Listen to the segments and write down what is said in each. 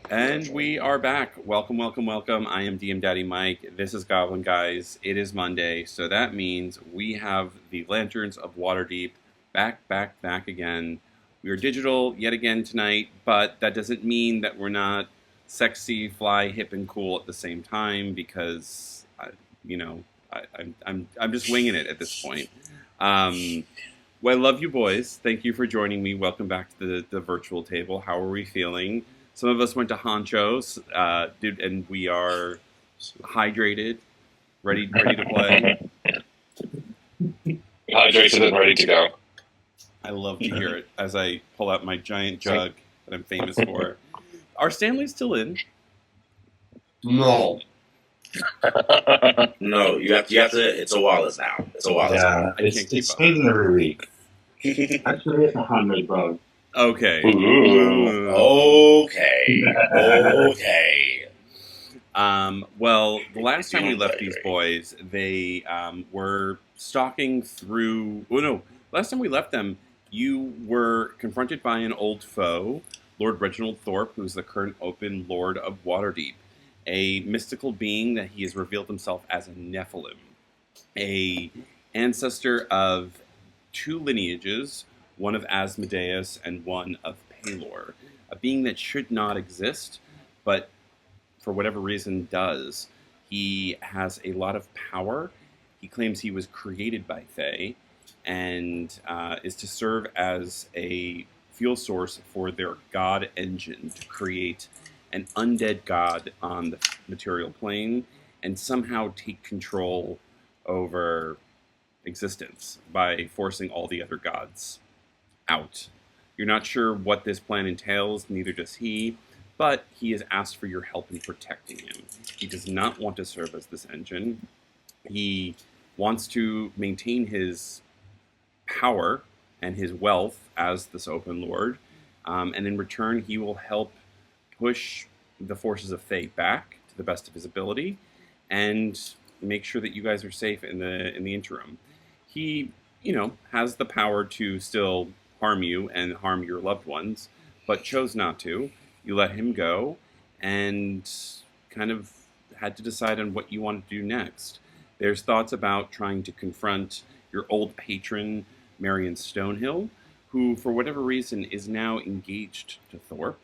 And we are back. Welcome, welcome, welcome. I am DM Daddy Mike. This is Goblin Guys. It is Monday, so that means we have the Lanterns of Waterdeep back again. We are digital yet again tonight, but that doesn't mean that we're not sexy, fly, hip, and cool at the same time because, you know, I'm just winging it at this point. Well, I love you boys. Thank you for joining me. Welcome back to the virtual table. How are we feeling? Some of us went to Honchos, and we are hydrated, ready to play. Hydrated and ready to go. I love to hear it as I pull out my giant jug that I'm famous for. Are Stanley's still in? No. No, you have to. It's a Wallace now. It's a Wallace. Yeah, I can't keep it's up. changing every week. Actually, it's 100 bugs. Okay. Okay. Well, the last time we left these boys, they were stalking through. Oh no! Last time we left them, you were confronted by an old foe, Lord Reginald Thorpe, who's the current open Lord of Waterdeep, a mystical being that he has revealed himself as a Nephilim, a ancestor of two lineages, one of Asmodeus and one of Pelor, a being that should not exist, but for whatever reason does. He has a lot of power. He claims he was created by Fae and is to serve as a fuel source for their god engine to create an undead god on the material plane and somehow take control over existence by forcing all the other gods out. You're not sure what this plan entails, neither does he, but he has asked for your help in protecting him. He does not want to serve as this engine. He wants to maintain his power and his wealth as this open lord, and in return, he will help push the forces of fate back to the best of his ability, and make sure that you guys are safe in the interim. He, has the power to still harm you and harm your loved ones, but chose not to. You let him go, and kind of had to decide on what you want to do next. There's thoughts about trying to confront your old patron, Marion Stonehill, who, for whatever reason, is now engaged to Thorpe.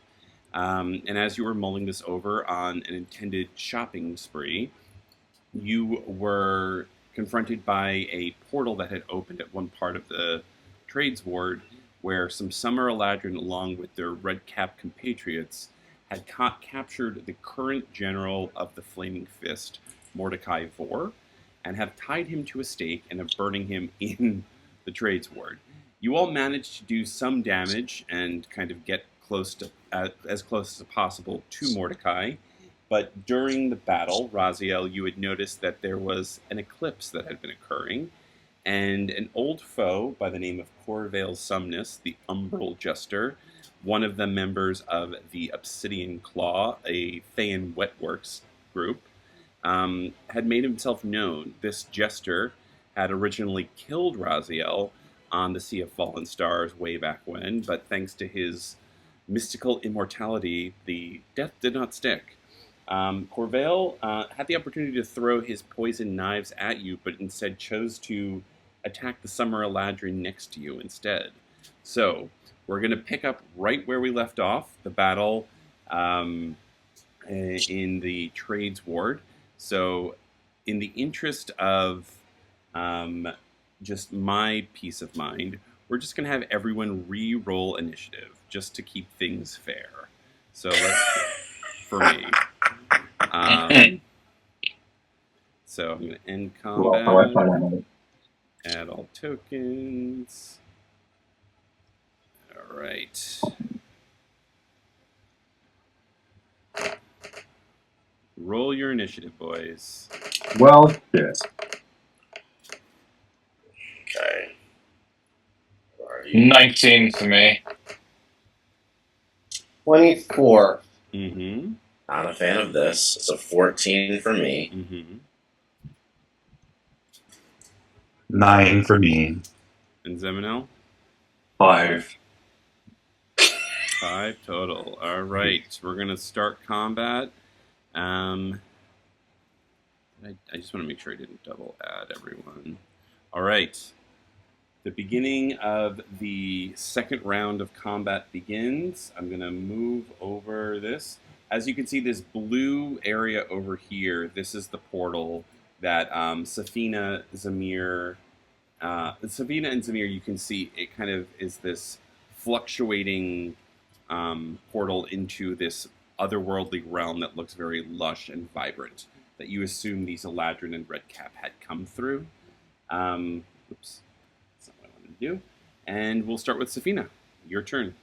And as you were mulling this over on an intended shopping spree, you were confronted by a portal that had opened at one part of the trades ward where some Summer Eladrin, along with their red-capped compatriots, had captured the current general of the Flaming Fist, Mordecai Vore, and have tied him to a stake and are burning him in the trades ward. You all managed to do some damage and kind of get as close as possible to Mordecai, but during the battle, Raziel, you had noticed that there was an eclipse that had been occurring, and an old foe by the name of Corvael Somnus, the Umbral Jester, one of the members of the Obsidian Claw, a Thayan Wetworks group, had made himself known. This jester had originally killed Raziel on the Sea of Fallen Stars way back when, but thanks to his mystical immortality, the death did not stick. Corvael had the opportunity to throw his poison knives at you, but instead chose to attack the Summer Eladrin next to you instead. So, we're going to pick up right where we left off, the battle in the trades ward. So, in the interest of just my peace of mind, we're just going to have everyone re-roll initiative just to keep things fair. So, for me. So I'm going to end combat, add all tokens. All right. Roll your initiative, boys. Well, shit. Okay. 19 for me. 24. Mm-hmm. Not a fan of this. It's a 14 for me. Mm-hmm. 9 for me. And Zeminel? 5. 5 total. All right, we're gonna start combat. I just want to make sure I didn't double add everyone. All right. The beginning of the second round of combat begins. I'm going to move over this. As you can see, this blue area over here, this is the portal that Safina, Zamir, and Zamir, you can see it kind of is this fluctuating portal into this otherworldly realm that looks very lush and vibrant, that you assume these Eladrin and Redcap had come through. Oops. That's not what I wanted to do. And we'll start with Safina. Your turn.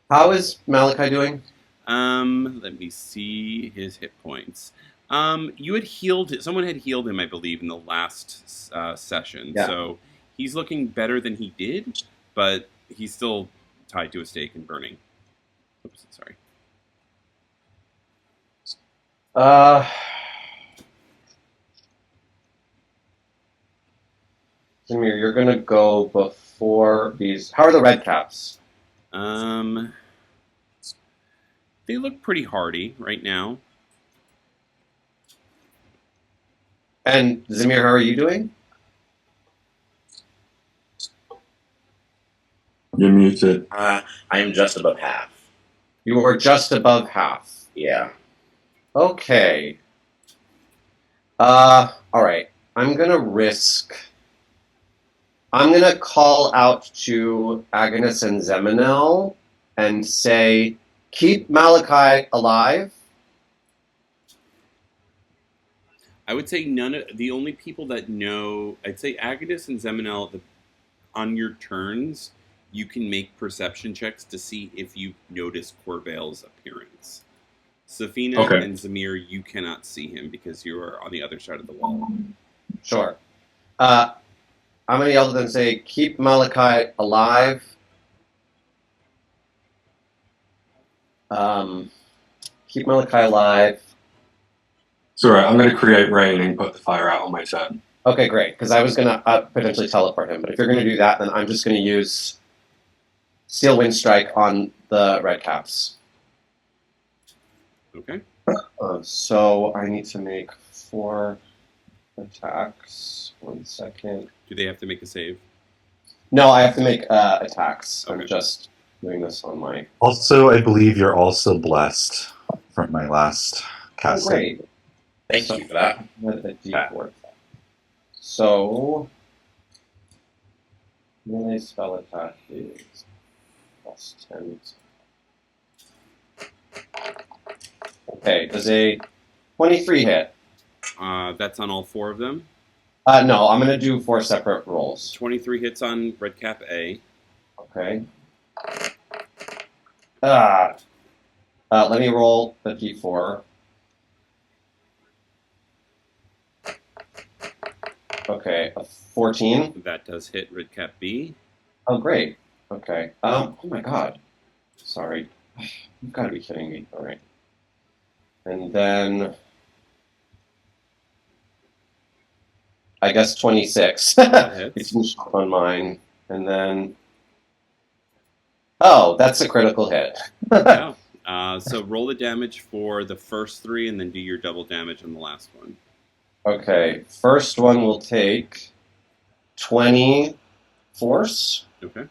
How is Malachi doing? Let me see his hit points. You had healed. Someone had healed him, I believe, in the last session. Yeah. So he's looking better than he did, but he's still tied to a stake and burning. Oops, sorry. Zamir, you're gonna go before these. How are the red caps? They look pretty hardy right now. And Zamir, how are you doing? You're muted. I am just above half. You are just above half. Yeah. Okay. All right. I'm gonna risk. I'm gonna call out to Agnes and Zeminel and say, keep Malachi alive. I would say the only people that know, I'd say Agnes and Zeminel, on your turns, you can make perception checks to see if you notice Corvael's appearance. Safina Okay. and Zamir, you cannot see him because you are on the other side of the wall. Sure. I'm gonna yell to them and say, keep Malachi alive. Keep Malachi alive. Sorry, I'm going to create rain and put the fire out on my turn. Okay, great. Because I was gonna potentially teleport him, but if you're gonna do that, then I'm just gonna use Steel Wind Strike on the red caps. Okay. So I need to make 4 attacks. 1 second. Do they have to make a save? No, I have to make attacks. Okay. I'm just doing this on my. Also, I believe you're also blessed from my last Oh, casting. great. Thank you for that. A D4. So melee spell attack is +10. Okay, does a 23 hit? That's on all 4 of them. No, I'm gonna do 4 separate rolls. 23 hits on Redcap A. Okay. Let me roll the D4. Okay, a 14. That does hit Redcap B. Oh, great. Okay. Oh my god. Sorry. You've got to be kidding me. All right. And then I guess 26. That hits. It's on mine. And then oh, that's a critical hit. Yeah. So roll the damage for the first 3 and then do your double damage on the last one. Okay. First one will take 20 force. Okay.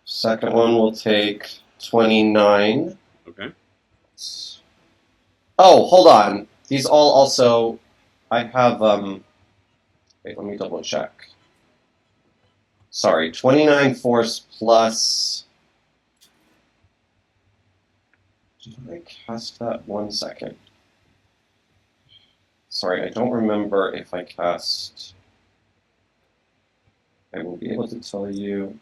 Second one will take 29. Okay. Oh, hold on. These all also I have wait, let me double check. Sorry, 29 force plus. Did I cast that? 1 second. Sorry, I don't remember if I cast. I will be able to tell you.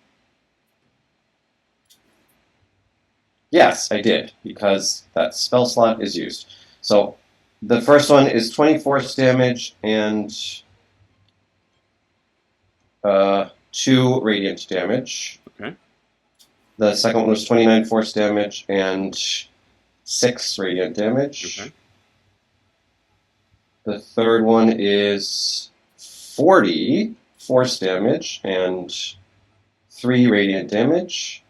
Yes, I did, because that spell slot is used. So the first one is 20 force damage and 2 radiant damage. Okay. The second one was 29 force damage and 6 radiant damage. Okay. The third one is 40 force damage and 3 radiant damage.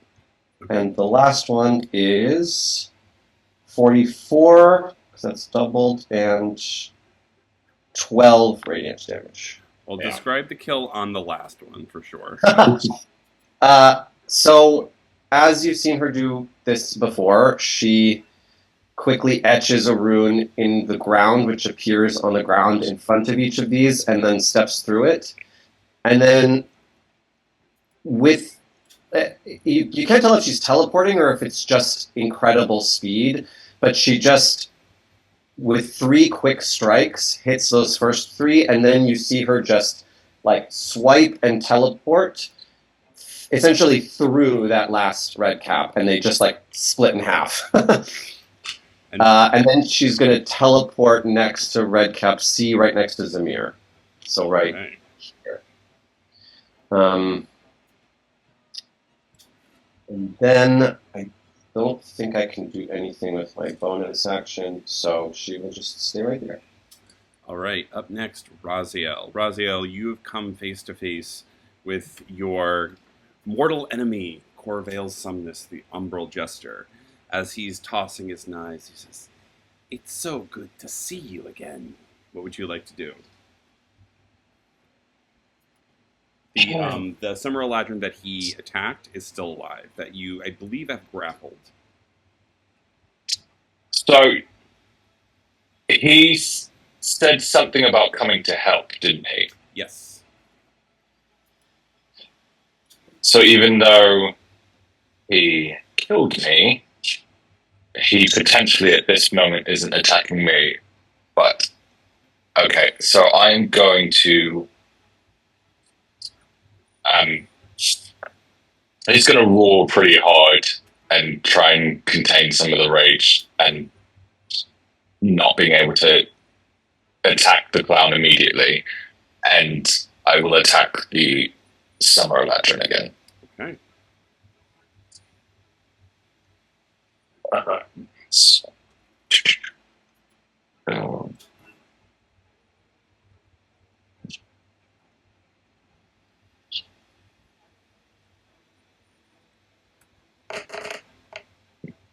And the last one is 44, because that's doubled, and 12 radiant damage. Well, Yeah. describe the kill on the last one for sure. So, as you've seen her do this before, she quickly etches a rune in the ground, which appears on the ground in front of each of these, and then steps through it. And then, with you can't tell if she's teleporting or if it's just incredible speed, but she just, with 3 quick strikes, hits those first 3, and then you see her just like swipe and teleport essentially through that last red cap, and they just like split in half. And then she's going to teleport next to red cap C, right next to Zamir. So right Okay. here. And then I don't think I can do anything with my bonus action, so she will just stay right there. All right, up next, Raziel. Raziel, you have come face to face with your mortal enemy, Corvael Somnus, the Umbral Jester. As he's tossing his knives, he says, "It's so good to see you again." What would you like to do? The Summer Eladrin that he attacked is still alive, that you, I believe, have grappled. So he said something about coming to help, didn't he? Yes. So even though he killed me, he potentially at this moment isn't attacking me. But okay, so I'm going to he's going to roar pretty hard and try and contain some of the rage and not being able to attack the clown immediately. And I will attack the Summer Eladrin again. Okay. Oh.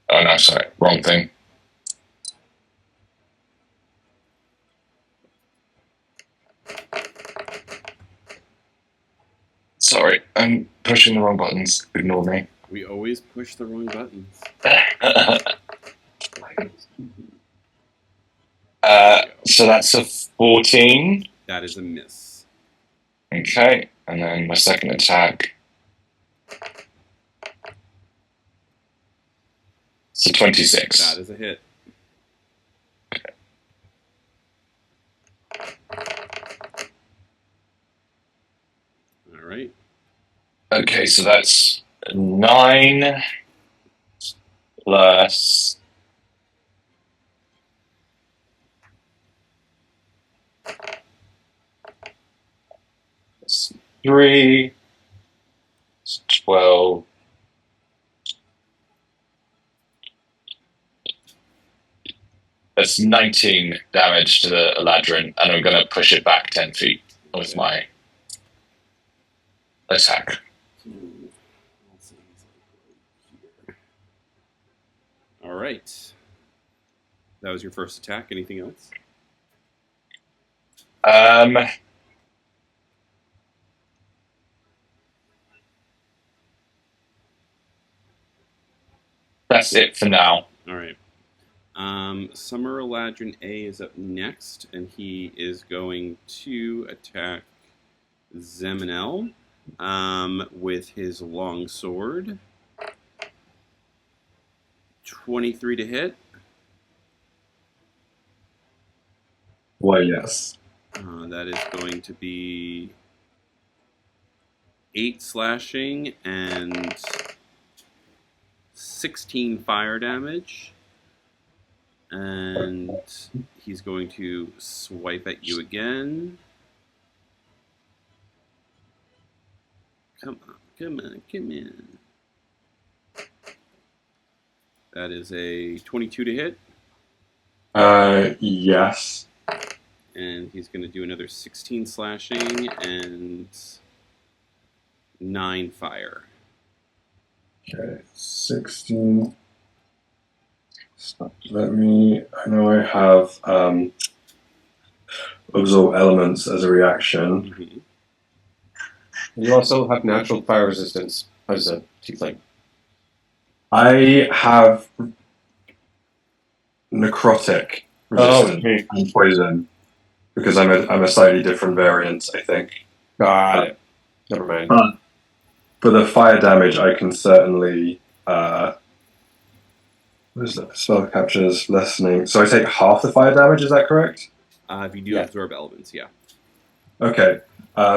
Oh no, sorry, wrong thing. Sorry, I'm pushing the wrong buttons. Ignore me. We always push the wrong buttons. So that's a 14. That is a miss. Okay, and then my second attack. It's a 26. That is a hit. All right. Okay, so that's 9 plus 3, 12. That's 19 damage to the Eladrin, and I'm going to push it back 10 feet with my attack. All right. That was your first attack. Anything else? That's it for now. All right. Summer Eladrin A is up next, and he is going to attack Zeminel with his long sword. 23 to hit. Why, yes. That is going to be 8 slashing and 16 fire damage. And he's going to swipe at you again. Come on, come on, come on. That is a 22 to hit. Yes. And he's going to do another 16 slashing and 9 fire. Okay, 16. I know I have absorb elements as a reaction. Mhm. You also have natural fire resistance as a tiefling. I have necrotic resistance okay. and poison because I'm a slightly different variant, I think. Got it. Never mind. But for the fire damage, I can certainly. What is that? Spell captures lessening. So I take half the fire damage. Is that correct? If you do Yeah. absorb elements, yeah. Okay.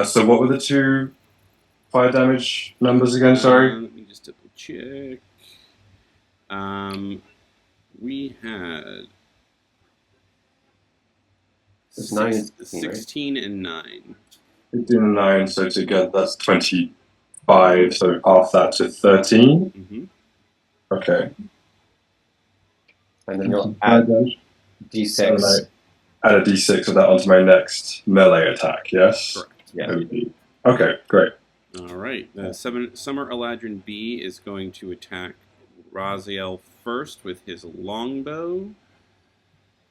So what were the two fire damage numbers again? Sorry. Let me just double check. We had It's 9 and 16, right? 16 and 9. 15 and 9. So together that's 25. So half that to 13. Mm-hmm. Okay. And then you'll Fire add damage. d6. And I add a d6 of that onto my next melee attack. Yes. Correct. Yeah. Okay. Great. All right. The Summer Eladrin B is going to attack Raziel first with his longbow.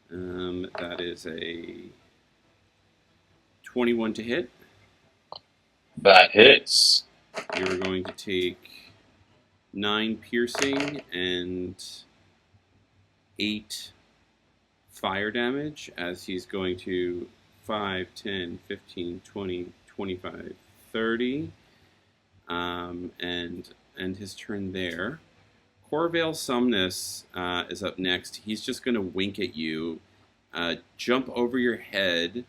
That is a 21 to hit. That hits. You're going to take 9 piercing and 8 fire damage as he's going to 5, 10, 15, 20, 25, 30. And end his turn there. Corvael Somnus is up next. He's just going to wink at you, jump over your head,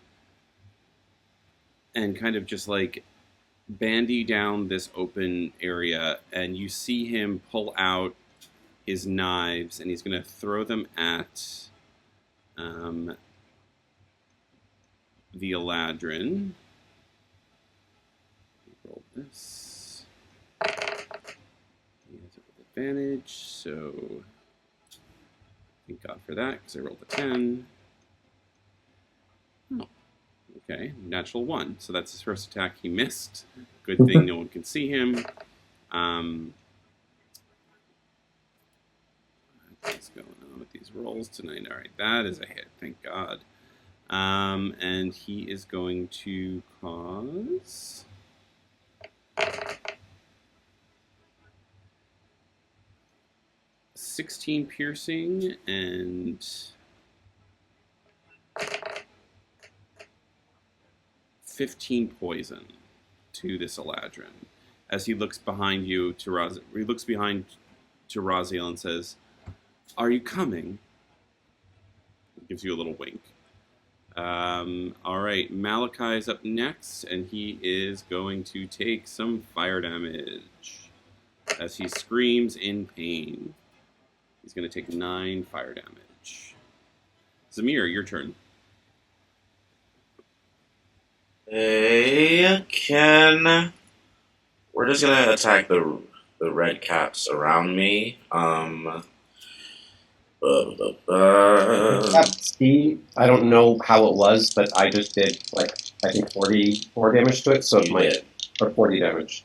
and kind of just like bandy down this open area. And you see him pull out his knives, and he's going to throw them at the Eladrin. Roll this. He has advantage, so thank God for that, because I rolled a 10. Oh, okay, natural 1. So that's his first attack. He missed. Good thing no one can see him. What's going on with these rolls tonight? All right, that is a hit. Thank God. And he is going to cause 16 piercing and 15 poison to this Eladrin. As he looks behind you to he looks behind to Raziel and says, "Are you coming?" Gives you a little wink. All right, Malachi's up next, and he is going to take some fire damage as he screams in pain. He's going to take 9 fire damage. Zamir, your turn. Hey, Ken. We're just gonna attack the red caps around me. C, I don't know how it was, but I just did I think 44 damage to it, so it You might, did. or 40 damage.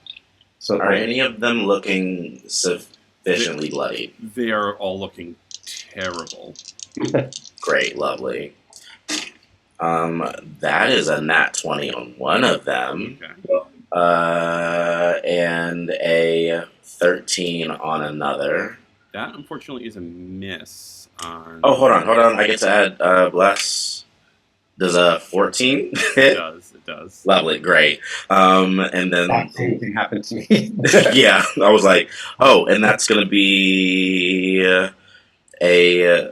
So it Are might, any of them looking sufficiently bloodied? They are all looking terrible. Great, lovely. That is a nat 20 on one of them. Okay. And a 13 on another. That, unfortunately, is a miss on... Oh, hold on. I get to add bless. Does a 14 It hit? does, it does. Lovely, great. And then that same thing happened to me. yeah, I was like, oh, and that's gonna be a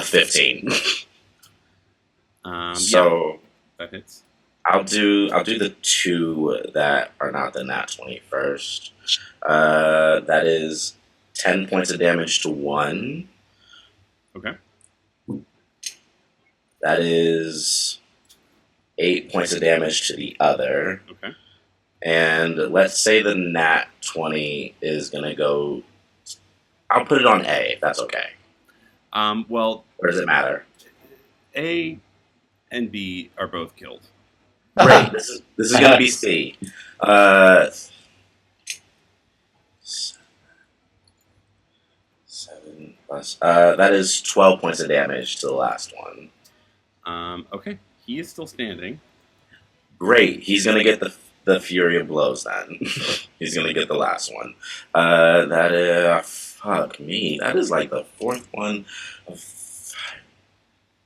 15. Yeah, So that hits. I'll do the 2 that are not the nat 20 first. That is 10 points of damage to one. Okay. That is 8 points of damage to the other. Okay. And let's say the nat 20 is going to go... I'll put it on A, if that's okay. Well, Or does it matter? A and B are both killed. Great, this is going to be C. goodness. That is 12 points of damage to the last one. Okay, he is still standing. Great. He's gonna get the Fury of Blows then. He's gonna get the last one. That is fuck me. That is like the fourth one.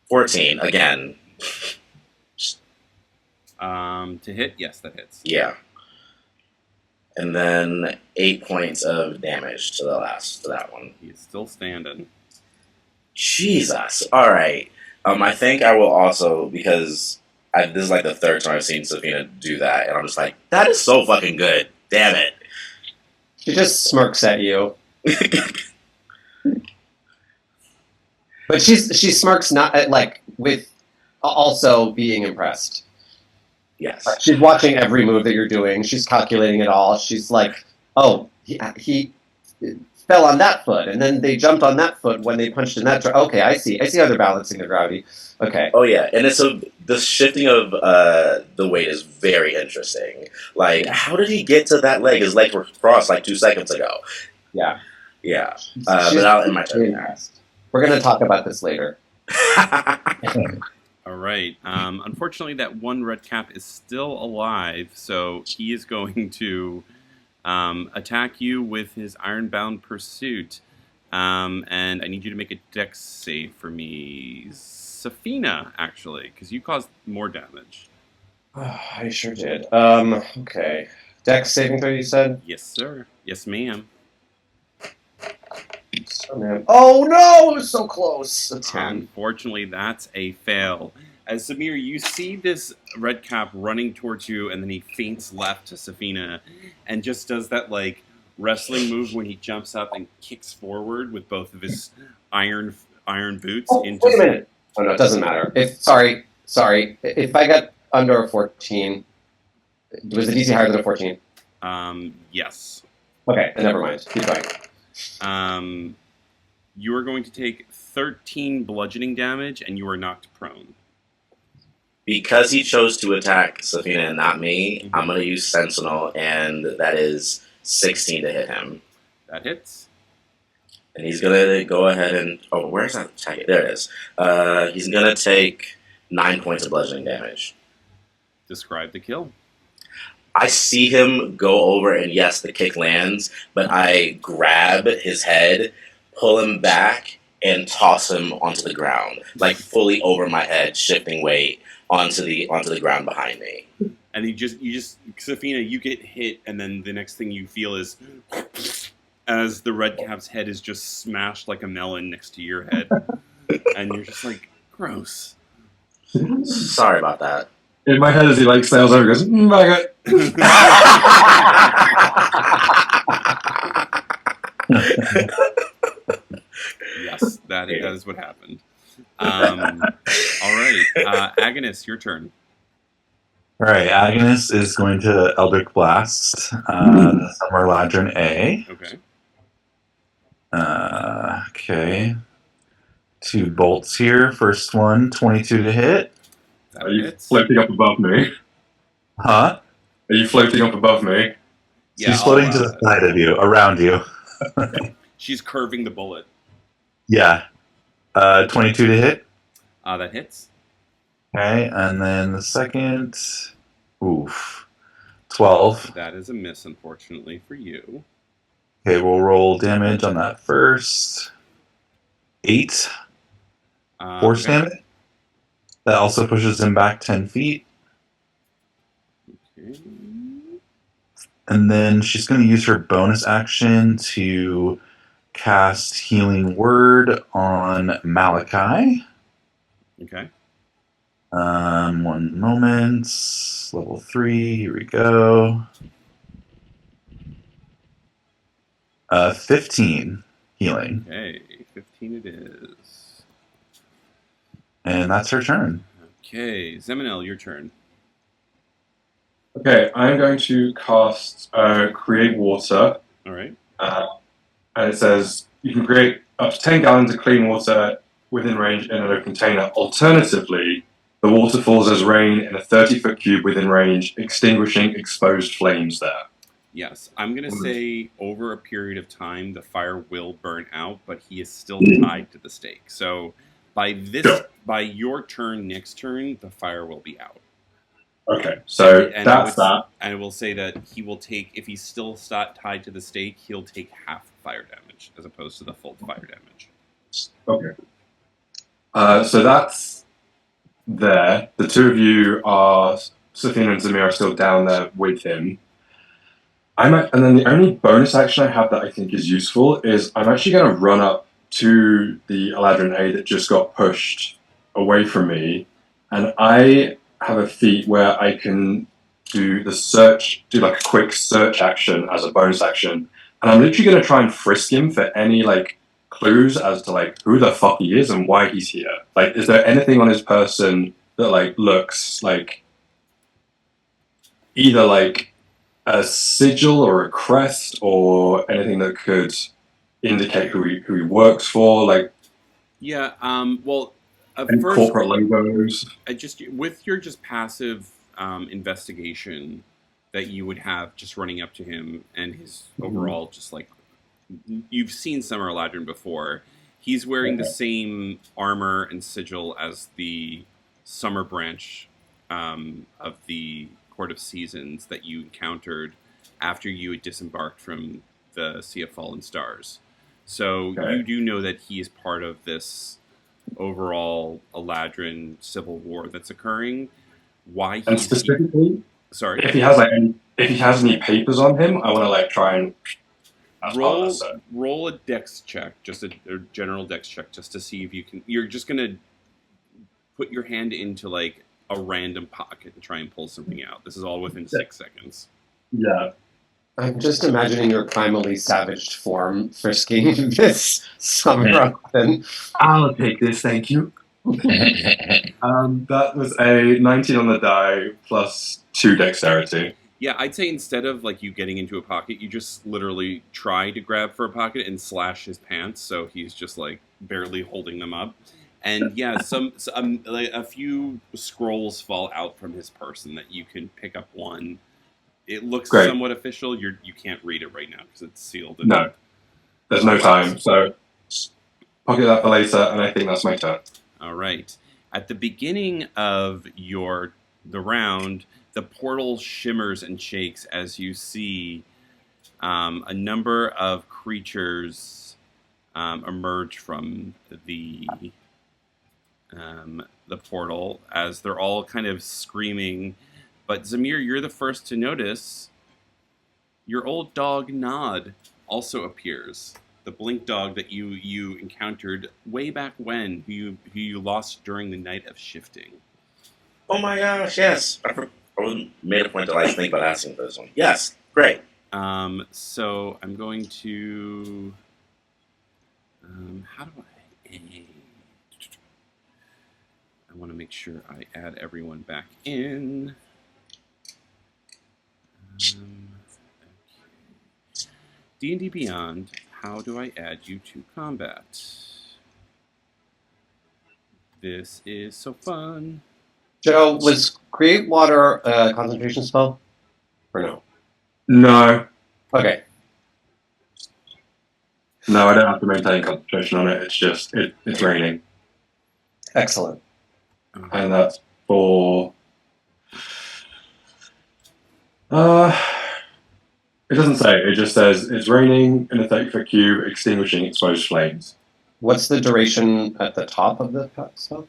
14 again. To hit, yes, that hits. Yeah. And then 8 points of damage to that one. He is still standing. Jesus. All right. I think I will also, because this is like the third time I've seen Safina do that, and I'm just like, that is so fucking good. Damn it. She just smirks at you. But she smirks not at, like, with also being impressed. Yes. She's watching every move that you're doing. She's calculating it all. She's like, oh, he fell on that foot, and then they jumped on that foot when they punched in that. Okay, I see how they're balancing the gravity. Okay. Oh yeah, and the shifting of the weight is very interesting. Like, how did he get to that leg? His legs were crossed like 2 seconds ago. Yeah. Yeah. But I'll end my turn there. We're going to talk about this later. All right. Unfortunately, that one red cap is still alive, so he is going to attack you with his Ironbound Pursuit. And I need you to make a dex save for me. Safina, actually, because you caused more damage. Oh, I sure did. Okay. Dex saving throw, you said? Yes, sir. Yes, ma'am. Oh no! It was so close. A 10. Unfortunately, that's a fail. As Samir, you see this red cap running towards you, and then he feints left to Safina, and just does that like wrestling move when he jumps up and kicks forward with both of his iron boots. Oh, wait a minute. Oh no, it doesn't matter. Sorry. If I got under a 14, was the DC higher than a 14? Yes. Okay, then never mind. Keep going. You are going to take 13 bludgeoning damage, and you are knocked prone. Because he chose to attack Safina and not me, I'm going to use Sentinel, and that is 16 to hit him. That hits. And he's going to go ahead and... Oh, where's that attack? There it is. He's going to take 9 points of bludgeoning damage. Describe the kill. I see him go over, and yes, the kick lands, but I grab his head, pull him back, and toss him onto the ground, like fully over my head, shifting weight onto the ground behind me. And you just Safina, you get hit, and then the next thing you feel is as the red cap's head is just smashed like a melon next to your head, and you're just like, gross. Sorry about that. In my head, as he like sails over, goes, "Bag it." Yes, that is what happened. All right, Agnes, your turn. All right, Agnes is going to Eldritch Blast the Summer Ladron A. Okay. Okay. 2 bolts here. First one, 22 to hit. That Are you hits. floating up above me? Huh? Are you floating up above me? Yeah, She's floating to the side of you, around you. She's curving the bullet. Yeah. 22 to hit. That hits. Okay, and then the second, 12. That is a miss, unfortunately, for you. Okay, we'll roll damage on that first. 8 force Okay. damage. That also pushes him back 10 feet. Okay. And then she's going to use her bonus action to cast Healing Word on Malachi. Okay. 1 moment. Level 3. Here we go. 15 healing. Okay. 15 it is. And that's her turn. Okay. Zeminel, your turn. Okay, I'm going to cast Create Water. All right. And it says you can create up to 10 gallons of clean water within range in a container. Alternatively, the water falls as rain in a 30-foot cube within range, extinguishing exposed flames there. Yes, I'm gonna Mm. say over a period of time the fire will burn out, but he is still tied to the stake. So Sure. by your turn next turn, the fire will be out. Okay, so And that's that. I will say that he will take, if he's still tied to the stake, he'll take half fire damage as opposed to the full fire damage. Okay. So that's there. The two of you are, Safina and Zamir are still down there with him. And then the only bonus action I have that I think is useful is I'm actually going to run up to the Eladrin A that just got pushed away from me, and I have a feat where I can do like a quick search action as a bonus action, and I'm literally going to try and frisk him for any like clues as to like who the fuck he is and why he's here. Like, is there anything on his person that like looks like either like a sigil or a crest or anything that could indicate who he works for, like Yeah. Well, any first, corporate logos. just with your just passive investigation that you would have just running up to him and his overall just like you've seen Summer Eladrin before. He's wearing the same armor and sigil as the summer branch of the Court of Seasons that you encountered after you had disembarked from the Sea of Fallen Stars. So you do know that he is part of this overall Eladrin civil war that's occurring. Why And he's specifically, sorry. if he has any papers on him, I want to like try and Roll a dex check, just a general dex check, just to see if you can. You're just gonna put your hand into like a random pocket and try and pull something out. This is all within 6 seconds. Yeah. I'm just imagining your primally savaged form frisking this summer often. I'll take this, thank you. That was a 19 on the die plus 2 dexterity. Yeah, I'd say instead of like you getting into a pocket, you just literally try to grab for a pocket and slash his pants, so he's just like barely holding them up. And yeah, like a few scrolls fall out from his person that you can pick up one. It looks Great. somewhat official. You can't read it right now because it's sealed. No, there's no time. So pocket that for later, and I think that's my turn. All right. At the beginning of the round, the portal shimmers and shakes as you see a number of creatures emerge from the portal as they're all kind of screaming. But Zamir, you're the first to notice your old dog Nod also appears. The blink dog that you encountered way back when, who you lost during the night of shifting. Oh my gosh, yes. I made a point to like think about asking for this one. Yes, great. So I'm going to. How do I? I want to make sure I add everyone back in. D&D Beyond. How do I add you to combat? This is so fun. Joe, was Create Water a concentration spell? Or no? No. Okay. No, I don't have to maintain concentration on it. It's just, it's raining. Excellent. And that's for... it doesn't say. It just says, it's raining in a 30-foot cube, extinguishing exposed flames. What's the duration at the top of the spell?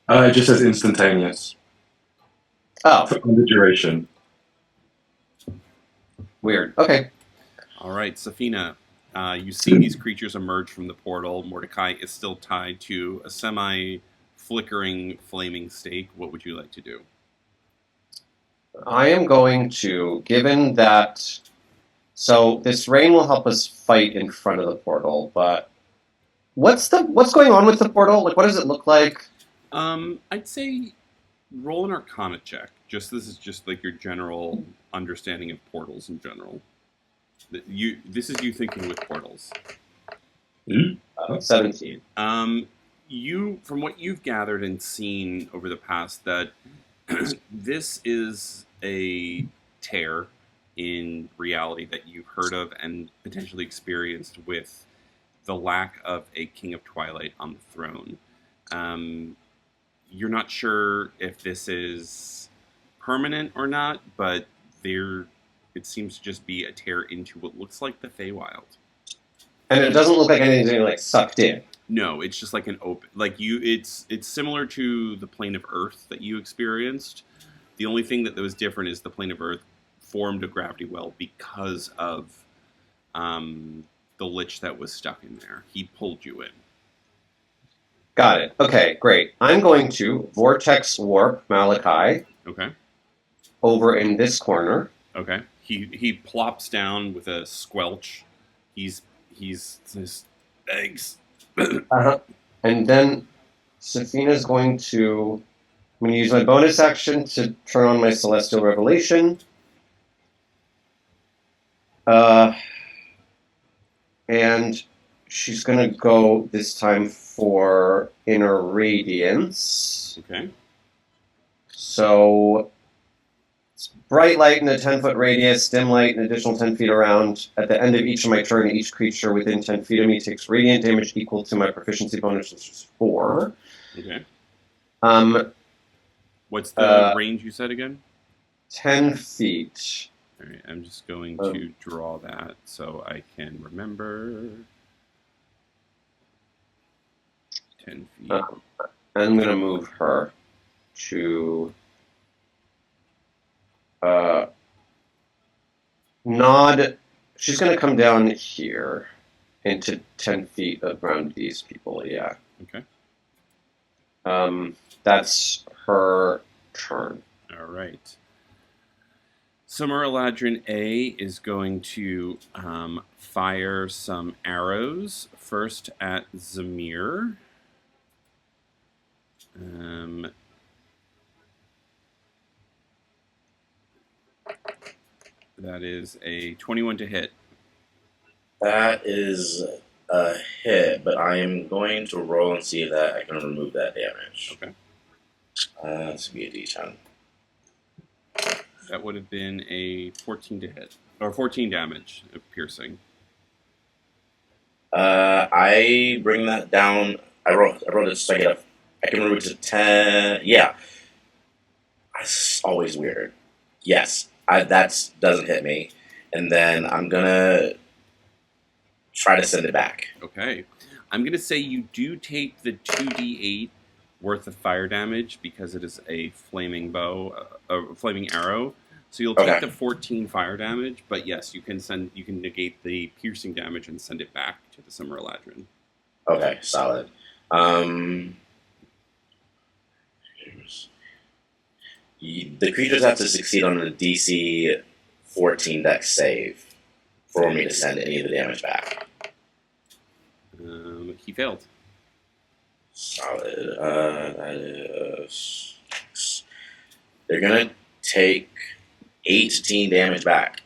It just says instantaneous. Oh. For the duration. Weird. Okay. All right, Safina. You see these creatures emerge from the portal. Mordecai is still tied to a semi-flickering flaming stake. What would you like to do? I am going to, given that... So this rain will help us fight in front of the portal, but what's going on with the portal? Like, what does it look like? I'd say roll an Arcana check. This is just like your general understanding of portals in general. This is you thinking with portals. 17. From what you've gathered and seen over the past, that this is a tear in reality that you've heard of and potentially experienced with the lack of a King of Twilight on the throne. You're not sure if this is permanent or not, but it seems to just be a tear into what looks like the Feywild. And it doesn't look like anything's getting like sucked in. No, it's just like an open, like it's similar to the plane of Earth that you experienced. The only thing that was different is the plane of Earth formed a gravity well because of the lich that was stuck in there. He pulled you in. Got it. Okay, great. I'm going to vortex warp Malachi Okay. over in this corner. Okay. He plops down with a squelch. He's says, thanks. And then Safina's going to... I'm going to use my bonus action to turn on my Celestial Revelation. And she's going to go this time for Inner Radiance. Okay. So it's bright light in a 10-foot radius, dim light an additional 10 feet around. At the end of each of my turn, each creature within 10 feet of me takes radiant damage equal to my proficiency bonus, which is 4. Okay. What's the range you said again? 10 feet. All right, I'm just going to draw that so I can remember. 10 feet. I'm going to move her to nod. She's going to come down here into 10 feet around these people, yeah. Okay. That's her turn. All right. Summer Eladrin A is going to fire some arrows, first at Zamir. That is a 21 to hit. That is a hit, but I am going to roll and see if that I can remove that damage. Okay. This would be a D10. That would have been a 14 to hit, or 14 damage of piercing. I bring that down. I rolled it so I can remove it to 10. Yeah. It's always weird. Yes, that doesn't hit me. And then I'm going to try to send it back. Okay. I'm going to say you do take the 2d8 worth of fire damage because it is a flaming bow, a flaming arrow. So you'll take the 14 fire damage, but yes, you can negate the piercing damage and send it back to the Summer Eladrin. Okay, solid. The creatures have to succeed on a DC 14 Dex save for me to send any of the damage back. He failed. Solid. That is... They're going to take 18 damage back.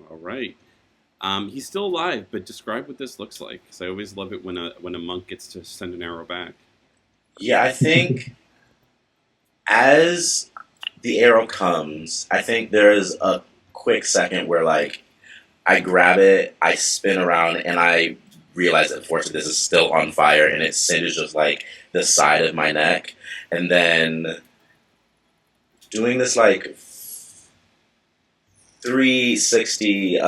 All right. He's still alive, but describe what this looks like. Because I always love it when a monk gets to send an arrow back. Yeah, I think as the arrow comes, I think there's a quick second where, like, I grab it, I spin around, and I realize that fortunately this is still on fire, and it singes just, like, the side of my neck. And then doing this, like, 360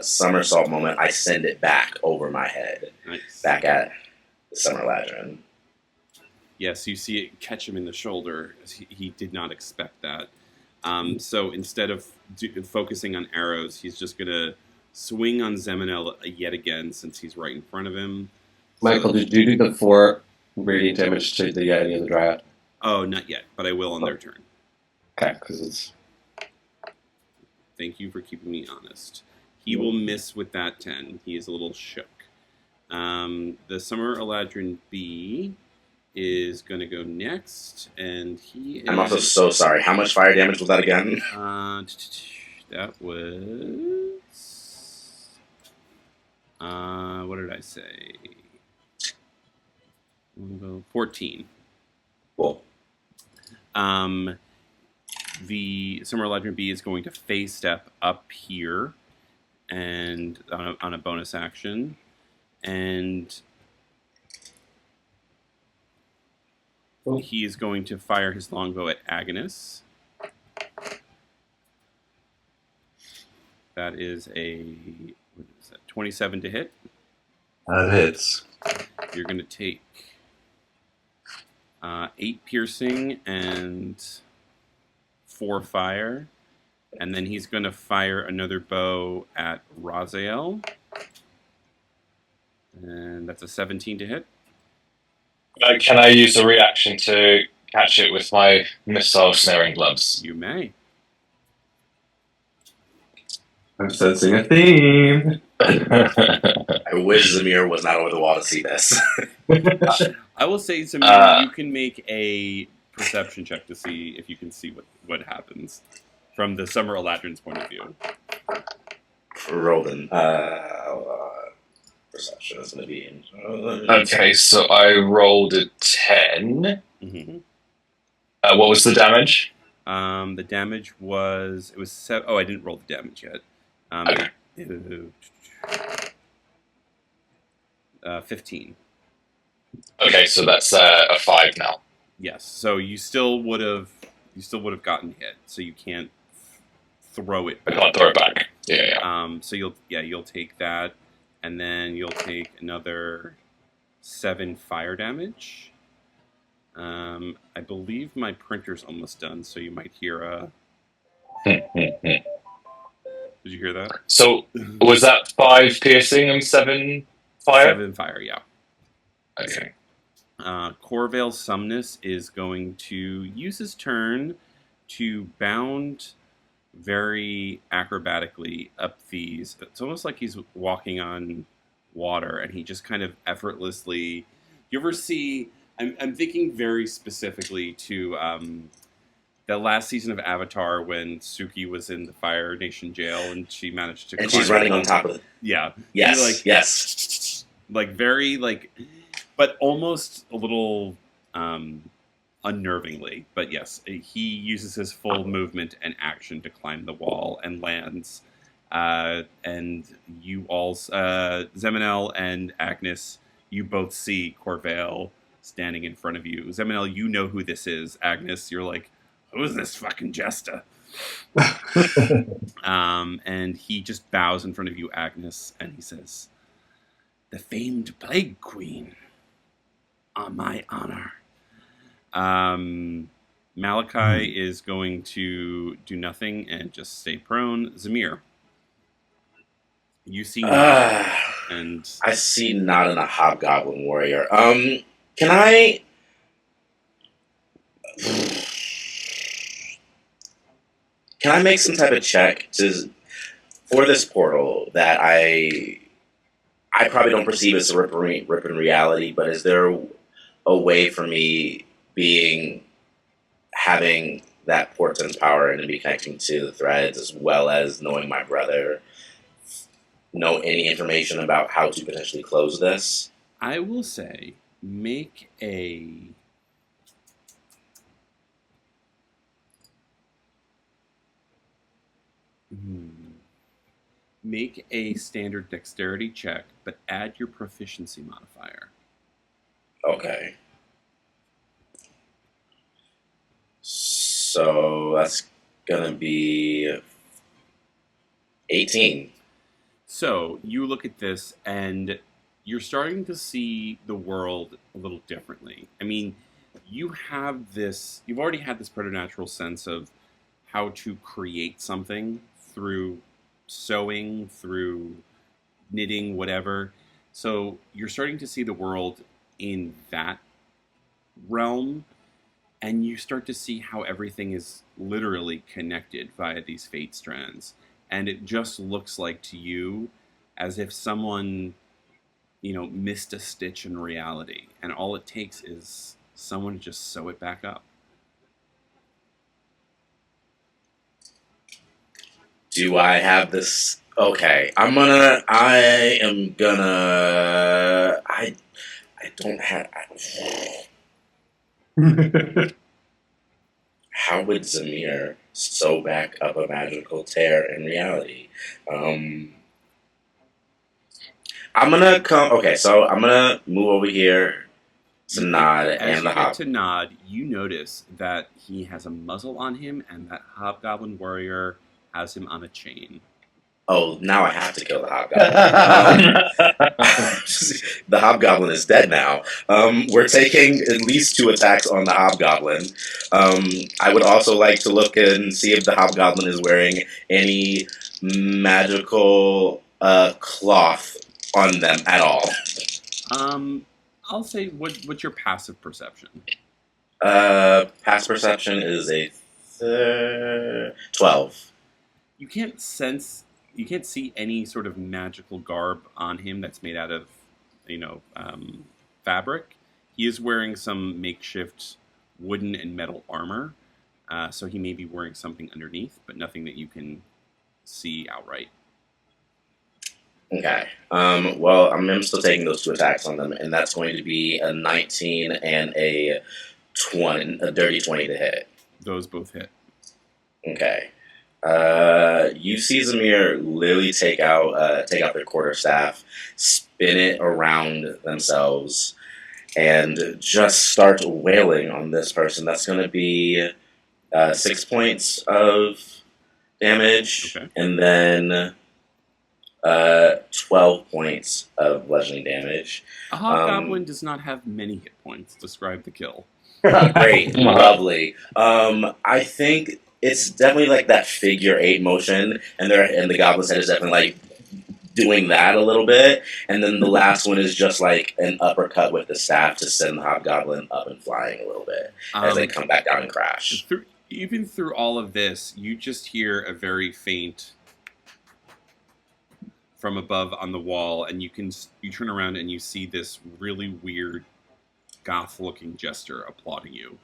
somersault moment, I send it back over my head. Nice. Back at the Summer Ladron. Yes, you see it catch him in the shoulder. He did not expect that. So instead of focusing on arrows, he's just going to swing on Zeminel yet again since he's right in front of him. Michael, did you do the 4 radiant damage to the Yeti and the Dryad? Oh, not yet, but I will on their turn. Okay, because it's... Thank you for keeping me honest. He will miss with that 10. He is a little shook. The Summer Eladrin B is going to go next, and he is... I'm also so sorry. How much fire damage was that again? That was... what did I say? 14. Cool. the Summer Eladrin Bee is going to phase step up here, and on a bonus action, and he is going to fire his longbow at Agnes. That is a 27 to hit. That hits. You're going to take 8 piercing and 4 fire. And then he's going to fire another bow at Raziel. And that's a 17 to hit. Can I use a reaction to catch it with my missile snaring gloves? You may. I'm sensing a theme. I wish Zamir was not over the wall to see this. I will say, Samir, you can make a perception check to see if you can see what happens from the Summer Eladrin's point of view. Rolling. Perception is going to be... Okay, so I rolled a 10. Mm-hmm. What was the damage? The damage was... It was 7... Oh, I didn't roll the damage yet. Okay. 15. Okay, so that's a 5 now. Yes. So you still would have gotten hit. So you can't throw it I back. can't throw it back. Yeah. So you'll take that, and then you'll take another 7 fire damage. I believe my printer's almost done, so you might hear a. Did you hear that? So was that 5 piercing and 7 fire? 7 fire, yeah. Okay. Corvael Somnus is going to use his turn to bound very acrobatically up these. It's almost like he's walking on water, and he just kind of effortlessly. You ever see? I'm thinking very specifically to the last season of Avatar when Suki was in the Fire Nation jail, and she managed to. And she's running on top of it. Yeah. Yes. Yes. Like very like. But almost a little unnervingly. But yes, he uses his full movement and action to climb the wall and lands. And you all, Zeminel and Agnes, you both see Corvael standing in front of you. Zeminel, you know who this is. Agnes, you're like, who's this fucking Jester? And he just bows in front of you, Agnes, and he says, the famed Plague Queen. On my honor. Malachi is going to do nothing and just stay prone. Zamir, you see Nod, and I see Nod and a Hobgoblin Warrior. Can I... Can I make some type of check for this portal that I probably don't perceive as a rip in reality, but is there a way for me having that portent's power and to be connecting to the threads, as well as knowing my brother, know any information about how to potentially close this? I will say, make a standard dexterity check, but add your proficiency modifier. Okay. So that's gonna be 18. So you look at this and you're starting to see the world a little differently. I mean, you've already had this preternatural sense of how to create something through sewing, through knitting, whatever. So you're starting to see the world in that realm, and you start to see how everything is literally connected via these fate strands. And it just looks like to you as if someone, missed a stitch in reality. And all it takes is someone to just sew it back up. Do I have this? Okay, I don't have... How would Zamir... sew back up a magical tear in reality. I'm gonna come. Okay, so I'm gonna move over here to Nod As and you the get to Hobgoblin. Nod, you notice that he has a muzzle on him, and that Hobgoblin warrior has him on a chain. Oh, now I have to kill the Hobgoblin. The Hobgoblin is dead now. We're taking at least 2 attacks on the Hobgoblin. I would also like to look and see if the Hobgoblin is wearing any magical cloth on them at all. I'll say, what's your passive perception? Past perception is a 12. You can't see any sort of magical garb on him that's made out of, fabric. He is wearing some makeshift wooden and metal armor, so he may be wearing something underneath, but nothing that you can see outright. Okay. Well, I'm still taking those 2 attacks on them, and that's going to be a 19 and a dirty 20 to hit. Those both hit. Okay. You see Zamir literally take out their quarterstaff, spin it around themselves, and just start wailing on this person. That's going to be 6 points of damage, Okay. and then 12 points of bludgeoning damage. A hobgoblin does not have many hit points. Describe the kill. Great, lovely. I think it's definitely like that figure 8 motion, and the goblin's head is definitely like doing that a little bit, and then the last one is just like an uppercut with the staff to send the hobgoblin up and flying a little bit as they come back down and crash. Even through all of this, you just hear a very faint from above on the wall, and you turn around and you see this really weird goth-looking jester applauding you.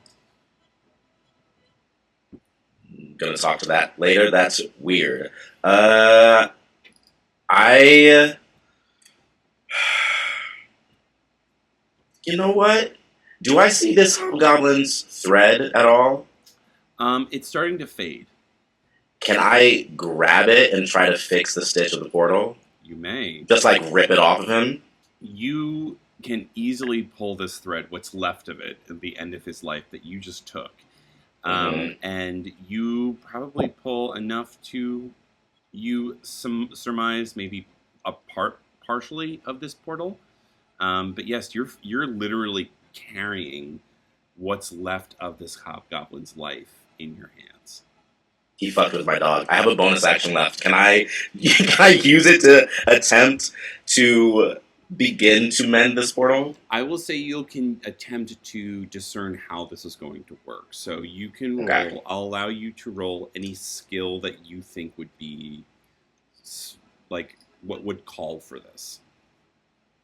Gonna talk to that later. That's weird. You know what? Do I see this hobgoblin's thread at all? It's starting to fade. Can I grab it and try to fix the stitch of the portal? You may. Just like rip it off of him? You can easily pull this thread, what's left of it, at the end of his life that you just took. And you probably pull enough to surmise maybe a partially of this portal. But yes, you're literally carrying what's left of this hobgoblin's life in your hands. He fucked with my dog. I have a bonus action left. Can I use it to attempt to begin to mend this portal? I will say you can attempt to discern how this is going to work. So you can roll. Okay. I'll allow you to roll any skill that you think would be like what would call for this.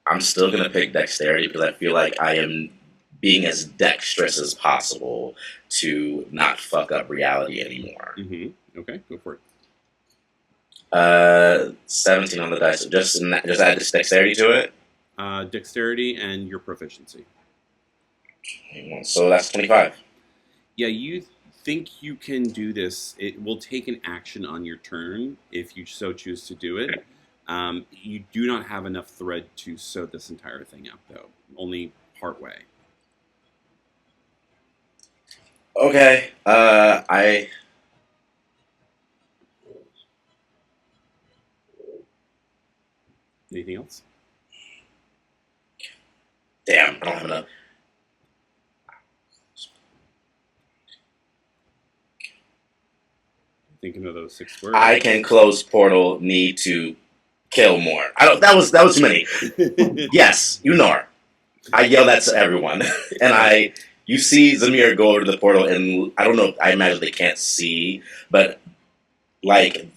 I'm still going to pick dexterity because I feel like I am being as dexterous as possible to not fuck up reality anymore. Mm-hmm. Okay, go for it. 17 on the dice. Just add this dexterity to it? Dexterity and your proficiency. So that's 25. Yeah, you think you can do this. It will take an action on your turn if you so choose to do it. You do not have enough thread to sew this entire thing up, though. Only part way. Okay. Anything else? Damn, I don't have enough. Thinking of those 6 words. I can close portal. Need to kill more. I don't. That was too many. Yes, you know. I yell that to everyone, and you see Zamir go over to the portal, and I don't know. I imagine they can't see, but like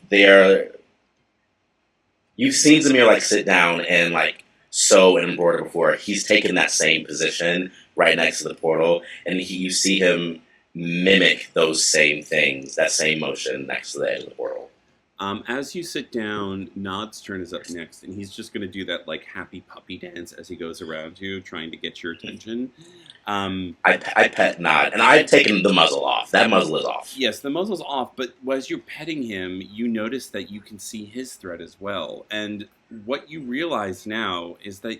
you've seen Zamir like sit down and like sew and embroider before. He's taken that same position right next to the portal, and you see him mimic those same things, that same motion next to the edge of the portal. As you sit down, Nod's turn is up next, and he's just going to do that like happy puppy dance as he goes around you, trying to get your attention. I pet Nod, and I've taken the muzzle off. That muzzle is off. Yes, the muzzle's off, but as you're petting him, you notice that you can see his thread as well. And what you realize now is that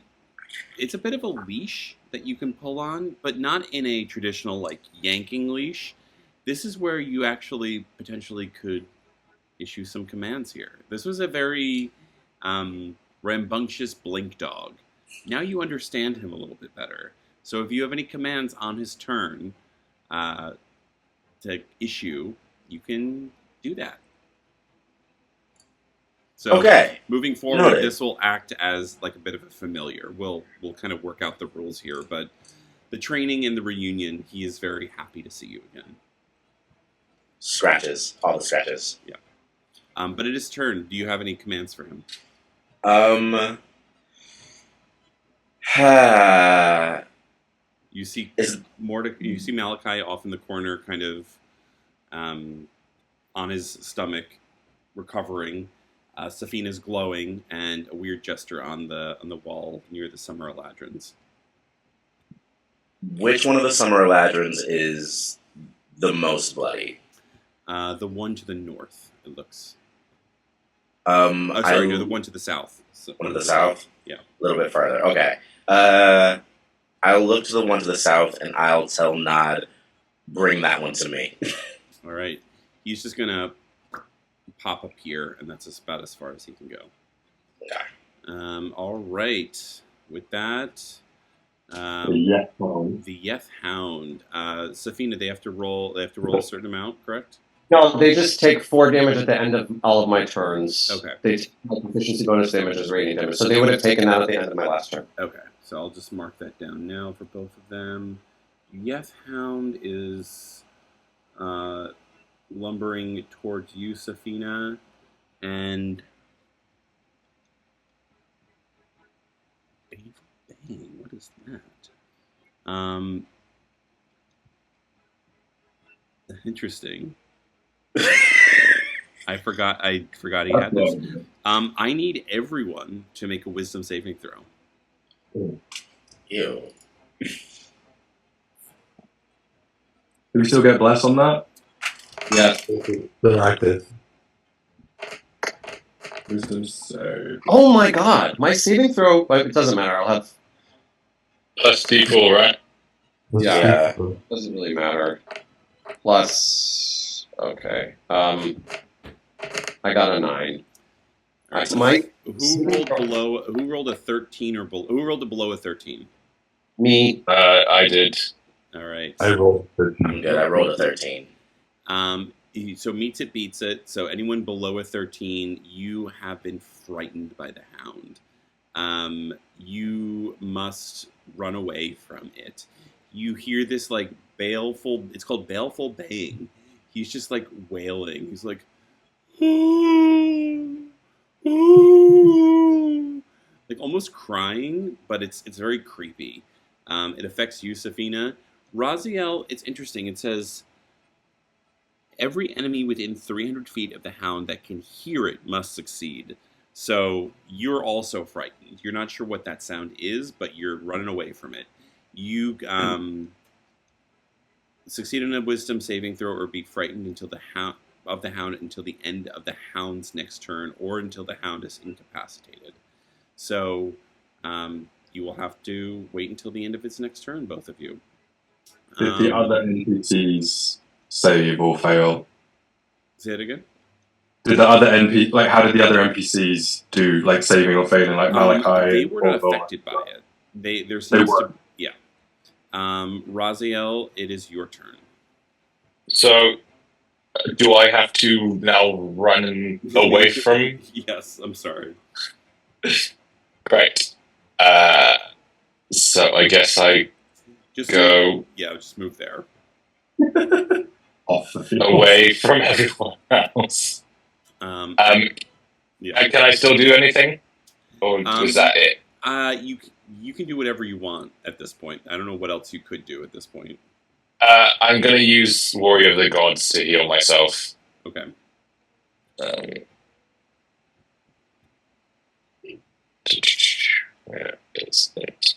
it's a bit of a leash that you can pull on, but not in a traditional like yanking leash. This is where you actually potentially could issue some commands here. This was a very rambunctious blink dog. Now you understand him a little bit better. So if you have any commands on his turn to issue, you can do that. So Okay. moving forward, Noted. this will act as like a bit of a familiar. We'll kind of work out the rules here, but the training and the reunion, he is very happy to see you again. Scratches. All the scratches. But it is turn. Do you have any commands for him? You see you see Malachi off in the corner, kind of on his stomach, recovering. Safina's glowing, and a weird jester on the wall near the Summer Eladrins. Which one of the Summer Eladrins is the most bloody? The one to the north, it looks. No, The one to the south. One to the south? Yeah. A little bit farther. Okay. I'll look to the one to the south, and I'll tell Nod, bring that one to me. All right. He's just gonna pop up here, and that's about as far as he can go. Okay. All right. With that, Yeah. the Yeth Hound. Safina, they have to roll a certain amount, correct? No, they just take 4 damage at the end of all of my turns. Okay. They take proficiency bonus damage as radiant damage. So they would have taken that at the end of my last turn. Okay. So I'll just mark that down now for both of them. Yeth Hound is lumbering towards you, Safina, and Bang, what is that? Interesting. I forgot he had this. I need everyone to make a wisdom saving throw. Ew. Do we still get bless on that? Yeah. They're active. Wisdom save. Oh my god. My saving throw, but it doesn't matter. I'll have. Plus D4, right? Yeah. Doesn't really matter. Plus. Okay. I got a 9. All right. Mike? Who rolled a 13 or below? Who rolled below a 13? Me. I did. All right. I rolled I'm 13. good. I rolled a 13. So meets it, beats it. So anyone below a 13, you have been frightened by the hound. You must run away from it. You hear this like baleful. It's called baleful baying. He's just like wailing. He's like, like almost crying, but it's very creepy. It affects you, Safina. Raziel, it's interesting. It says, every enemy within 300 feet of the hound that can hear it must succeed. So you're also frightened. You're not sure what that sound is, but you're running away from it. You succeed in a wisdom saving throw or be frightened until the hound until the end of the hound's next turn, or until the hound is incapacitated. So you will have to wait until the end of its next turn, both of you. Did the other NPCs save or fail? Say it again. Did the other how did the other NPCs do, like saving or failing, like Malachi? They were not or affected by it. There seems to, yeah. Raziel, it is your turn. So, do I have to now run away from? Yes, I'm sorry. Great. So I guess I Just go just move there. Off the field. away from everyone else. Yeah. Can I still do anything, or is that it? You can do whatever you want at this point. I don't know what else you could do at this point. I'm going to use Warrior of the Gods to heal myself. Okay. Where is it?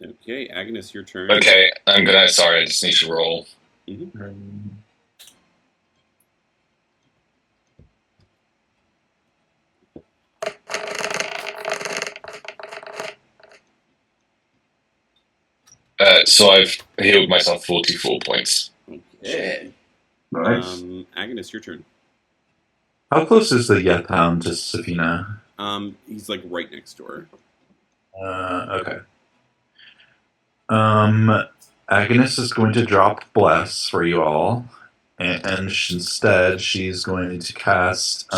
Okay, Agnes, your turn. Okay, sorry, I just need to roll. Mhm. So I've healed myself 44 points. Okay. Nice. Agnes, your turn. How close is the Yethound to Safina? He's like right next door. Okay. Agnes is going to drop Bless for you all, and instead she's going to cast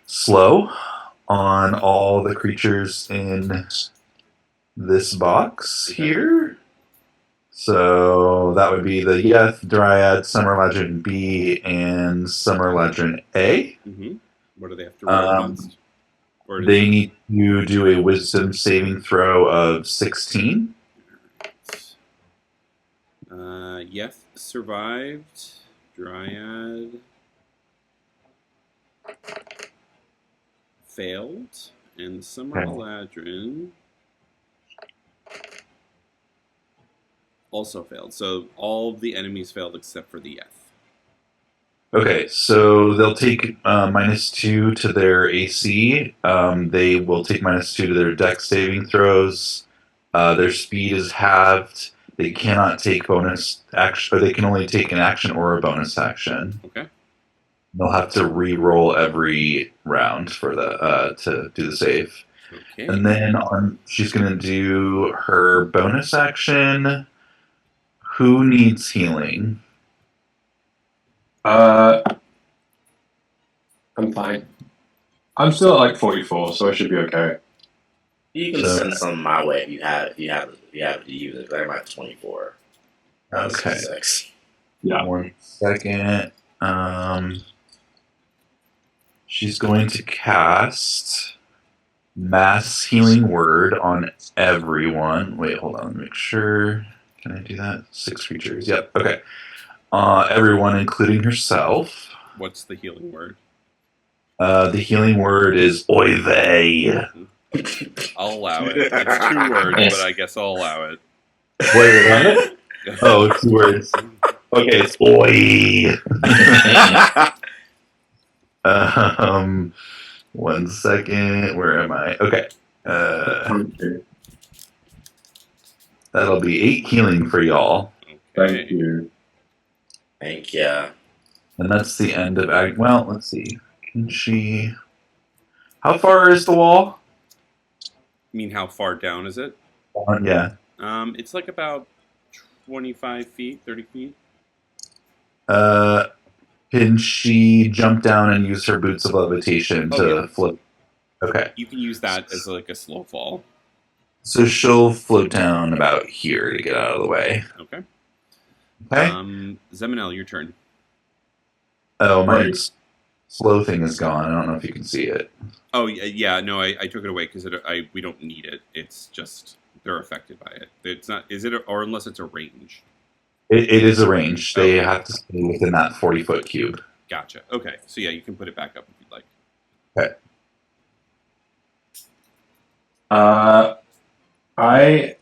Slow on all the creatures in this box here. So that would be the Yeth, Dryad, Summer Legend B, and Summer Legend A. Mm-hmm. What do they have to roll against? Or does They need to do a Wisdom saving throw of 16. Yeth survived. Dryad failed. And Summer Okay. Eladrin also failed. So all of the enemies failed except for the Yeth. Okay, so they'll take -2 to their AC. They will take -2 to their Dex saving throws. Their speed is halved. They cannot take bonus action, or they can only take an action or a bonus action. Okay. They'll have to re-roll every round for the to do the save. Okay. And then she's going to do her bonus action. Who needs healing? I'm fine. I'm still at like 44, so I should be okay. You can So- send some my way if you have to use it. I'm at 24. Okay. 6. Yeah. 1 second. She's going to cast Mass Healing Word on everyone. Wait, hold on. Let me make sure. Can I do that? 6 creatures. Yep. Okay. Everyone, including herself. What's the healing word? The healing word is Oy vey. I'll allow it. It's 2 words, but I guess I'll allow it. Wait, what? Oh, 2 words. Okay, it's Oy. 1 second. Where am I? Okay. Okay. That'll be 8 healing for y'all. Thank you. Thank you. And that's the end of well, let's see. Can she... How far is the wall? You mean how far down is it? Yeah. It's like about 25 feet, 30 feet. Can she jump down and use her boots of levitation Oh, to yeah. float? Okay. You can use that as like a slow fall. So she'll float down about here to get out of the way. Okay. Okay. Zeminel, your turn. Oh, my Right. slow thing is gone. I don't know if you can see it. Oh yeah, no, I took it away because we don't need it. It's just they're affected by it. It's not. Is it or unless it's a range? It is a range. They Okay. have to stay within that 40-foot cube. Gotcha. Okay, so yeah, you can put it back up if you'd like. I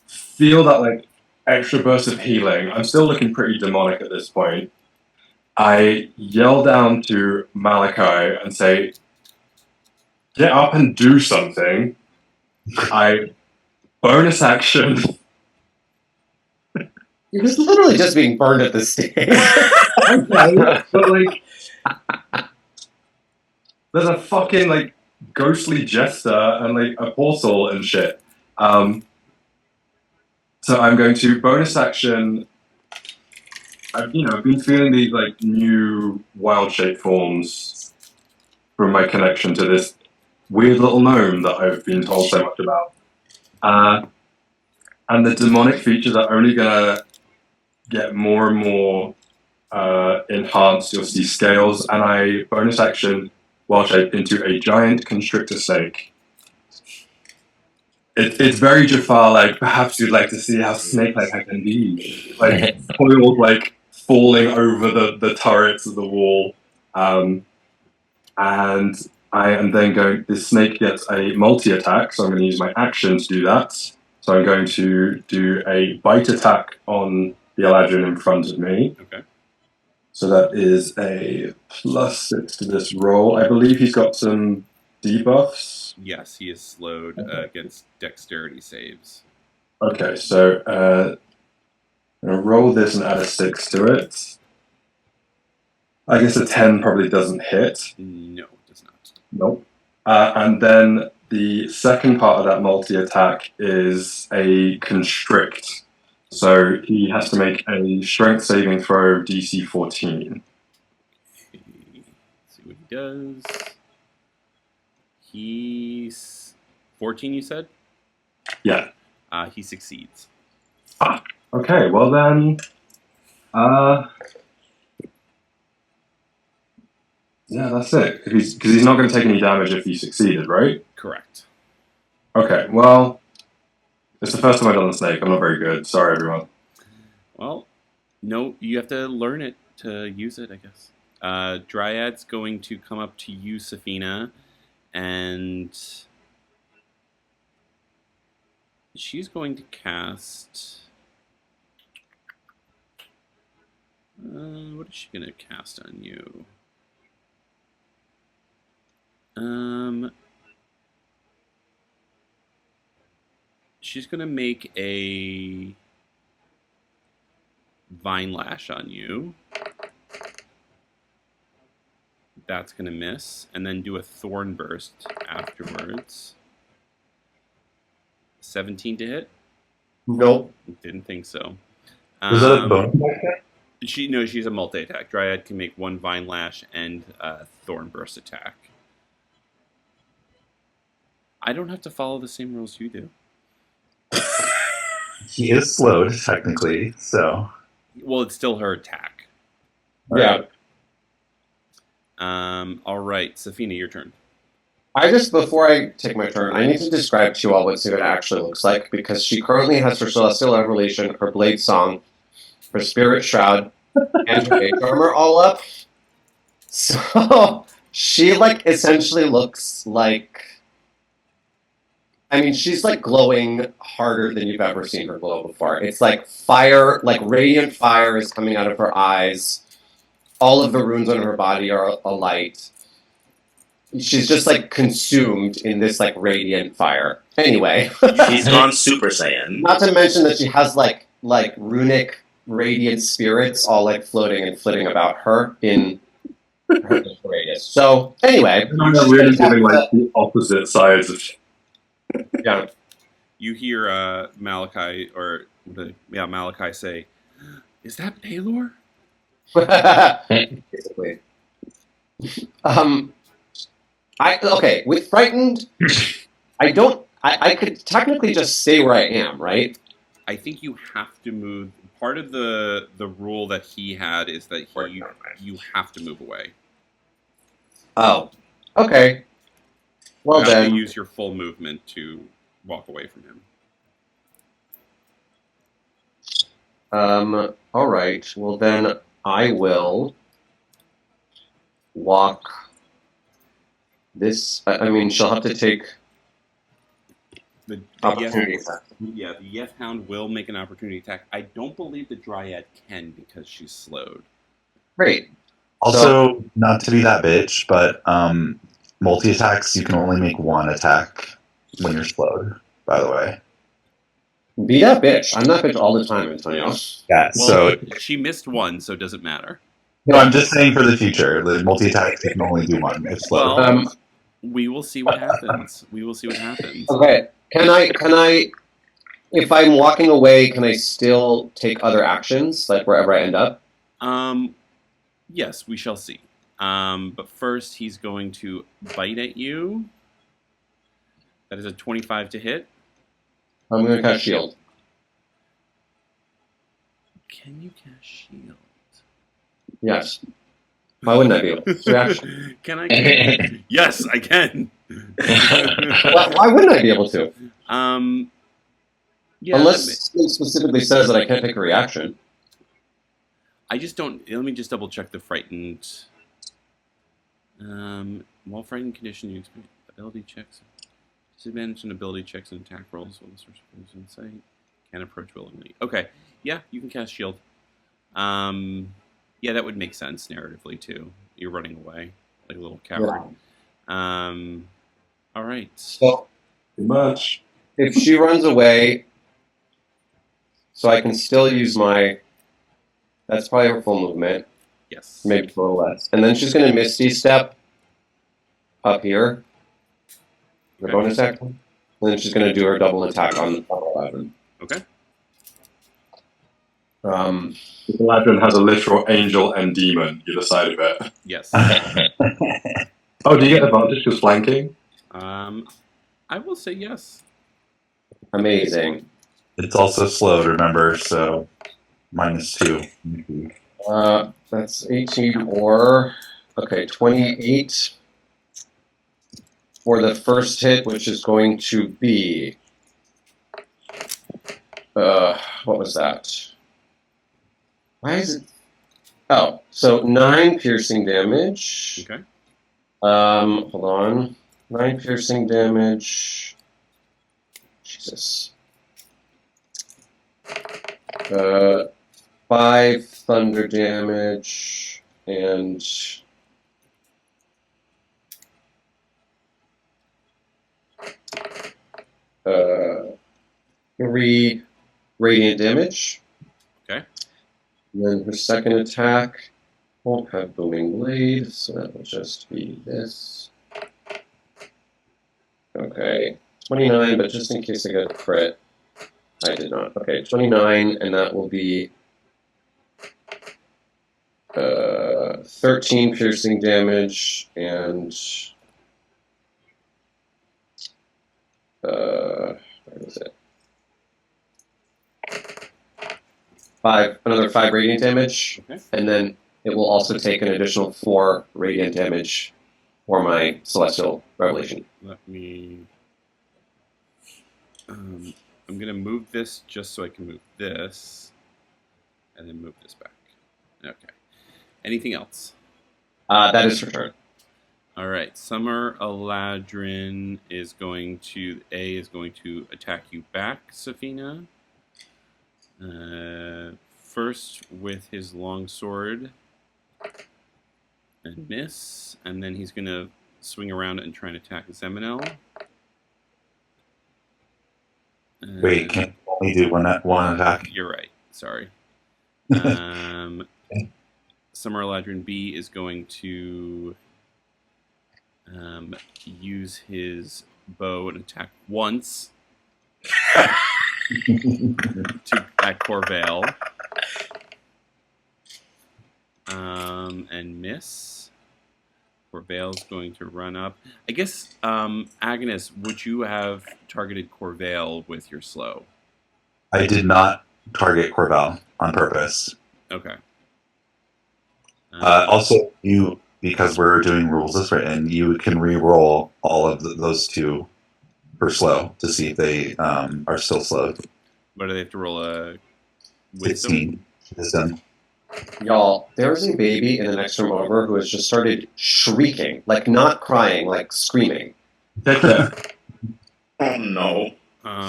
feel that like extra burst of healing. I'm still looking pretty demonic at this point. I yell down to Malachi and say, "Get up and do something." I bonus action. You're just literally just being burned at this stage. Okay, but like, there's a fucking like ghostly jester and like a portal and shit. So I'm going to bonus action. I've been feeling these like new wild shape forms from my connection to this weird little gnome that I've been told so much about. And the demonic features are only gonna get more and more enhanced. You'll see scales, and I bonus action wild shape into a giant constrictor snake. It's very Jafar-like. Perhaps you'd like to see how snake-like I can be. Like coiled, like falling over the turrets of the wall. And I am then going. This snake gets a multi-attack, so I'm going to use my action to do that. So I'm going to do a bite attack on the Eladrin in front of me. Okay. So that is a +6 to this roll. I believe he's got some debuffs. Yes, he is slowed against dexterity saves. Okay, so I'm going to roll this and add a 6 to it. I guess a 10 probably doesn't hit. No, it does not. Nope. And then the second part of that multi-attack is a constrict. So he has to make a strength saving throw DC 14. Okay, let's see what he does. He's 14, you said? Yeah. He succeeds. Okay, well then... yeah, that's it. Because he's not going to take any damage if he succeeded, right? Correct. Okay, well... It's the first time I've done the snake. I'm not very good. Sorry, everyone. Well, no, you have to learn it to use it, I guess. Dryad's going to come up to you, Safina, and she's going to cast... what is she going to cast on you? She's going to make a Vine Lash on you. That's going to miss. And then do a Thorn Burst afterwards. 17 to hit? Nope. Didn't think so. Was that a bonus action? She's a multi-attack. Dryad can make one Vine Lash and a Thorn Burst attack. I don't have to follow the same rules you do. He is slowed, technically, so... Well, it's still her attack. Yeah. All right, Safina, your turn. Before I take my turn, I need to describe to you all what Sigurd actually looks like, because she currently has her Celestial Revelation, her Blade Song, her Spirit Shroud, and her Mage Armor all up. So, she, essentially looks like... I mean, she's, glowing harder than you've ever seen her glow before. It's like fire, radiant fire is coming out of her eyes. All of the runes on her body are alight. She's just, consumed in this, radiant fire. Anyway. She's gone Super Saiyan. Not to mention that she has, runic radiant spirits all, floating and flitting about her in her radius. So, anyway. I'm really giving, the opposite sides of... Yeah. You hear Malachi Malachi say, "Is that Baylor?" Basically. With frightened, I could technically just stay where I am, right? I think you have to move. Part of the rule that he had is that you have to move away. Oh, okay. Well you have then, to use your full movement to walk away from him. all right. Well then, I will walk this. I mean, she'll have to take The opportunity. the Yeth Hound will make an opportunity attack. I don't believe the Dryad can because she's slowed. Great. Also, not to be that bitch, but multi-attacks, you can only make one attack when you're slowed, by the way. Be that bitch. I'm that bitch all the time, Antonio. Yeah, Well, so... she missed one, so it doesn't matter. No, I'm just saying for the future. The multi-attacks, you can only do one if slowed. Well, we will see what happens. We will see what happens. Okay. Can I, if I'm walking away, can I still take other actions, wherever I end up? Yes, we shall see. But first, he's going to bite at you. That is a 25 to hit. I'm going to cast shield. Can you cast shield? Yes. Why wouldn't I be able to? Reaction. Can I? Yes, I can. Why wouldn't I be able to? Yeah, Unless it specifically says that I can't take a reaction. I just don't. Let me just double check the frightened. While frightened condition, you experience ability checks. Disadvantage on ability checks and attack rolls when the source is in sight. Can't approach willingly. Okay. Yeah, you can cast shield. Yeah, that would make sense narratively too. You're running away like a little coward. All right. So Too much. if she runs away, so I can still use my. That's probably her full movement, Yes. maybe a little less. And then she's going to Misty Step up here. The Okay. bonus action. And then she's going to do her double attack on 11. Okay. Galadrin has a literal angel and demon either side of it. Yes. Oh, do you get advantage because flanking? I will say yes. Amazing. It's also slowed, remember, so -2. That's 18 or. Okay, 28 for the first hit, which is going to be. What was that? Why is it? Oh, so 9 piercing damage. Okay. Hold on. 9 piercing damage. Jesus. 5 thunder damage and 3 radiant damage. Okay. And then her second attack won't have booming blade, so that will just be this. Okay, 29, but just in case I get a crit, I did not. Okay, 29, and that will be 13 piercing damage and where is it? Another 5 radiant damage, Okay. and then it will also take an additional 4 radiant damage for my Celestial Revelation. Let me. I'm gonna move this just so I can move this, and then move this back. Okay. Anything else? That is her turn. All right. Summer Eladrin is going to attack you back, Safina. First with his longsword and miss, and then he's gonna swing around and try and attack Zeminel. Wait, can't you only do one attack? You're right. Sorry. Summer Eladrin B is going to use his bow and attack once at Corvael. And miss. Corvael's going to run up. I guess, Agnes, would you have targeted Corvael with your slow? I did not target Corvael on purpose. Okay. Also, because we're doing rules as written, you can re-roll all of those 2 for slow to see if they are still slowed. But do they have to roll a wisdom? 16. Wisdom. Y'all, there's a baby in the next room over who has just started shrieking, like not crying, like screaming. Oh no.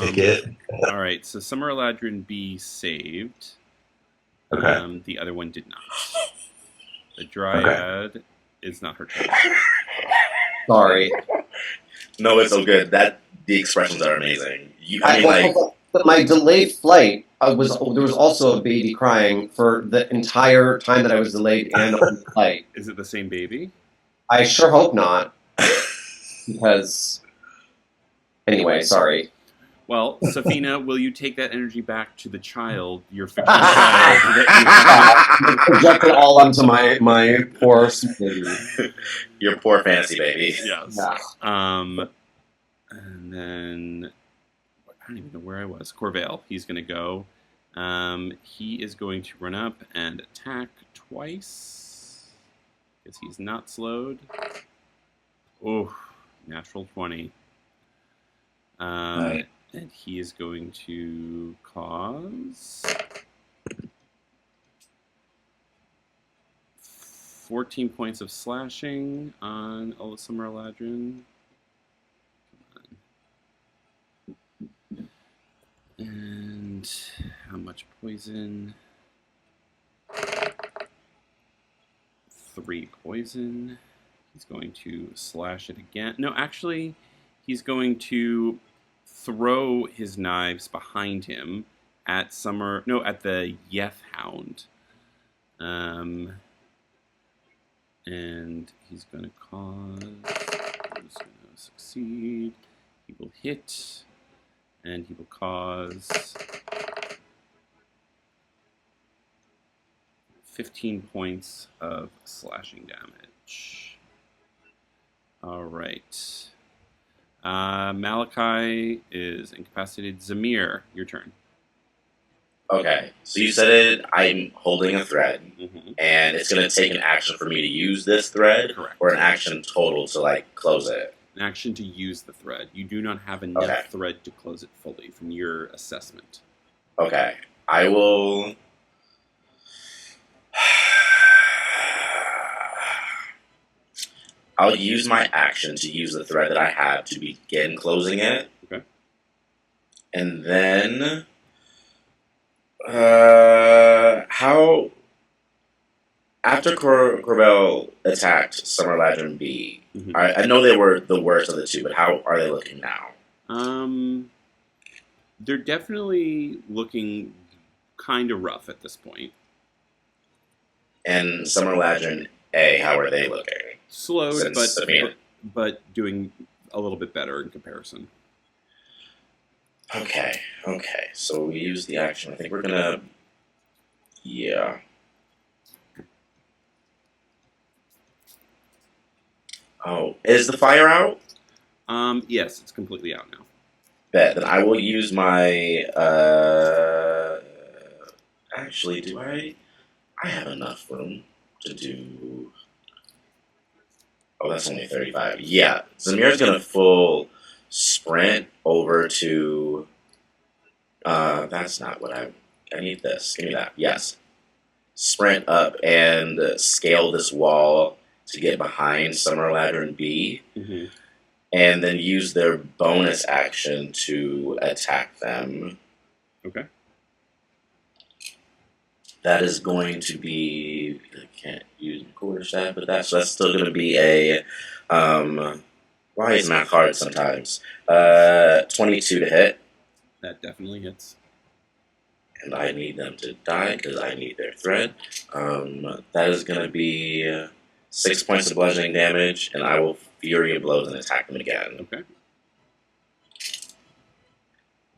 Take it. All right, so Summer Eladrin B saved. Okay. The other one did not. The Dryad is not her turn. Sorry. No, it's so good. The expressions are amazing. But my delayed flight there was also a baby crying for the entire time that I was delayed and on the flight. Is it the same baby? I sure hope not. Because anyway, sorry. Well, Safina, will you take that energy back to the child, your fictional child? That Project it all onto my poor baby. Your poor fantasy baby. Yes. Yeah. And then I don't even know where I was. Corvael. He's going to go. He is going to run up and attack twice because he's not slowed. Oh, natural 20. Right. And he is going to cause 14 points of slashing on Summer Eladrin. And how much poison? 3 poison. He's going to slash it again. No, actually, he's going to throw his knives behind him at the Yeth Hound. And he's going to he's going to succeed. He will hit, and he will cause 15 points of slashing damage. All right. Malachi is incapacitated. Zamir, your turn. Okay, so you said it. I'm holding a thread, Mm-hmm. and it's going to take an action for me to use this thread, Correct. or an action total to like close it. An action to use the thread. You do not have enough Okay. thread to close it fully from your assessment. Okay, I will. I'll use my action to use the thread that I have to begin closing it. Okay. And then, how after Corvael attacked Summer Eladrin B, Mhm. I know they were the worst of the two, but how are they looking now? They're definitely looking kind of rough at this point. And Summer Eladrin A, how are they looking? Slowed, Since, but doing a little bit better in comparison. Okay. So we use the action. I think we're gonna. Yeah. Oh, is the fire out? Yes, it's completely out now. Bet. Then I will use my. Actually, do I? I have enough room to do. Oh, that's only 35. Yeah, Zamir's gonna full sprint over to. That's not what I need this. Give me that. Yes. Sprint up and scale this wall to get behind Summer Eladrin B, Mm-hmm. and then use their bonus action to attack them. Okay. That is going to be. I can't use my quarterstaff, but that's still going to be a. Why is math hard sometimes? 22 to hit, That definitely hits. and I need them to die because I need their thread. That is going to be 6 points of bludgeoning damage, and I will Fury of Blows and attack them again. Okay.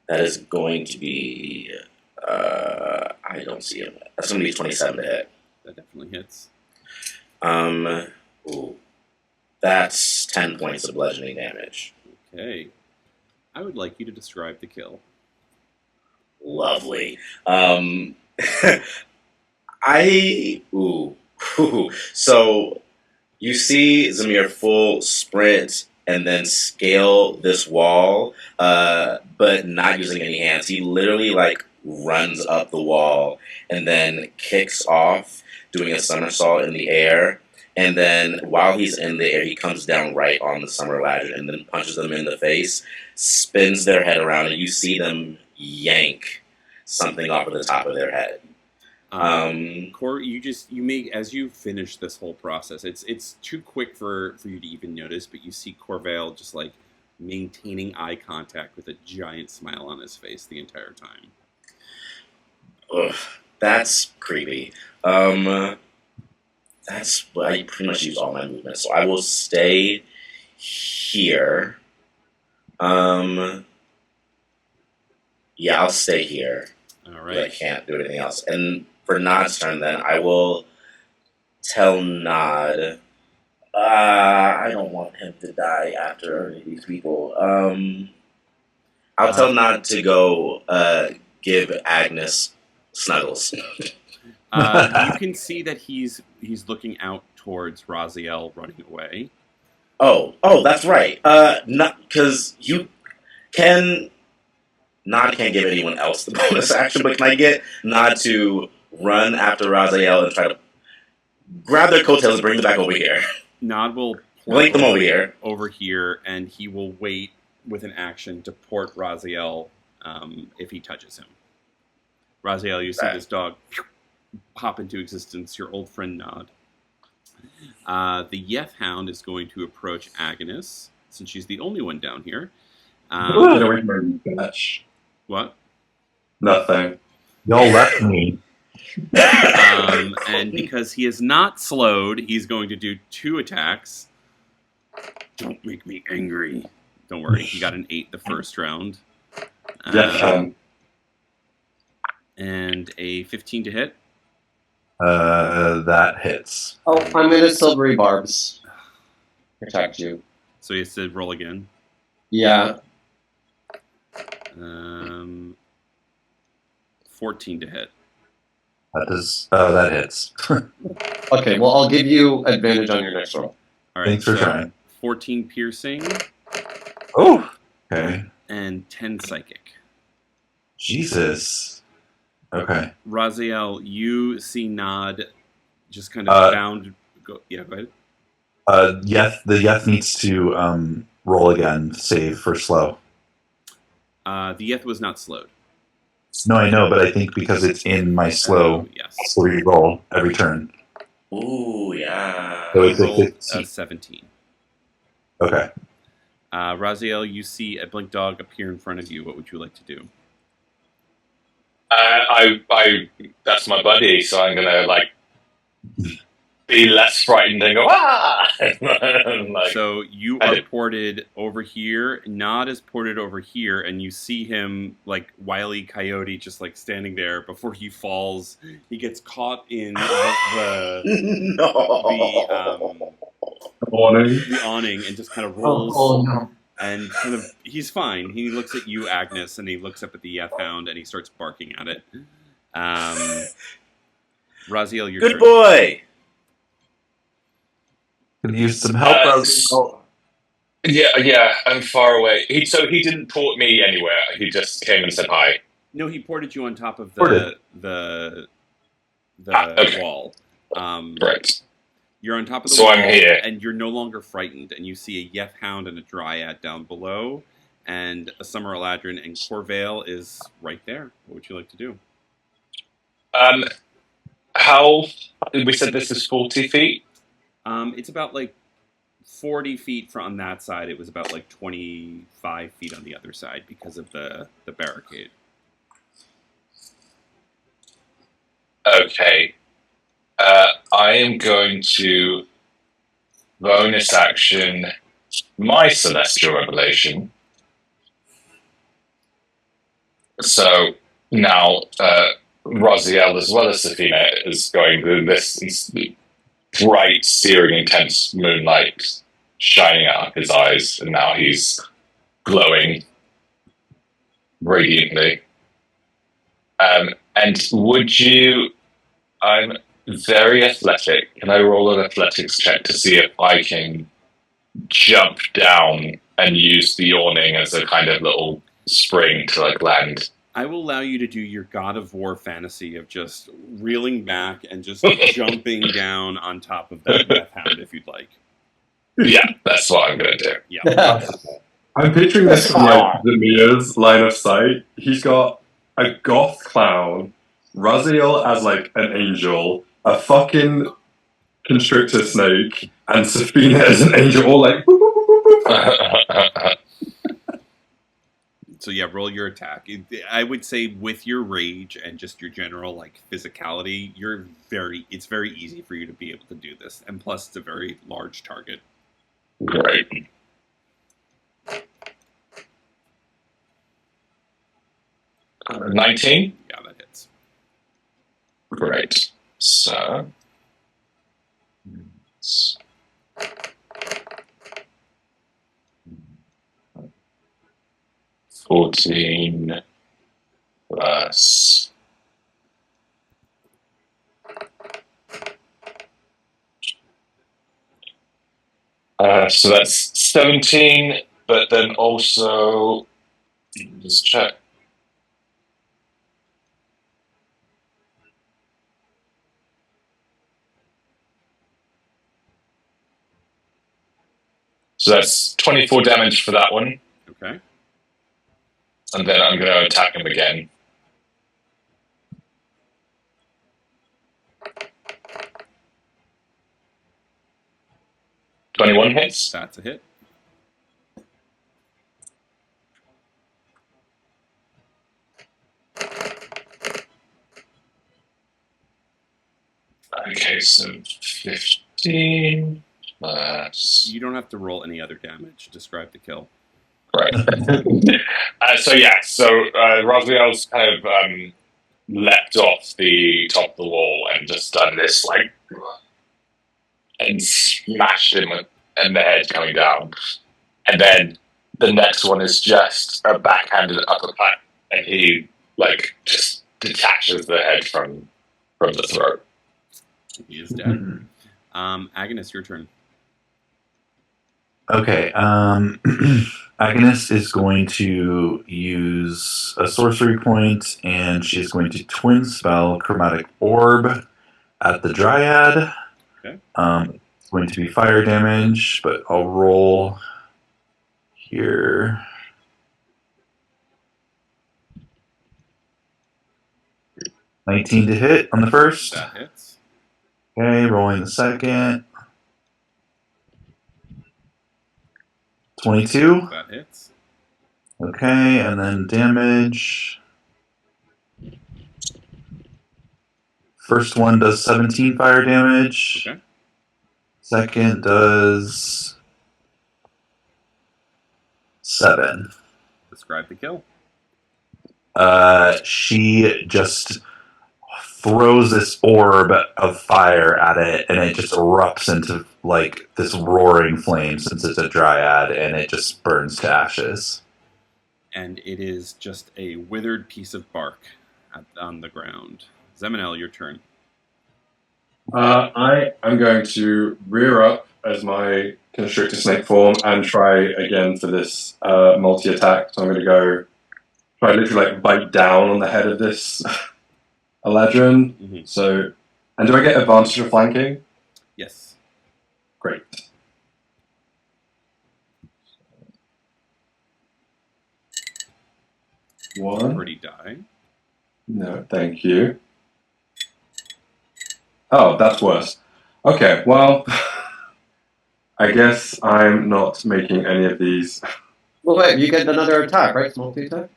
That is going to be. I don't see him. That's going to be 27 to hit. That definitely hits. Ooh. That's 10 points of bludgeoning damage. Okay. I would like you to describe the kill. Lovely. So you see Zamir full sprint and then scale this wall, but not using any hands. He literally like runs up the wall and then kicks off, doing a somersault in the air. And then while he's in the air, he comes down right on the Summer Eladrin and then punches them in the face, spins their head around, and you see them yank something off of the top of their head. Cor, you make as you finish this whole process. It's too quick for you to even notice, but you see Corvael just like maintaining eye contact with a giant smile on his face the entire time. Ugh, that's creepy. That's what I pretty much use all my movement, so I will stay here. Yeah, I'll stay here. All I right. can't do anything else. And for Nod's turn, then I will tell Nod. I don't want him to die after any of these people. I'll tell Nod to go give Agnes snuggles. You can see that he's looking out towards Raziel running away. Oh, that's right. Not because you can. Nod can't give anyone else the bonus action, but can I get Nod to run after Raziel and try to grab their coattails and bring them back over here. Nod will Blink them over here. over here, and he will wait with an action to port Raziel if he touches him. Raziel, you see Right. this dog pop into existence, your old friend Nod. The Yeth Hound is going to approach Agnes, since she's the only one down here. Get away from me, bitch. What? Nothing. Y'all left me. And because he is not slowed, he's going to do 2 attacks. Don't make me angry. Don't worry, he got an 8 the first round. Yeah, And a 15 to hit. That hits. Oh, I'm gonna silvery barbs. Protect you. So he has to roll again. Yeah. 14 to hit. That hits. Okay, well, I'll give you advantage on your next roll. All right, Thanks for so trying. 14 piercing Oh, okay. and 10 psychic. Jesus. Okay. Raziel, you see Nod just kind of bound. Go ahead. The Yeth needs to roll again, save for slow. The Yeth was not slowed. No, I know, but I think because it's in my slow, Yes. so we roll every turn. Ooh, yeah. So He it's a rolled 15. 17. Okay. Raziel, you see a blink dog appear in front of you. What would you like to do? That's my buddy, so I'm gonna like be less frightened and go like, so you are ported over here. Nod is ported over here, and you see him like Wile E. Coyote, just like standing there. Before he falls, he gets caught in the awning and just kind of rolls. Oh no. And kind of, he's fine. He looks at you, Agnes, and he looks up at the Yeth Hound, and he starts barking at it. Raziel, your Good turn. boy. Could use some help. Yeah, I'm far away. He didn't port me anywhere. He just came and said hi. No, he ported you on top of Ported. the okay. wall. Right. You're on top of the So wall, I'm here. and you're no longer frightened. And you see a Yeth Hound and a Dryad down below, and a Summer Eladrin, and Corvael is right there. What would you like to do? How we said this is 40 feet? It's about like 40 feet from that side. It was about like 25 feet on the other side because of the barricade. Okay. I am going to bonus action my Celestial Revelation. So now Raziel as well as Safina is going with this bright, searing, intense moonlight shining out of his eyes, and now he's glowing radiantly. And would you... I'm very athletic. Can I roll an athletics check to see if I can jump down and use the awning as a kind of little spring to like land? I will allow you to do your God of War fantasy of just reeling back and just jumping down on top of that Death Hound if you'd like. Yeah, that's what I'm going to do. Yeah. I'm picturing this from like Zamir's line of sight. He's got a goth clown, Raziel as like an angel, a fucking constrictor snake, and Safina as an angel, all like. So yeah, roll your attack. I would say with your rage and just your general like physicality, it's very easy for you to be able to do this. And plus, it's a very large target. Great. Uh, 19? Yeah, that hits. Great. So... 14 plus... so that's 17, but then also... Just check. So that's 24 damage for that one. Okay. And then I'm going to attack him again. $21 hits. That's a hit. Okay, so 15 plus... You don't have to roll any other damage. Describe the kill. Right. So Roswell's kind of leapt off the top of the wall and just done this, like, and smashed him in the head coming down. And then the next one is just a backhanded uppercut, and he, like, just detaches the head from the throat. He is dead. Agnes, your turn. Okay. Agnes is going to use a sorcery point, and she's going to twin spell Chromatic Orb at the Dryad. Okay. It's going to be fire damage, but I'll roll here. $19 to hit on the first. That hits. Okay, rolling the second. 22. That hits. Okay, and then damage. First one does 17 fire damage. Okay. Second does 7. Describe the kill. She just throws this orb of fire at it, and it just erupts into like this roaring flame since it's a dryad, and it just burns to ashes. And it is just a withered piece of bark on the ground. Zeminel, your turn. I am going to rear up as my constrictor snake form and try again for this multi-attack. So I'm going to try literally like bite down on the head of this Eladrin. Mm-hmm. So, and do I get advantage for flanking? Yes. Great. One. Pretty die. No, thank you. Oh, that's worse. Okay, well, I guess I'm not making any of these. Well, wait, you get another attack, right? Multi-attack?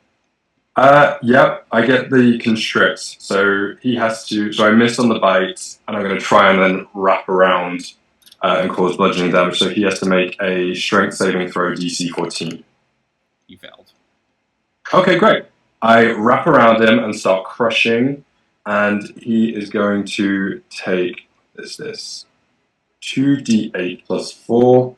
Yep, I get the constrict. So he has to. So I missed on the bite, and I'm going to try and then wrap around and cause bludgeoning damage. So he has to make a strength saving throw DC 14. He failed. Okay, great. I wrap around him and start crushing, and he is going to take this 2d8 plus 4.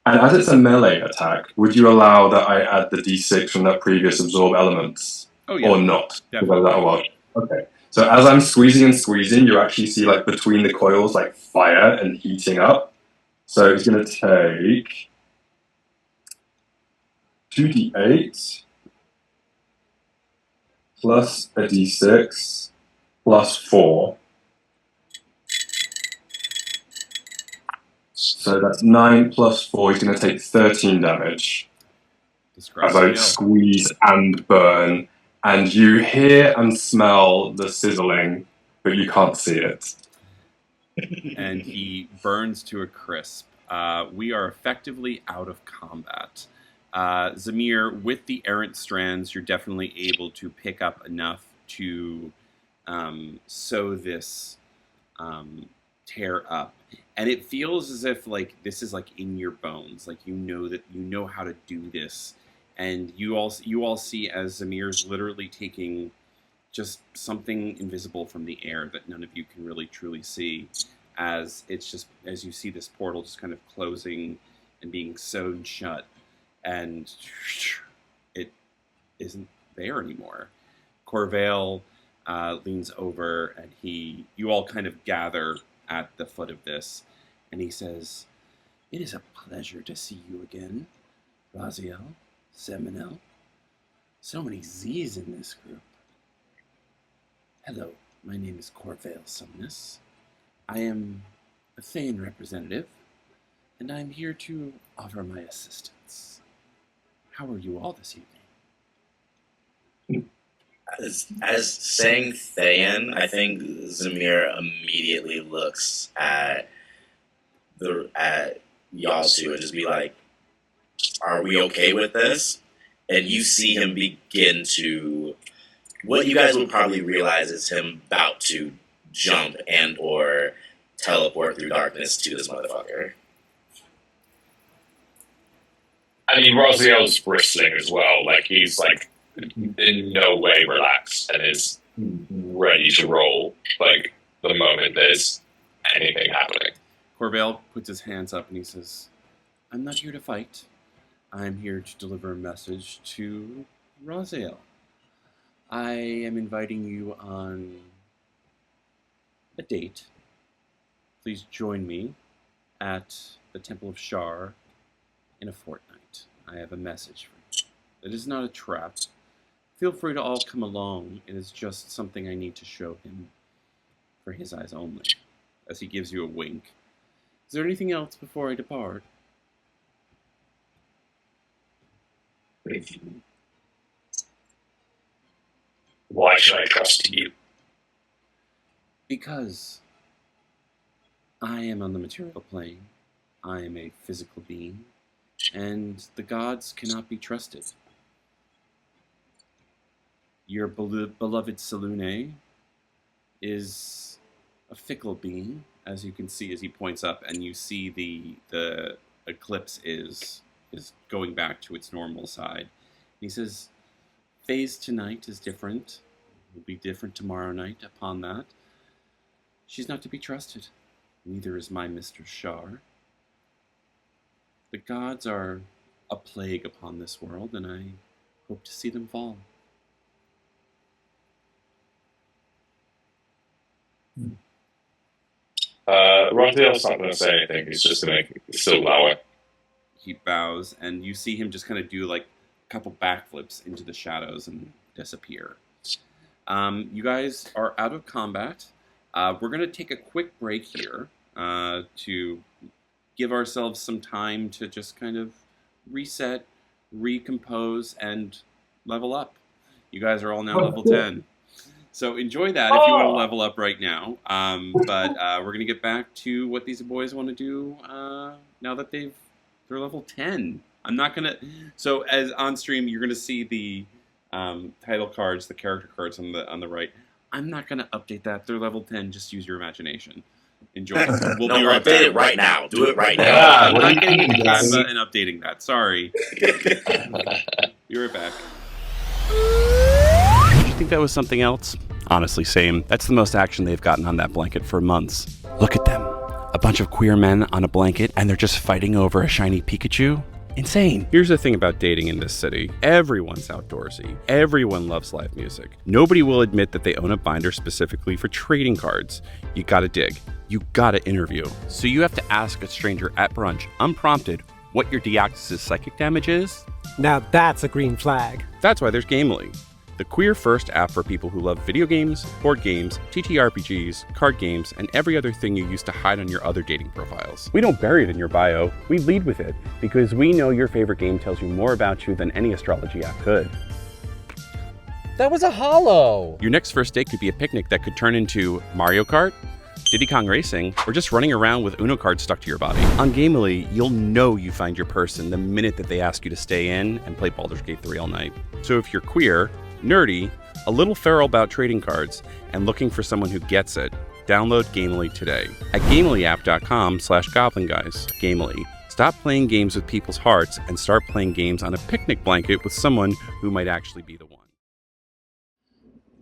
And as it's a melee attack, would you allow that I add the d6 from that previous absorb elements? Oh, yeah. Or not? Definitely. Okay. So as I'm squeezing, you actually see like between the coils like fire and heating up. So it's going to take 2d8 plus a d6 plus 4. So that's 9 plus 4. He's going to take 13 damage Describe as I the kill. squeeze and burn. And you hear and smell the sizzling, but you can't see it. And he burns to a crisp. We are effectively out of combat. Zamir, with the errant strands, you're definitely able to pick up enough to sew this tear up. And it feels as if like this is like in your bones. Like you know how to do this. And you all see as Zamir's literally taking just something invisible from the air that none of you can really truly see, as it's just as you see this portal just kind of closing and being sewn shut, and it isn't there anymore. Corvael leans over, and you all kind of gather at the foot of this, and he says, "It is a pleasure to see you again, Raziel, Zeminel. So many Z's in this group. Hello, my name is Corvael Somnus. I am a Thane representative, and I'm here to offer my assistance. How are you all this evening? As saying Thayan, I think Zamir immediately looks at y'all two and just be like, "Are we okay with this?" And you see him begin to. What you guys will probably realize is him about to jump and or teleport through darkness to this motherfucker. I mean, Rosiel's bristling as well. Like, he's, like, in no way relaxed and is ready to roll, like, the moment there's anything happening. Corvael puts his hands up and he says, I'm not here to fight. I'm here to deliver a message to Rosiel. I am inviting you on a date. Please join me at the Temple of Shar in a fortnight. I have a message for you. It is not a trap. Feel free to all come along. It is just something I need to show him for his eyes only. As he gives you a wink. Is there anything else before I depart? Why should I trust you? Because I am on the material plane. I am a physical being, and the gods cannot be trusted. Your beloved Selune is a fickle being, as you can see as he points up, and you see the eclipse is going back to its normal side. He says, phase tonight is different. It will be different tomorrow night upon that. She's not to be trusted. Neither is my Mr. Shar. The gods are a plague upon this world, and I hope to see them fall. Rosiel's not going to say anything. He's just going to still lower. He bows, and you see him just kind of do like a couple backflips into the shadows and disappear. You guys are out of combat. We're going to take a quick break here to give ourselves some time to just kind of reset, recompose, and level up. You guys are all now level 10. So enjoy that if you want to level up right now. But we're going to get back to what these boys want to do now that they're level 10. I'm not going to... So as on stream, you're going to see the title cards, the character cards on the right. I'm not going to update that. They're level 10. Just use your imagination. Enjoy. We'll be right update back. it right now. Do it right now. Yeah, I'm what not are you getting doing, into Jackie? Canva and updating that. Sorry. Be right back. Did you think that was something else? Honestly, same. That's the most action they've gotten on that blanket for months. Look at them. A bunch of queer men on a blanket, and they're just fighting over a shiny Pikachu? Insane. Here's the thing about dating in this city. Everyone's outdoorsy. Everyone loves live music. Nobody will admit that they own a binder specifically for trading cards. You gotta dig. You gotta interview. So you have to ask a stranger at brunch, unprompted, what your Deoxys' psychic damage is? Now that's a green flag. That's why there's Gamely, the queer-first app for people who love video games, board games, TTRPGs, card games, and every other thing you used to hide on your other dating profiles. We don't bury it in your bio, we lead with it, because we know your favorite game tells you more about you than any astrology app could. That was a hollow. Your next first date could be a picnic that could turn into Mario Kart, Diddy Kong Racing, or just running around with Uno cards stuck to your body. On Gamely, you'll know you find your person the minute that they ask you to stay in and play Baldur's Gate 3 all night. So if you're queer, nerdy, a little feral about trading cards, and looking for someone who gets it, download Gamely today at gamelyapp.com/goblinguys. Gamely. Stop playing games with people's hearts and start playing games on a picnic blanket with someone who might actually be the one.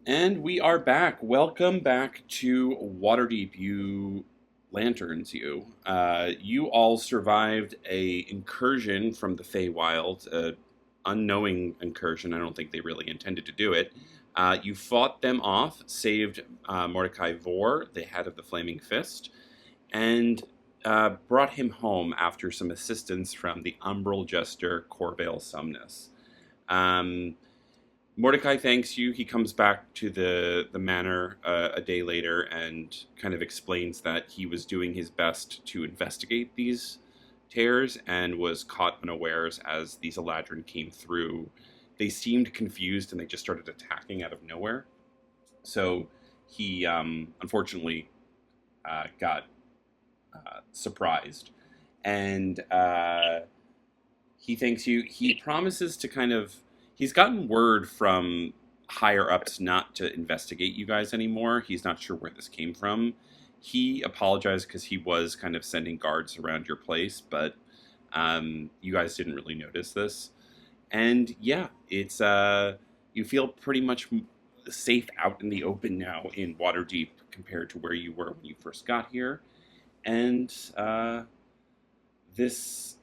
And we are back. Welcome back to Waterdeep, you lanterns, you. You all survived a incursion from the Feywild, unknowing incursion. I don't think they really intended to do it. You fought them off, saved Mordecai Vor, the head of the Flaming Fist, and brought him home after some assistance from the Umbral Jester, Corvael Somnus. Mordecai thanks you. He comes back to the manor a day later and kind of explains that he was doing his best to investigate these tears and was caught unawares as these Eladrin came through. They seemed confused and they just started attacking out of nowhere. So he unfortunately got surprised. And he thanks you. He promises to kind of. He's gotten word from higher ups not to investigate you guys anymore. He's not sure where this came from. He apologized because he was kind of sending guards around your place, but you guys didn't really notice this. And yeah, it's you feel pretty much safe out in the open now in Waterdeep compared to where you were when you first got here. And this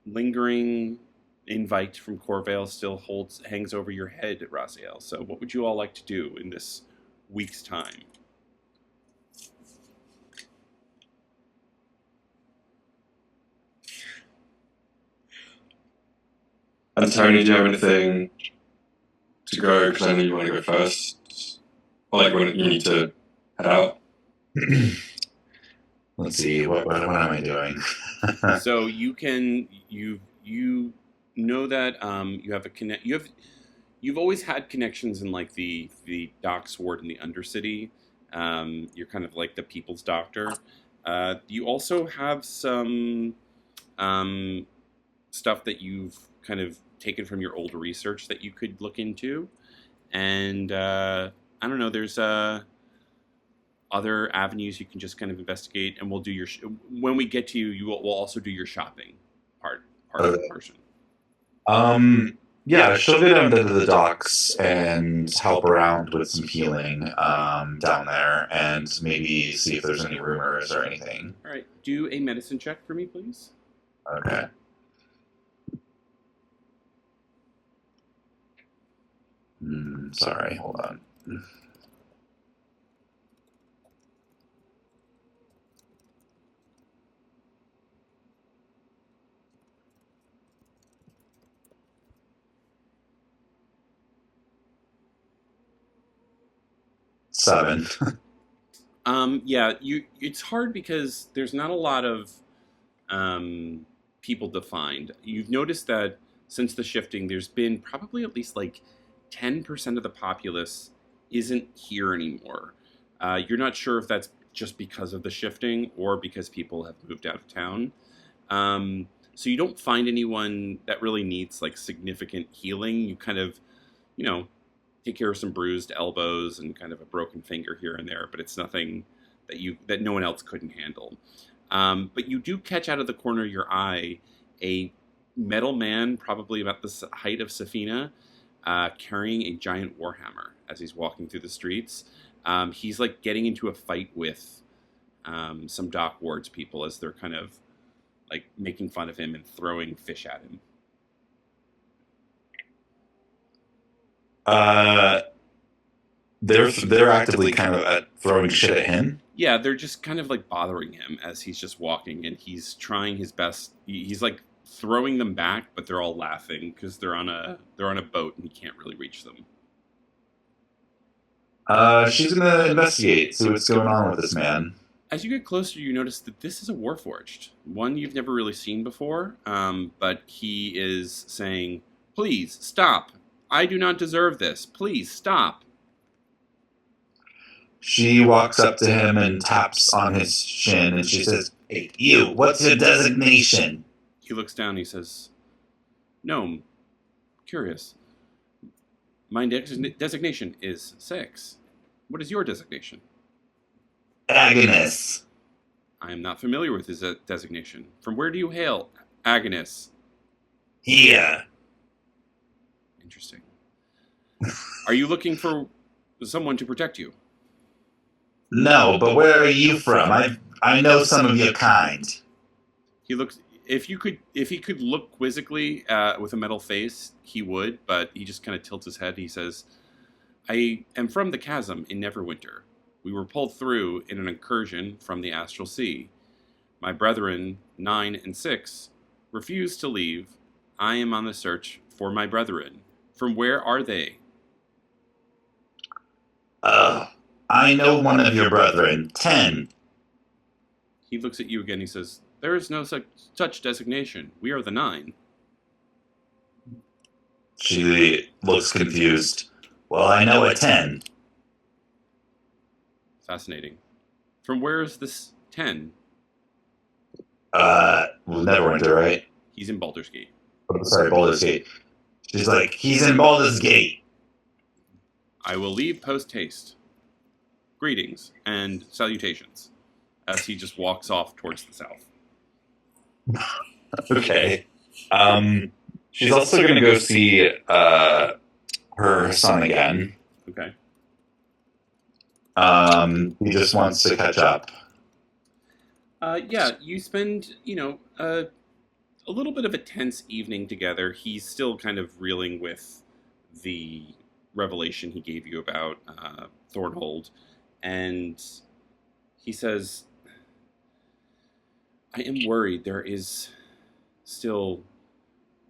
lingering invite from Corvael still hangs over your head, Raziel. So what would you all like to do in this week's time? And Tony, do you have anything to go? Because I know you want to go first. Or like when you need to head out. Let's see. What am I doing? So you can you know that you have a connect. You've always had connections in like the docks ward in the Undercity. You're kind of like the people's doctor. You also have some stuff that you've kind of taken from your old research that you could look into, and I don't know. There's other avenues you can just kind of investigate, and we'll do your when we get to you. We'll also do your shopping part of the portion. Yeah, she'll go down to the docks and help around with some healing down there, and maybe see if there's any rumors or anything. All right, do a medicine check for me, please. Okay. Sorry, hold on. Seven. Yeah, it's hard because there's not a lot of people defined. You've noticed that since the shifting, there's been probably at least like 10% of the populace isn't here anymore. You're not sure if that's just because of the shifting or because people have moved out of town. So you don't find anyone that really needs like significant healing. You kind of, take care of some bruised elbows and kind of a broken finger here and there, but it's nothing that no one else couldn't handle. But you do catch out of the corner of your eye a metal man, probably about the height of Safina, carrying a giant warhammer as he's walking through the streets. He's like getting into a fight with some dock wards people as they're kind of like making fun of him and throwing fish at him. They're actively kind of throwing shit at him. Yeah, they're just kind of like bothering him as he's just walking, and he's trying his best. He's like throwing them back, but they're all laughing because they're on a boat and he can't really reach them. She's gonna investigate, see what's going on with this man. As you get closer, you notice that this is a Warforged, one you've never really seen before. But he is saying, "Please stop! I do not deserve this. Please stop." She walks up to him and taps on his shin, and she says, "Hey, you, what's your designation?" He looks down and he says, "Gnome, curious. My designation is 6. What is your designation?" Agnes. I am not familiar with his designation. From where do you hail, Agnes? Here. Interesting. Are you looking for someone to protect you? No, but where are you from? I know some of your kind. He looks. If he could look quizzically with a metal face, he would. But he just kind of tilts his head. He says, "I am from the chasm in Neverwinter. We were pulled through in an incursion from the Astral Sea. My brethren, 9 and 6, refused to leave. I am on the search for my brethren. From where are they?" I know one of your brethren, 10. He looks at you again. He says, There is no such designation. We are the 9. She looks confused. Well, I know a 10. Fascinating. From where is this 10? Neverwinter, right? He's in Baldur's Gate. Oh, sorry, Baldur's Gate. She's like, he's in Baldur's Gate. I will leave post haste. Greetings and salutations. As he just walks off towards the south. Okay. She's also going to go see her son again. Okay. He just wants to catch up. Yeah, you spend, a little bit of a tense evening together. He's still kind of reeling with the revelation he gave you about Thornhold. And he says, I am worried there is still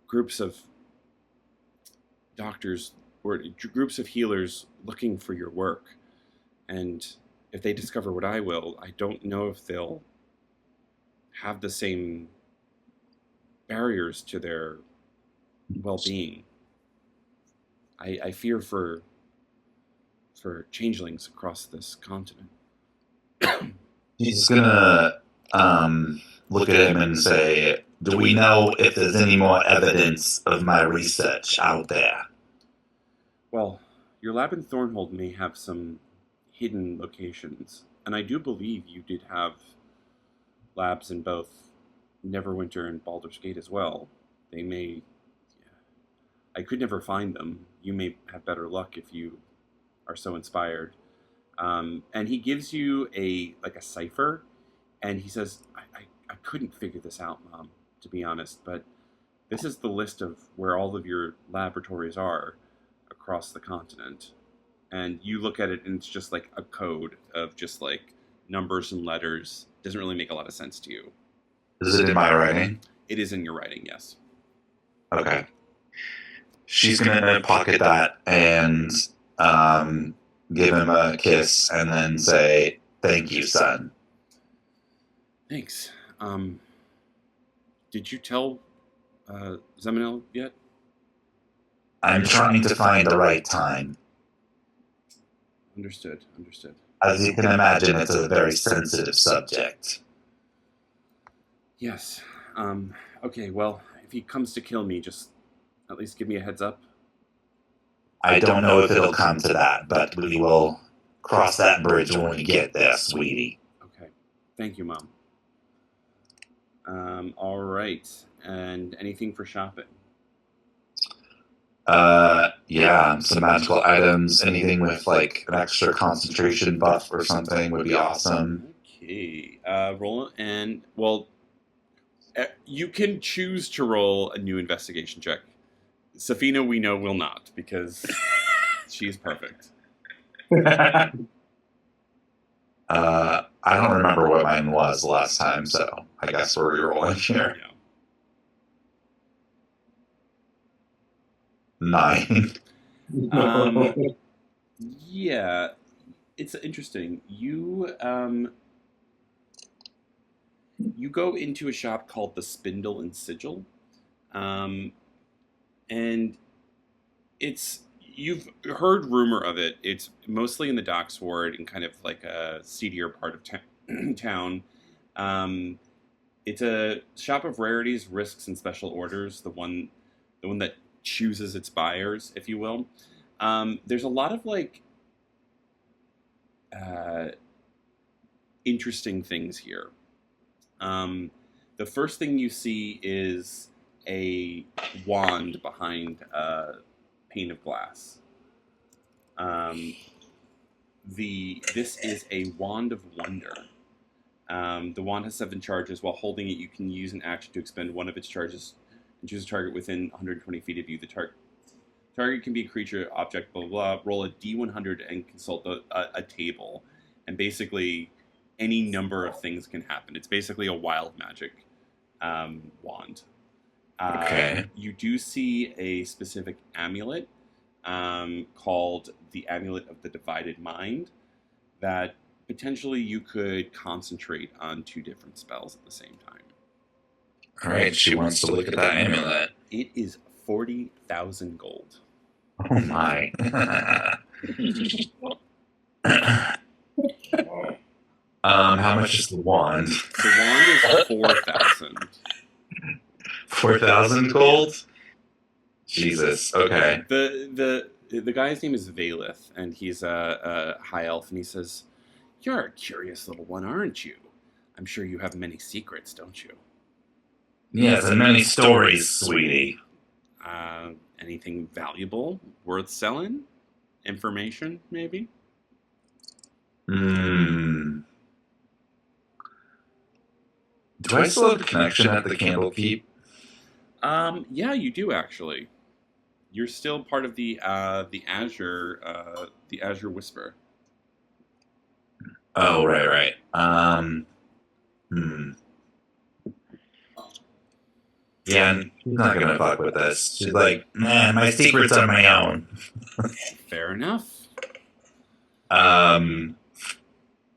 groups of doctors or groups of healers looking for your work. And if they discover what I will, I don't know if they'll have the same barriers to their well-being. I fear for changelings across this continent. He's gonna look at him and say, do we know if there's any more evidence of my research out there? Well, your lab in Thornhold may have some hidden locations, and I do believe you did have labs in both Neverwinter and Baldur's Gate as well. They may... I could never find them. You may have better luck if you are so inspired. And he gives you a cipher, and he says, I couldn't figure this out, Mom, to be honest, but this is the list of where all of your laboratories are across the continent. And you look at it, and it's just like a code of just like numbers and letters. Doesn't really make a lot of sense to you. Is it in my writing? It is in your writing, yes. Okay. She's gonna pocket that and give him a kiss and then say, thank you, son. Thanks. Did you tell Zeminel yet? I'm trying to find the right time. Understood. As you can imagine, it's a very sensitive subject. Yes. Okay, well, if he comes to kill me, just at least give me a heads up. I don't know if it'll come to that, but we will cross that bridge when we get there, sweetie. Okay. Thank you, Mom. All right. And anything for shopping? Yeah, some magical items, anything with like an extra concentration buff or something would be awesome. Okay. Roll and, well, you can choose to roll a new investigation check. Safina, we know, will not, because she's perfect. I don't remember what mine was last time, so I guess we're rerolling here. Yeah. 9. Yeah, it's interesting. You go into a shop called the Spindle and Sigil, and you've heard rumor of it. It's mostly in the Docks Ward and kind of like a seedier part of town. It's a shop of rarities, risks, and special orders. The one that chooses its buyers, if you will. There's a lot of like interesting things here. The first thing you see is a wand behind a pane of glass. This is a wand of wonder. The wand has 7 charges. While holding it, you can use an action to expend one of its charges and choose a target within 120 feet of you. The target can be a creature, object, blah, blah, blah. Roll a D100 and consult a table. And basically, any number of things can happen. It's basically a wild magic wand. Okay. You do see a specific amulet called the Amulet of the Divided Mind that potentially you could concentrate on 2 different spells at the same time. All right, she wants to look at that amulet. It is 40,000 gold. Oh my. How much is the wand? The wand is 4,000. 4,000 gold? Jesus. Okay. The guy's name is Valeth, and he's a high elf, and he says, "You're a curious little one, aren't you? I'm sure you have many secrets, don't you? Yes, and many stories, sweetie. Anything valuable, worth selling? Information, maybe?" Hmm. Do I still have a connection at the Candlekeep? Yeah, you do actually. You're still part of the Azure Whisper. Oh, right. Hmm. Yeah, and she's not gonna fuck with this. She's like, man, my secret's on my own. Fair enough.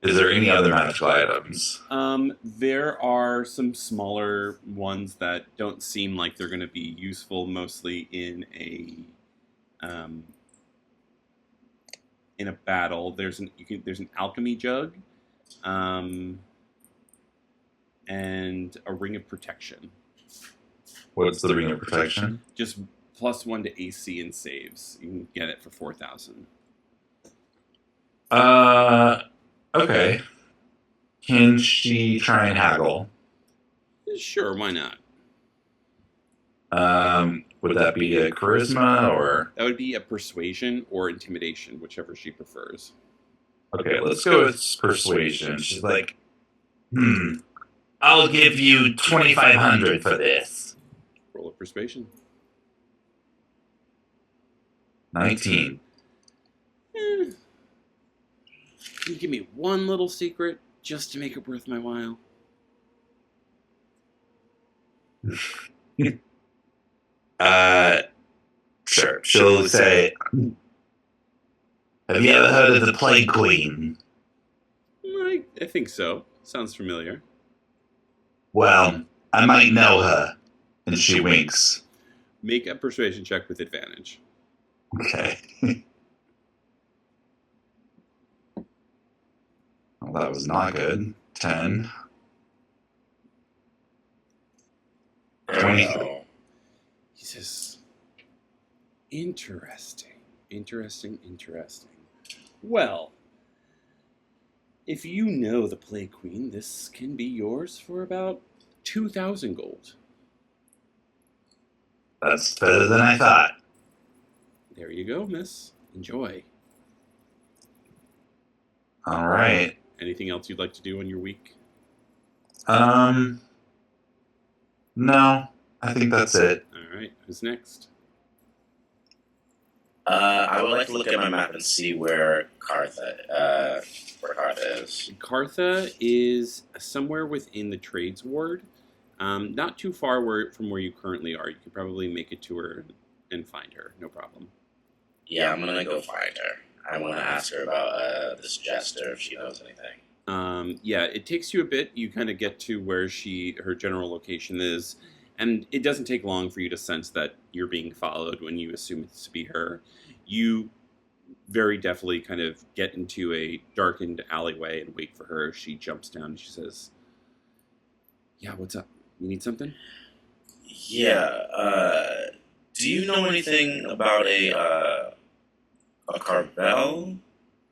Is there any other magical items? There are some smaller ones that don't seem like they're going to be useful, mostly in a battle. There's an alchemy jug, and a ring of protection. What's the ring of protection? Just +1 to AC and saves. You can get it for 4,000. Okay. Can she try and haggle? Sure, why not? Would that be a charisma or? That would be a persuasion or intimidation, whichever she prefers. Okay, let's go with persuasion. She's like, I'll give you 2,500 for this. Roll a persuasion. 19. Can you give me one little secret just to make it worth my while? Sure. She'll say, have you ever heard of the Plague Queen? I think so. Sounds familiar. Well, I might know her. And she winks. Make a persuasion check with advantage. Okay. Well, that was not good. 10. 20. He says, Interesting. Well, if you know the Plague Queen, this can be yours for about 2,000 gold. That's better than I thought. There you go, miss. Enjoy. All right. Anything else you'd like to do on your week? No, I think that's it. All right, who's next? I would like to look at my map and see where Cartha is. Cartha is somewhere within the trades ward, not too far from where you currently are. You could probably make it to her and find her, no problem. Yeah, I'm gonna go find her. I want to ask her about this jester if she knows anything. Yeah, it takes you a bit. You kind of get to where her general location is, and it doesn't take long for you to sense that you're being followed when you assume it's to be her. You very definitely kind of get into a darkened alleyway and wait for her. She jumps down and she says, "Yeah, what's up? You need something?" Yeah. Do you know anything about a Corvael?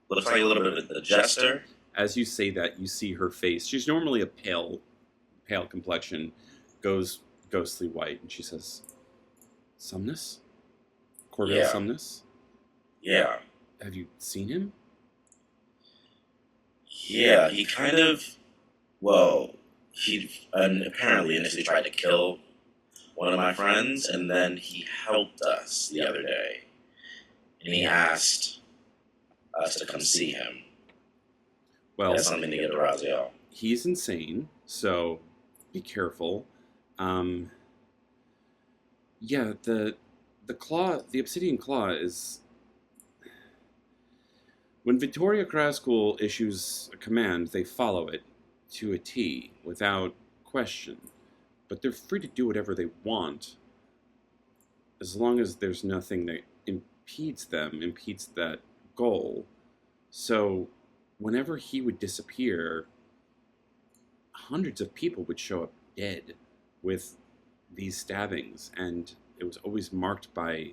Looks like a little bit of the jester. As you say that, you see her face. She's normally a pale complexion, goes ghostly white, and she says, "Somnus? Corvael Somnus? Yeah. Have you seen him?" Yeah, he kind of, he apparently initially tried to kill one of my friends, and then he helped us the other day. And he asked us to come see him. Well, That's something to get to Raziel. He's insane, so be careful. Yeah, the obsidian claw is... When Victoria Kraskul issues a command, they follow it to a T without question. but they're free to do whatever they want as long as there's nothing that impedes that goal. So whenever he would disappear, hundreds of people would show up dead with these stabbings, and it was always marked by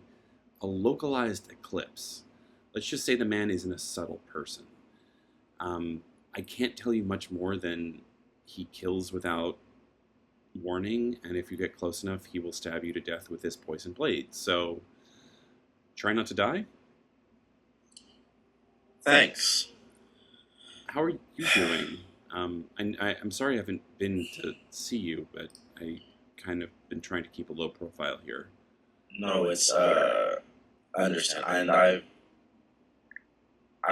a localized eclipse. Let's just say the man isn't a subtle person. I can't tell you much more than he kills without warning, and if you get close enough, he will stab you to death with his poison blade. So, try not to die. Thanks. How are you doing? I'm sorry I haven't been to see you, but I kind of been trying to keep a low profile here. No, it's I understand, and I've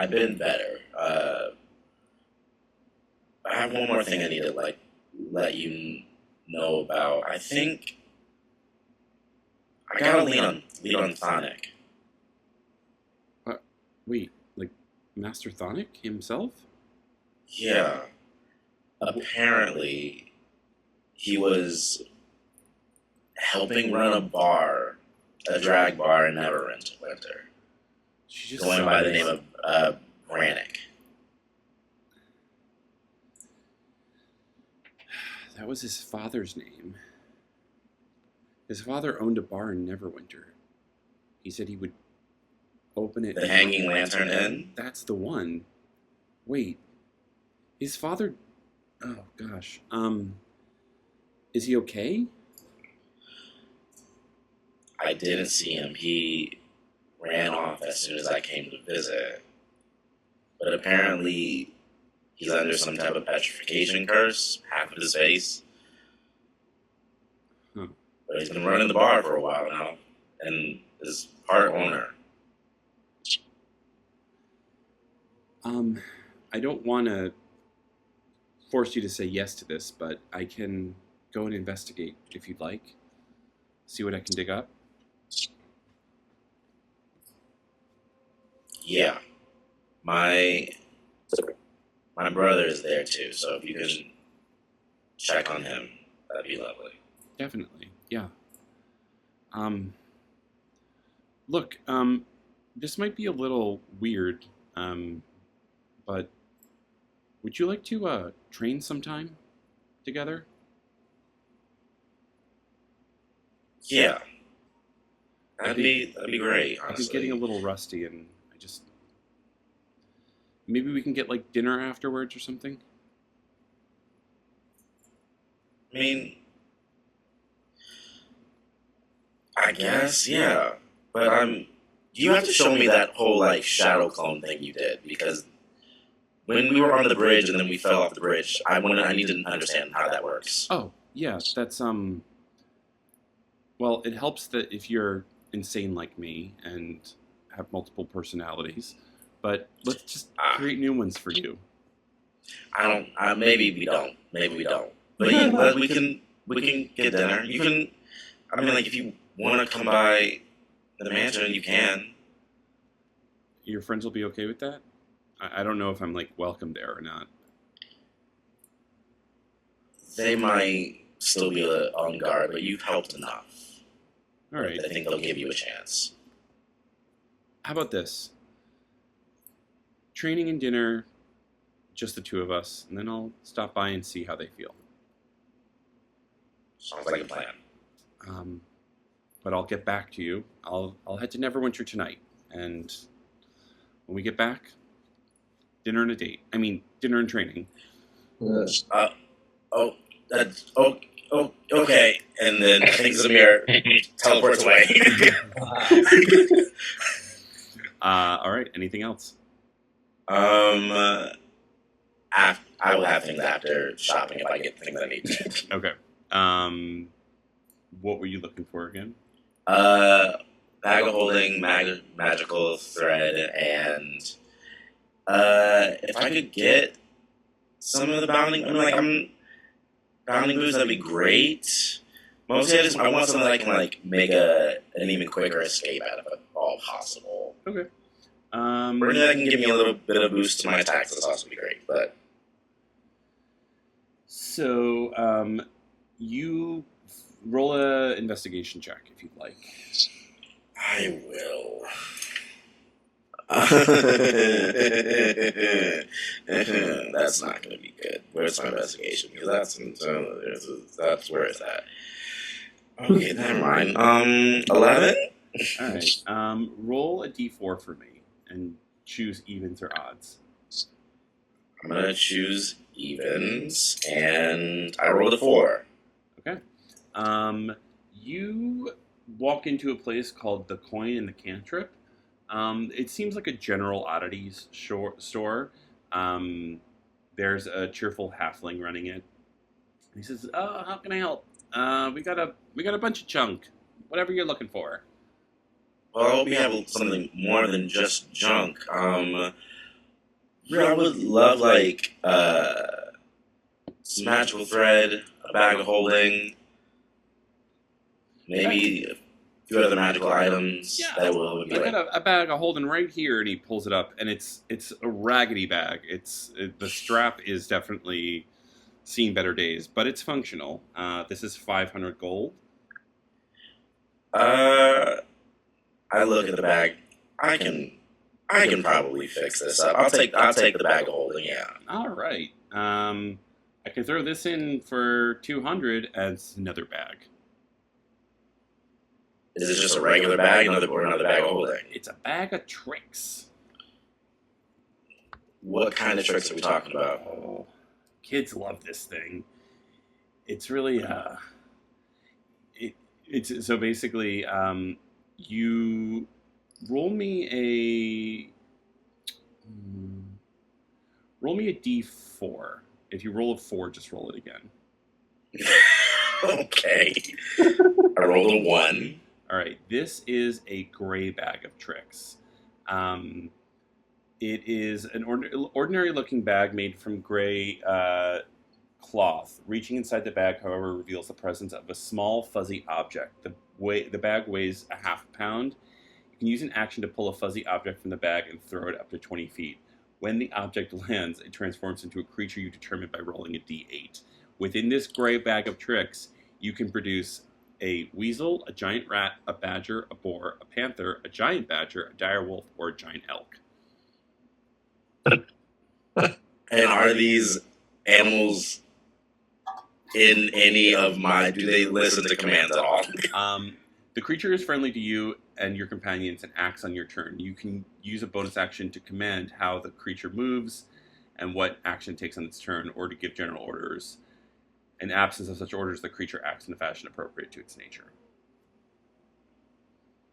been better. I have one more thing I need to let you know about. I think I gotta lead on Sonic. Wait, like Master Thonic himself? Yeah. Apparently, he was helping run a drag bar in Neverwinter, She just going by the name of Brannick. That was his father's name. His father owned a bar in Neverwinter. He said he would open it. The Hanging Lantern Inn? That's the one. Wait. His father... Oh, gosh. Is he okay? I didn't see him. He ran off as soon as I came to visit. But apparently, he's under some type of petrification curse, half of his face. Huh. But he's been running the bar for a while now, and is part owner. I don't want to force you to say yes to this, but I can go and investigate if you'd like. See what I can dig up. Yeah. My brother is there too, so if you can check on him, that'd be lovely. Definitely, yeah. Look, this might be a little weird, but would you like to train sometime together? Yeah. That'd be great, I've been honestly. getting a little rusty, and maybe we can get like dinner afterwards or something. I mean, I guess, yeah. But you have to show me that whole like shadow clone thing you did, because when we were on the bridge and then we fell off the bridge, I need to understand how that works. Oh, yeah, that's well, it helps that if you're insane like me and have multiple personalities, but let's just create new ones for you. Maybe we don't. But yeah, we can get dinner. You can. I mean, like if you want to come by the mansion, you can. Your friends will be okay with that? I don't know if I'm like welcome there or not. They might still be on guard, but you've helped enough. All right. I think they'll give you a chance. How about this? Training and dinner, just the two of us, and then I'll stop by and see how they feel. Sounds like a plan. But I'll get back to you. I'll head to Neverwinter tonight, and when we get back, dinner and a date. I mean, dinner and training. Okay. And then I think Zamir teleports away. All right. Anything else? I will have things after shopping if I get things I need. Okay. What were you looking for again? Bag of holding, magical thread, and if I could get some of the bounding, bounding boots, that'd be great. Mostly, I want something that I can make an even quicker escape out of, if all possible. Okay. Or anything that can give me a little bit of boost to my attacks, that's also be great. But so, you roll a investigation check if you'd like. I will. That's not going to be good. Where's my investigation? Because that's where it's at. Okay, never mind. 11. All right. Roll a d4 for me and choose evens or odds. I'm gonna choose evens, and I rolled a 4. Okay. You walk into a place called the Coin and the Cantrip. It seems like a general oddities store. There's a cheerful halfling running it. He says, how can I help? We got a bunch of junk. Whatever you're looking for." Well, we have something more than just junk. I would love some magical thread, a bag of holding, maybe a few other magical items. Yeah, that will be I got a bag of holding right here, and he pulls it up, and it's a raggedy bag. The strap is definitely seen better days, but it's functional. This is 500 gold. I look at the bag. I can probably fix this up. I'll take the bag of holding. Yeah. All right. I can throw this in for 200 as another bag. Is it just a regular bag, or another bag of holding? It's a bag of tricks. What kind of tricks are we talking about? Oh, kids love this thing. It's really it's so basically you roll me a d4. If you roll a 4, just roll it again. Okay. I rolled a 1. All right. This is a gray bag of tricks. It is an ordinary-looking bag made from gray cloth. Reaching inside the bag, however, reveals the presence of a small, fuzzy object. The bag weighs a half pound. You can use an action to pull a fuzzy object from the bag and throw it up to 20 feet. When the object lands, it transforms into a creature you determine by rolling a d8. Within this gray bag of tricks, you can produce a weasel, a giant rat, a badger, a boar, a panther, a giant badger, a dire wolf, or a giant elk. And are these animals in any of my... Do they listen to commands at all? The creature is friendly to you and your companions and acts on your turn. You can use a bonus action to command how the creature moves and what action it takes on its turn, or to give general orders. In absence of such orders, the creature acts in a fashion appropriate to its nature.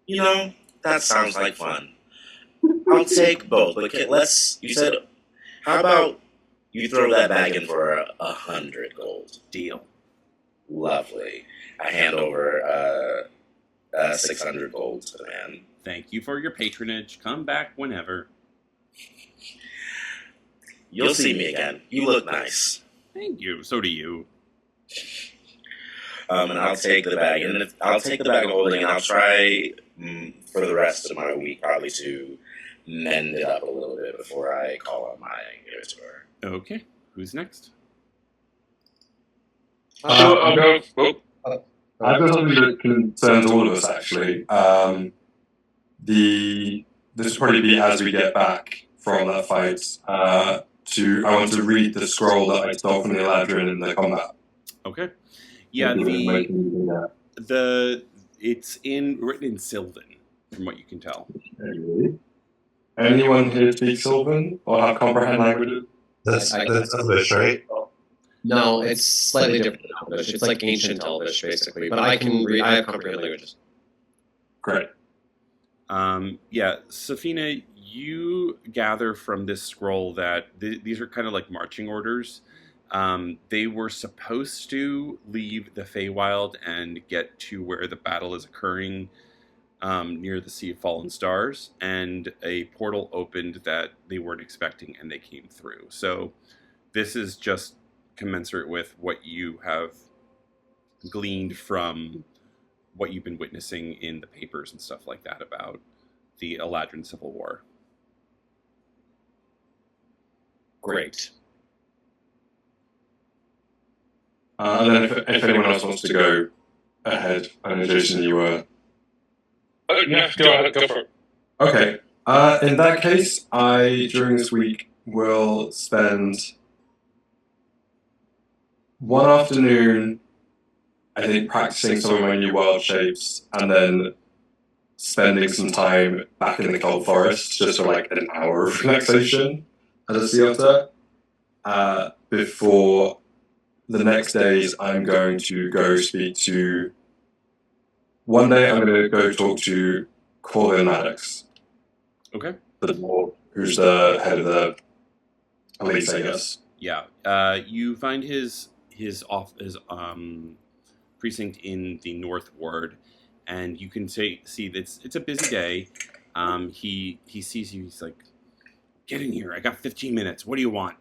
You know, that sounds like fun. I'll take both. But you said, how about you throw that bag in for 100 gold? Deal. Lovely. I hand over 600 gold to the man. Thank you for your patronage. Come back whenever. You'll see me again. You look nice. Thank you. So do you. And I'll take the bag, and I'll take the bag of holding, and I'll try for the rest of my week probably to mend it up a little bit before I call on my inhibitor. Okay. Who's next? I'll go. I've got something that concerns all of us, actually. This will probably be as we get back from that fight. I want to read the scroll that I stole from the Eladrin in the combat. Okay. Yeah, it's written in Sylvan, from what you can tell. Anyone here speak Sylvan or have comprehend languages? That's Elvish, right? No, it's slightly different than Elvish. It's like ancient Elvish, basically. But I can read. I have comprehend languages. Great. Safina, you gather from this scroll that these are kind of like marching orders. They were supposed to leave the Feywild and get to where the battle is occurring, near the Sea of Fallen Stars, and a portal opened that they weren't expecting, and they came through. So this is just commensurate with what you have gleaned from what you've been witnessing in the papers and stuff like that about the Eladrin Civil War. Great. And then if anyone else wants to go, ahead. I know, Jason, you were... Oh, no, go ahead, go for it. Okay. In that case, I, during this week, will spend one afternoon, I think, practicing some of my new wild shapes, and then spending some time back in the cold forest, just for like an hour of relaxation at a sea otter. Before the next days, I'm going to go speak to... One day, I'm going to go talk to Corvael Maddox, Okay. the dwarf, who's the head of the police, I guess. Yeah. You find his precinct in the North Ward, and you can see that it's a busy day. He sees you. He's like, "Get in here! I got 15 minutes. What do you want?"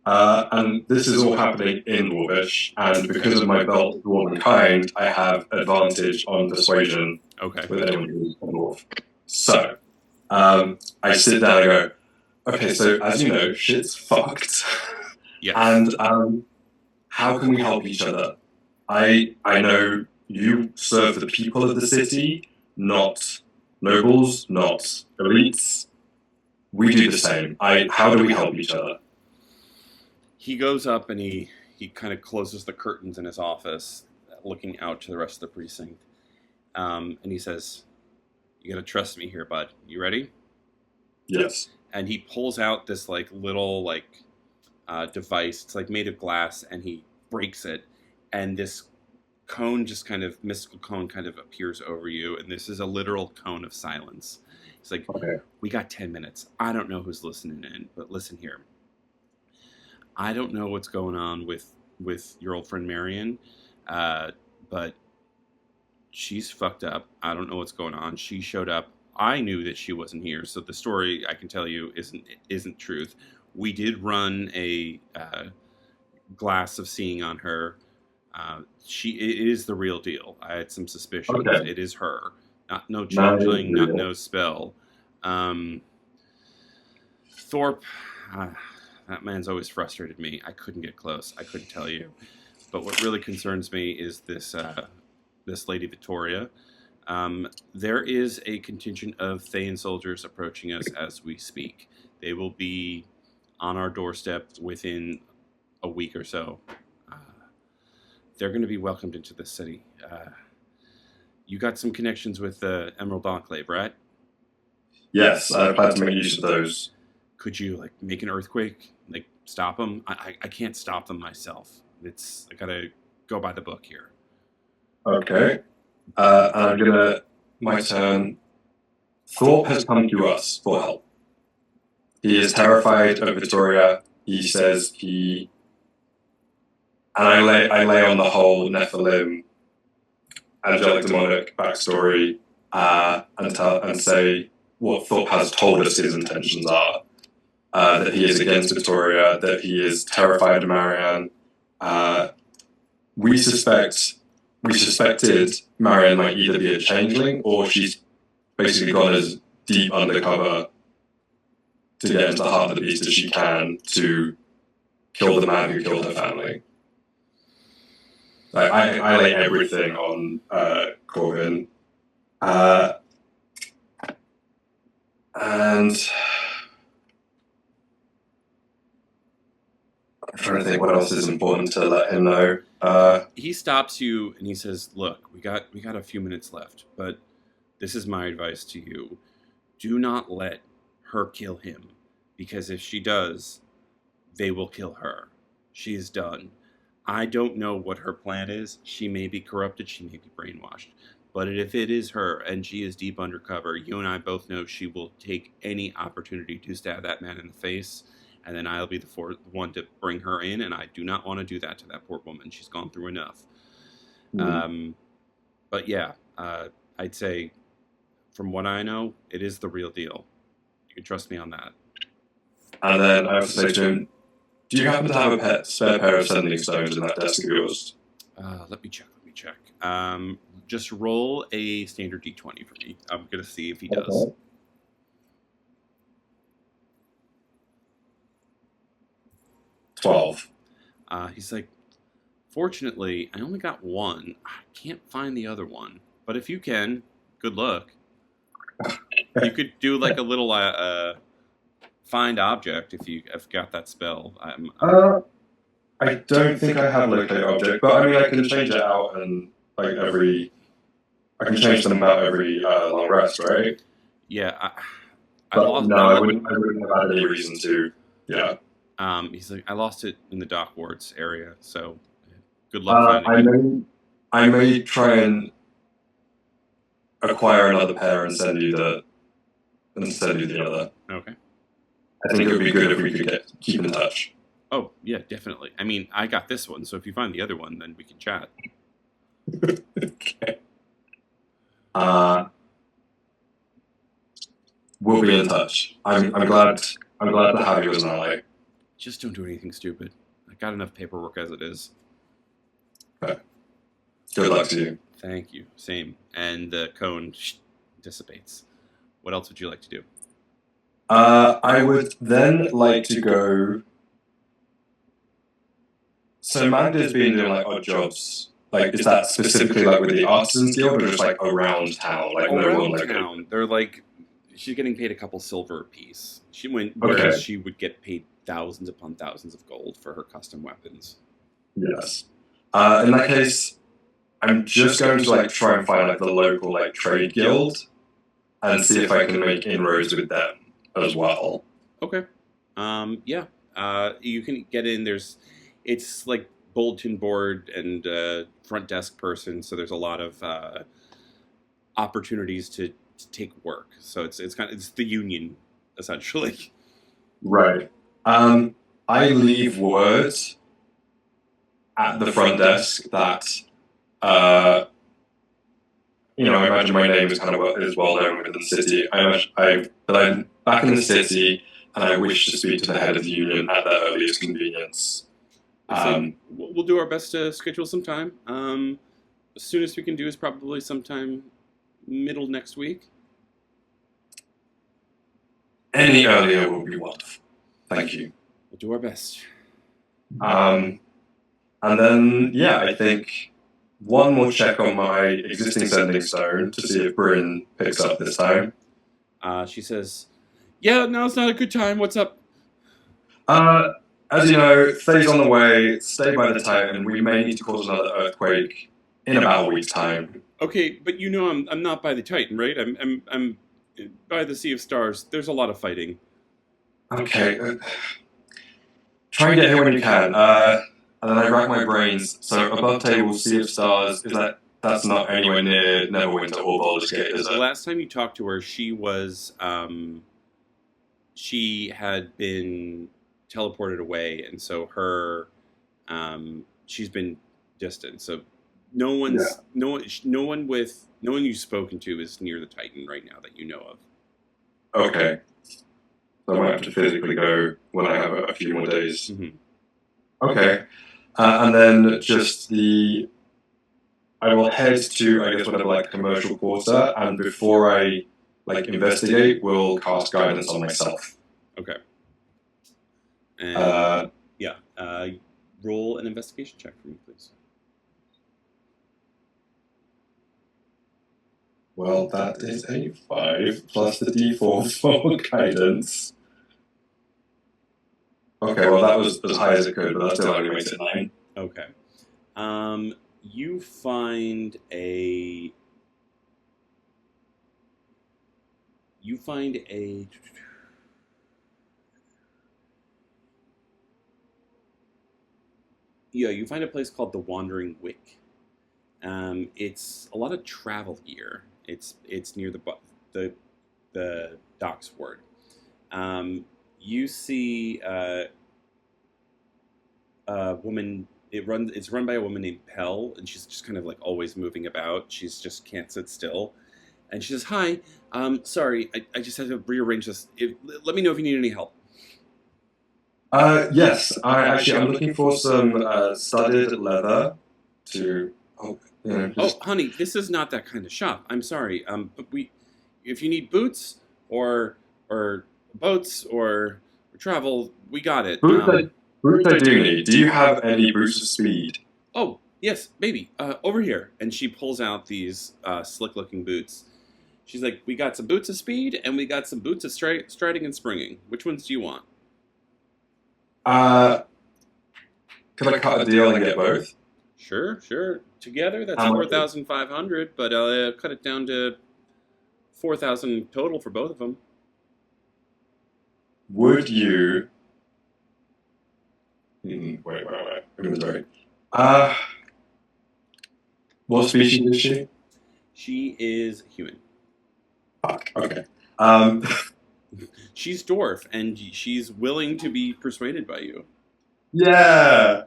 And this is all happening in Dwarvish, and because of my belt of Dwarven kind, I have advantage on persuasion Okay. with anyone who's a dwarf. So, I sit down and go, okay, so as you know, shit's fucked. Yes. And how can we help each other? I know you serve the people of the city, not nobles, not elites. We do the same. How do we help each other? He goes up and he kind of closes the curtains in his office, looking out to the rest of the precinct. And he says, "You gotta trust me here, bud. You ready?" Yes. And he pulls out this like little device. It's like made of glass, and he breaks it, and this cone, just kind of mystical cone, kind of appears over you. And this is a literal cone of silence. It's like, Okay. We got 10 minutes. I don't know who's listening in, but listen here. I don't know what's going on with your old friend Marion, but she's fucked up. I don't know what's going on. She showed up. I knew that she wasn't here, so the story I can tell you isn't truth. We did run a glass of seeing on her. It is the real deal. I had some suspicions. Okay. It is her. Not no changeling, No, not no spell. Thorpe, that man's always frustrated me. I couldn't get close. I couldn't tell you. But what really concerns me is this Lady Victoria. There is a contingent of Thayan soldiers approaching us as we speak. They will be on our doorstep within a week or so. They're going to be welcomed into the city. You got some connections with the Emerald Enclave, right? Yes, I plan to make use of those. Could you make an earthquake, stop them? I can't stop them myself. I gotta go by the book here. Okay. And my turn. Thorpe has come to us for help. He is terrified of Victoria. He says and I lay on the whole Nephilim, angelic demonic backstory, and say what Thorpe has told us his intentions are. That he is against Victoria, that he is terrified of Marianne. We suspected Marianne might either be a changeling or she's basically gone as deep undercover to get into the heart of the beast as she can to kill the man who killed her family. I lay everything on Corvin. And I'm trying to think what else is important to let him know. He stops you and he says, "Look, we got a few minutes left, but this is my advice to you. Do not let her kill him, because if she does, they will kill her. She is done. I don't know what her plan is. She may be corrupted, she may be brainwashed. But if it is her and she is deep undercover, you and I both know she will take any opportunity to stab that man in the face, and then I'll be the one to bring her in, and I do not want to do that to that poor woman. She's gone through enough." But yeah, I'd say, from what I know, it is the real deal. You can trust me on that. And then I have to say to him, do you happen to have a spare pair of sending stones in that desk of yours? Let me check. Just roll a standard d20 for me. I'm going to see if he does. Okay. 12. He's like, Fortunately, I only got one. I can't find the other one. But if you can, good luck. You could do like a little find object if you have got that spell. I don't think I have locate object, but I mean I can change it out and like I can change them out every long rest, right? Yeah, I But lost. no, I wouldn't have had any reason to. Yeah. He's like, I lost it in the dock wards area, so good luck finding it. I may try and acquire another pair and send you the other. Okay. I think it would be good if we could keep in touch. Oh yeah, definitely. I mean, I got this one, so if you find the other one, then we can chat. Okay. We'll be in touch. I'm glad to have you as an ally. Just don't do anything stupid. I got enough paperwork as it is. Okay. Good luck to you. Thank you. Same. And the cone dissipates. What else would you like to do? I would then like to go. So Manda's been doing like odd jobs. Like, is that specifically like with the Artisans Guild, or just like around town? Like no one like town. They're like, she's getting paid a couple silver apiece. She went Okay. whereas she would get paid thousands upon thousands of gold for her custom weapons. Yes. In that case, I'm just going to like try and find like the local like trade guild and see if I can make inroads with them as well. Okay. Yeah. You can get in. It's like bulletin board and front desk person, so there's a lot of opportunities to take work. So it's the union essentially. Right. I leave word at the front desk that I imagine my name is kind of is well known within the city. That I'm back in the city and I wish to speak to the head of the union at their earliest convenience. So we'll do our best to schedule some time. As soon as we can do is probably sometime middle next week. Any earlier will be wonderful. Thank you. We'll do our best. And then, yeah, I think one more check on my existing sending stone to see if Bryn picks up this time. She says, "Yeah, no, it's not a good time. What's up?" As you know, Thay's on the way. Stay by the Titan, and we may need to cause another earthquake in about a week's time. Okay, but I'm not by the Titan, right? I'm by the Sea of Stars. There's a lot of fighting. Okay. Try and get here when you can. And then I rack my brains. So above table, Sea of Stars, that's not anywhere near Neverwinter or Baldur's Gate, is The it? last time you talked to her, she was she had been teleported away, and so her she's been distant. So no one you've spoken to is near the Titan right now that you know of. Okay. So I might have to physically go when I have a few more days. Mm-hmm. Okay. And then just I will head to, I guess, whatever, like, commercial quarter, and before I, like, investigate, we'll cast guidance on myself. Okay. And, roll an investigation check for me, please. Well, that is a 5 plus the d4 for guidance. Okay, well, that was as high as it could, but that still only makes it 9. Okay. You find a... Yeah, you find a place called the Wandering Wick. It's a lot of travel gear. It's near the docks ward. You see a woman. It's run by a woman named Pell, and she's just kind of like always moving about. She's just can't sit still. And she says, "Hi, sorry, I just had to rearrange this. Let me know if you need any help." Yes, I'm looking for some studded leather to. Oh, honey, this is not that kind of shop. I'm sorry. But if you need boots or boats or travel, we got it. Boots I do need. Do you have any boots of speed? Oh, yes, baby, over here. And she pulls out these slick-looking boots. She's like, we got some boots of speed, and we got some boots of striding and springing. Which ones do you want? Could I cut a deal and get both? Sure. Together, that's How much? 4,500, but I'll cut it down to 4,000 total for both of them. Would you? Wait. Inventory. What species is she? She is human. Fuck. Okay. She's dwarf, and she's willing to be persuaded by you. Yeah.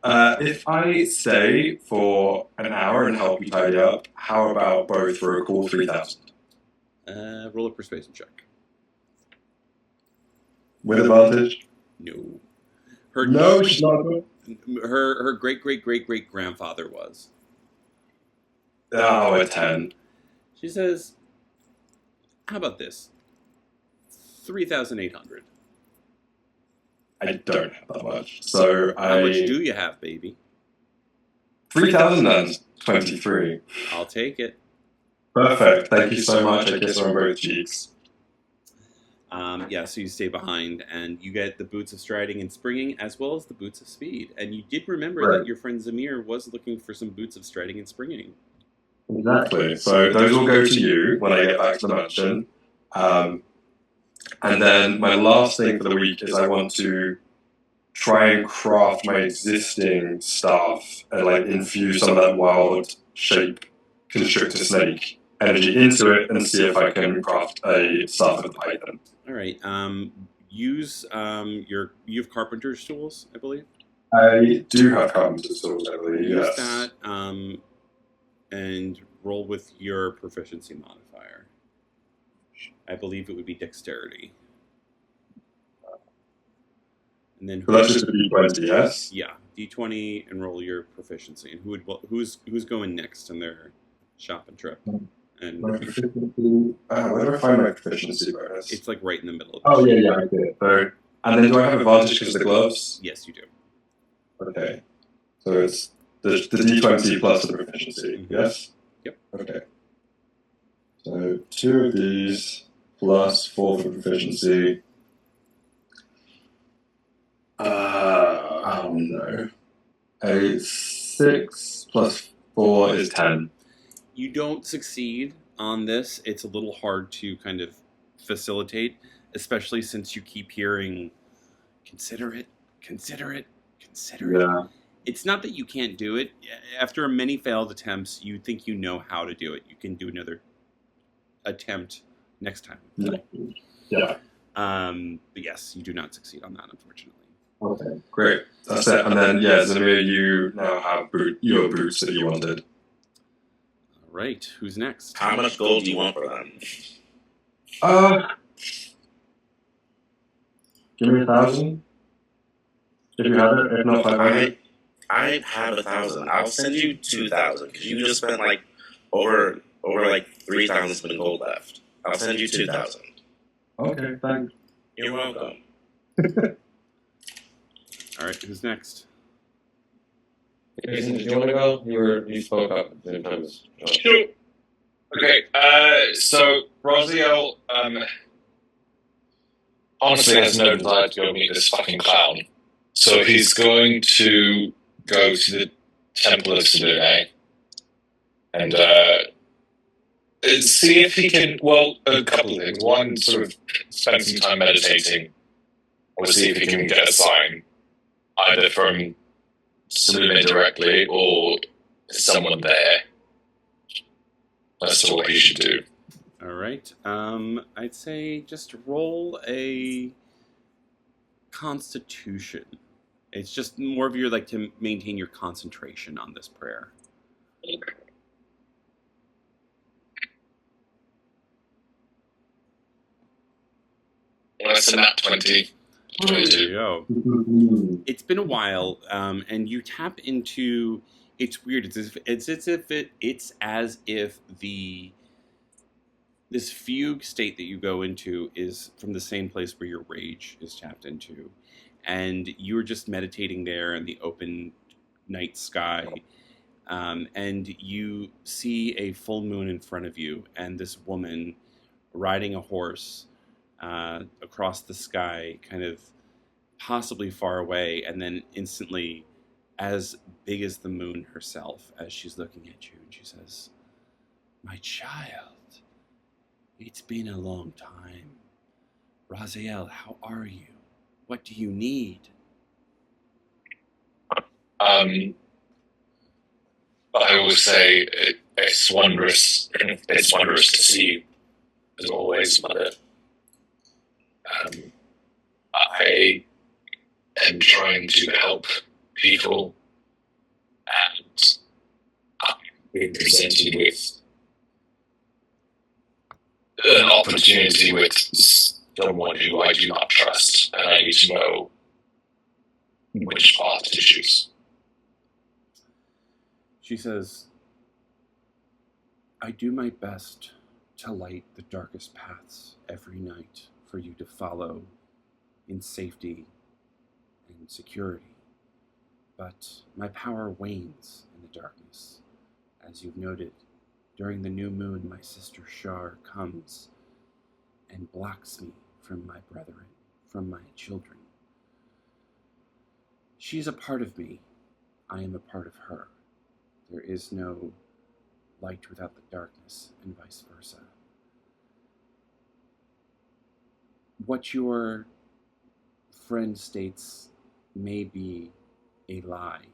If I stay for an hour and help you tidy up, how about both for a cool 3,000? Roll a persuasion check. With advantage? No. No, she's not. Her great grandfather was. Oh, a 10. She says, "How about this? 3,800. I don't have that much. So How much do you have, baby? 3,023. I'll take it." Perfect. Thank you so much. I kiss her on both cheeks. Yeah, so you stay behind, and you get the boots of striding and springing, as well as the boots of speed. And you did remember Right. that your friend Zamir was looking for some boots of striding and springing. Exactly. So those will go to you when I get back to the mansion. And then my last thing for the week is I want to try and craft my existing staff and like infuse some of that wild shape constrictor snake energy into it and see if I can craft a staff with python. All right. Use you have carpenter's tools, I believe. I do have carpenter's tools, I believe. Use Yes. that and roll with your proficiency modifier. I believe it would be dexterity. And then So that's just a D20, yes? Yeah, D20 and roll your proficiency. And who's going next in their shopping trip? And My proficiency. Where do I find my proficiency bonus? it's like right in the middle of Oh, the sheet. yeah, I did. So, and then do I have advantage because of the gloves? Yes, you do. Okay. So it's the D20 plus the proficiency, Mhm. yes? Yep. Okay. So 2 of these plus 4 for proficiency. Oh no. A 6 plus 4 is 10. You don't succeed on this. It's a little hard to kind of facilitate, especially since you keep hearing, consider it. Yeah. It's not that you can't do it. After many failed attempts, you think you know how to do it. You can do another attempt next time. Yeah. But yes, you do not succeed on that, unfortunately. Okay. Great. That's it. And then, yeah, Zamir, you now have your boots that you wanted. All right, who's next? How much gold do you want for them? Give me 1,000. If you have it, if not 500. I have 1,000. I'll send you 2,000 because you just spent like over like 3,000 spin gold left. I'll send you 2,000. Okay, thanks. You're welcome. All right, who's next? Jason, did you want to go? You spoke up at the same time as John. Sure. Okay, so Rosiel, honestly has no desire to go meet this fucking clown. So he's going to go to the Temple of Salune and see if he can, well, a couple of things. One, sort of spend some time meditating, or see if he can get a sign, either from Salune directly or someone there. That's what he should do. All right. I'd say just roll a Constitution. It's just more of your like to maintain your concentration on this prayer. That's a nat 20. There 22. you go. It's been a while, and you tap into. It's weird. It's as if this fugue state that you go into is from the same place where your rage is tapped into, and you were just meditating there in the open night sky. And you see a full moon in front of you, and this woman riding a horse across the sky, kind of possibly far away, and then instantly as big as the moon herself as she's looking at you, and she says, "My child, it's been a long time. Raziel, how are you? What do you need?" I will say it's wondrous. It's wondrous to see you, as always, Mother. I am trying to help people, and I've been presented with an opportunity with someone who I do not trust, and I need to know which path to choose. She says, "I do my best to light the darkest paths every night for you to follow in safety and security. But my power wanes in the darkness. As you've noted, during the new moon, my sister Shar comes and blocks me from my brethren, from my children. She is a part of me. I am a part of her. There is no light without the darkness, and vice versa. What your friend states may be a lie,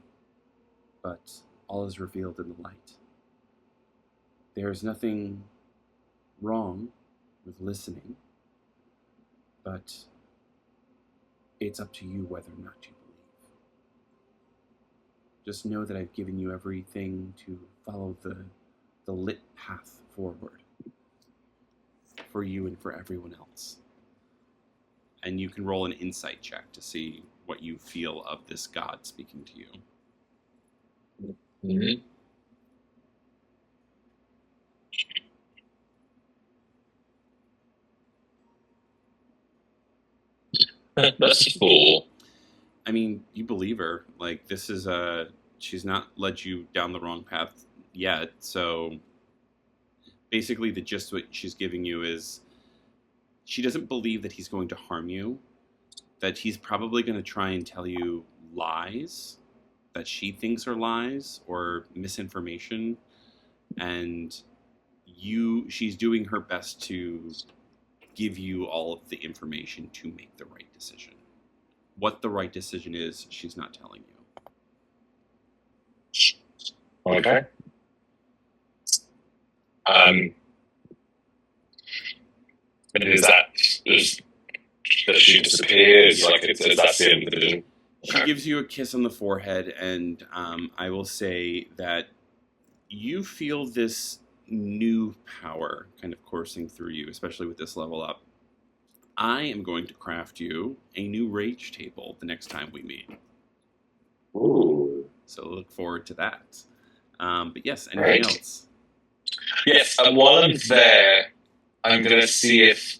but all is revealed in the light. There is nothing wrong with listening, but it's up to you whether or not you believe. Just know that I've given you everything to follow the lit path forward for you and for everyone else." And you can roll an insight check to see what you feel of this god speaking to you. Mm-hmm. That's a fool. I mean, you believe her. Like, this is she's not led you down the wrong path yet. So basically the gist of what she's giving you is she doesn't believe that he's going to harm you, that he's probably going to try and tell you lies that she thinks are lies or misinformation, and she's doing her best to give you all of the information to make the right decision. What the right decision is, she's not telling you. Okay. And does she disappear? Is that's the end of the vision? She gives you a kiss on the forehead, and I will say that you feel this new power kind of coursing through you, especially with this level up. I am going to craft you a new rage table the next time we meet. Ooh. So look forward to that. But yes, anything else? Yes, while I'm there, I'm going to see if,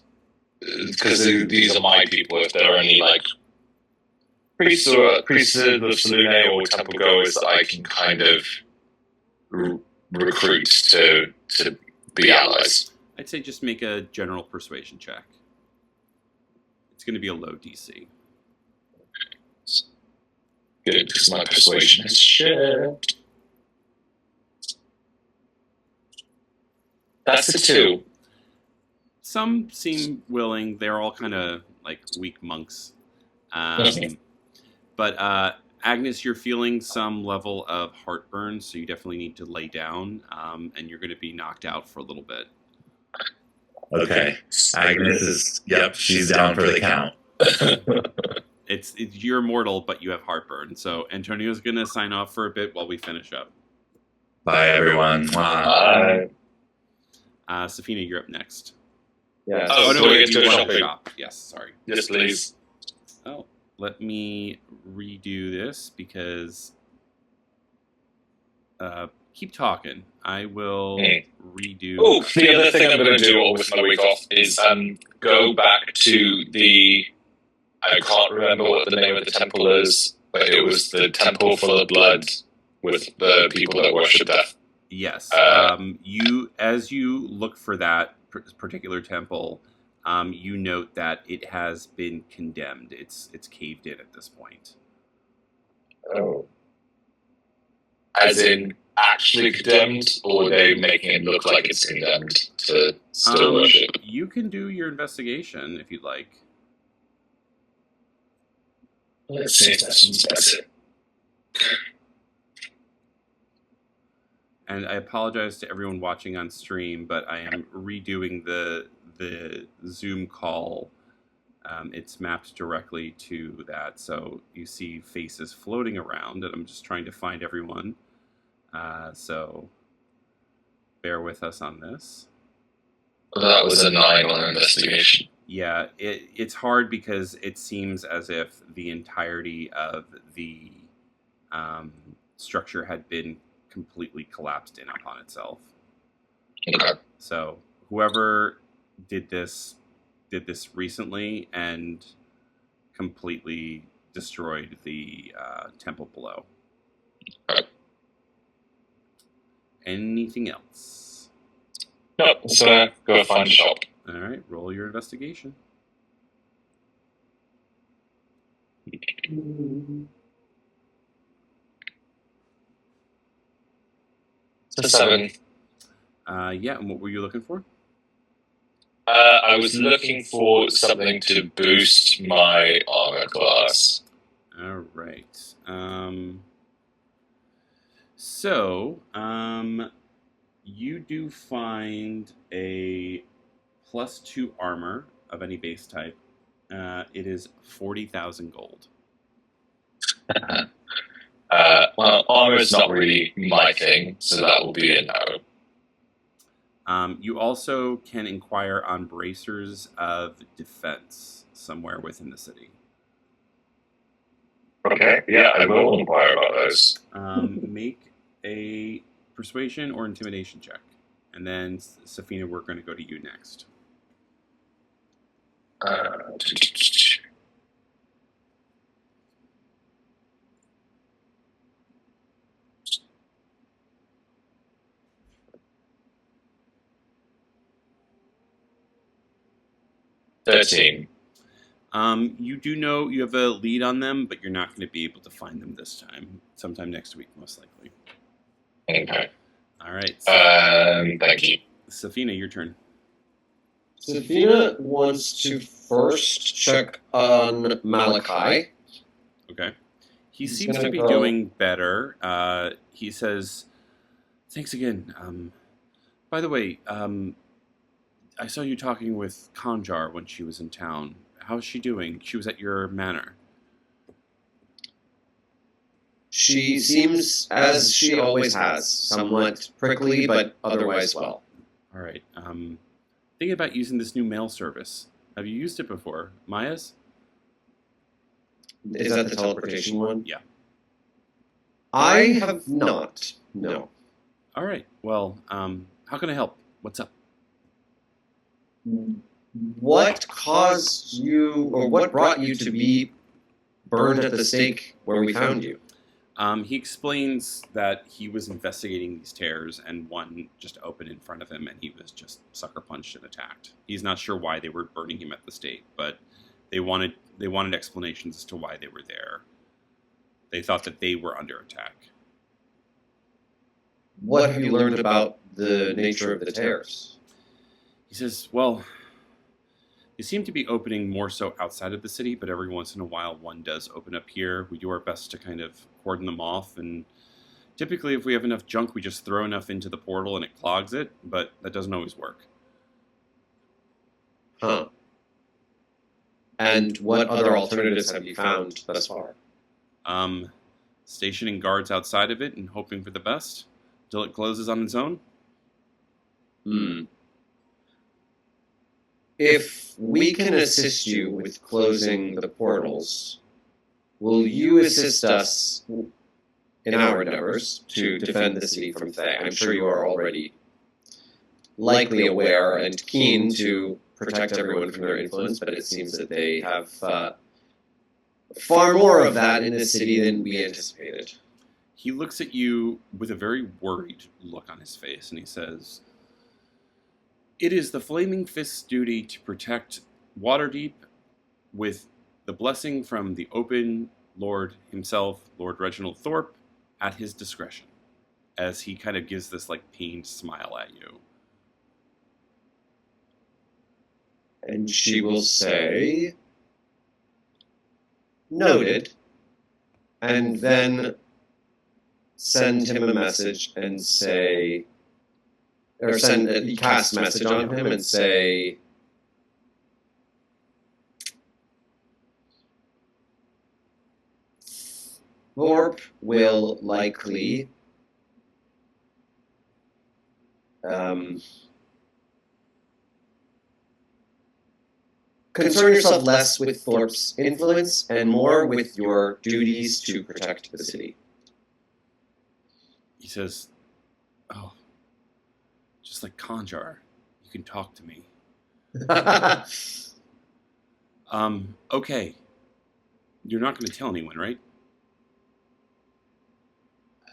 because these are my people, if there are any priests of Selune or temple goers that I can kind of recruit to be allies. I'd say just make a general persuasion check. It's going to be a low DC. Good, because my persuasion is shit. That's a 2. Some seem willing. They're all kind of like weak monks. But Agnes, you're feeling some level of heartburn, so you definitely need to lay down, and you're going to be knocked out for a little bit. Okay. Agnes is, yep, she's down for the count. It's you're immortal, but you have heartburn. So Antonio's going to sign off for a bit while we finish up. Bye, everyone. Bye. Safina, you're up next. Yeah. Oh, no, so wait, we get to you a want shopping. shop. Yes, sorry. Yes, please. Oh, let me redo this because keep talking. I will redo. Oh, the other thing I'm going to do with my week off is go back to the I can't remember what the name of the temple is, but it was the temple full of blood with the people that worship death. Yes. As you look for that particular temple, you note that it has been condemned. It's caved in at this point. Oh. As in actually condemned, or are they making it look like it's condemned to still worship? You can do your investigation if you'd like. Let's see if that's better. And I apologize to everyone watching on stream, but I am redoing the Zoom call. It's mapped directly to that, so you see faces floating around, and I'm just trying to find everyone. So bear with us on this. Well, that was a 9 on investigation. Yeah, it's hard because it seems as if the entirety of the structure had been completely collapsed in upon itself. Okay. So whoever did this recently and completely destroyed the temple below. Okay. Anything else? No, let's go find a shop. All right, roll your investigation. It's a 7. Yeah, and what were you looking for? I was looking for something to boost my armor class. All right. You do find a +2 armor of any base type. It is 40,000 gold. Well, armor is not really my thing, so that will be a no. You also can inquire on bracers of defense somewhere within the city. Okay, yeah, I will inquire about those. Make a persuasion or intimidation check. And then, Safina, we're going to go to you next. 13. You do know you have a lead on them, but you're not going to be able to find them this time. Sometime next week, most likely. Okay. All right. Thank you. Safina, your turn. Safina wants to first check on Malachi. Okay. He He's seems to gonna be go- doing better. He says, "Thanks again. By the way, I saw you talking with Conjar when she was in town. How's she doing? She was at your manor." She seems, as she always has, somewhat prickly, but otherwise well. All right. Thinking about using this new mail service. Have you used it before? Maya's? Is that the teleportation one? Yeah. I have not. No. All right. Well, how can I help? What's up? What caused you, or what brought you to be burned at the stake where we found you? He explains that he was investigating these tears, and one just opened in front of him, and he was just sucker punched and attacked. He's not sure why they were burning him at the stake, but they wanted explanations as to why they were there. They thought that they were under attack. What have you learned about the nature of the tears? He says, well, they seem to be opening more so outside of the city, but every once in a while one does open up here. We do our best to kind of cordon them off, and typically if we have enough junk, we just throw enough into the portal and it clogs it, but that doesn't always work. Huh. And what other alternatives have you found thus far? Stationing guards outside of it and hoping for the best till it closes on its own. If we can assist you with closing the portals, will you assist us in our endeavors to defend the city from Thay? I'm sure you are already likely aware and keen to protect everyone from their influence, but it seems that they have far more of that in the city than we anticipated. He looks at you with a very worried look on his face, and he says, "It is the Flaming Fist's duty to protect Waterdeep with the blessing from the Open Lord himself, Lord Reginald Thorpe, at his discretion," as he kind of gives this like pained smile at you. And she will say, "Noted," and then send him a message and say, or cast a message on him and say, Thorpe will likely concern yourself less with Thorpe's influence and more with your duties to protect the city. He says, "Oh, just like Conjar, you can talk to me." Okay. You're not going to tell anyone, right?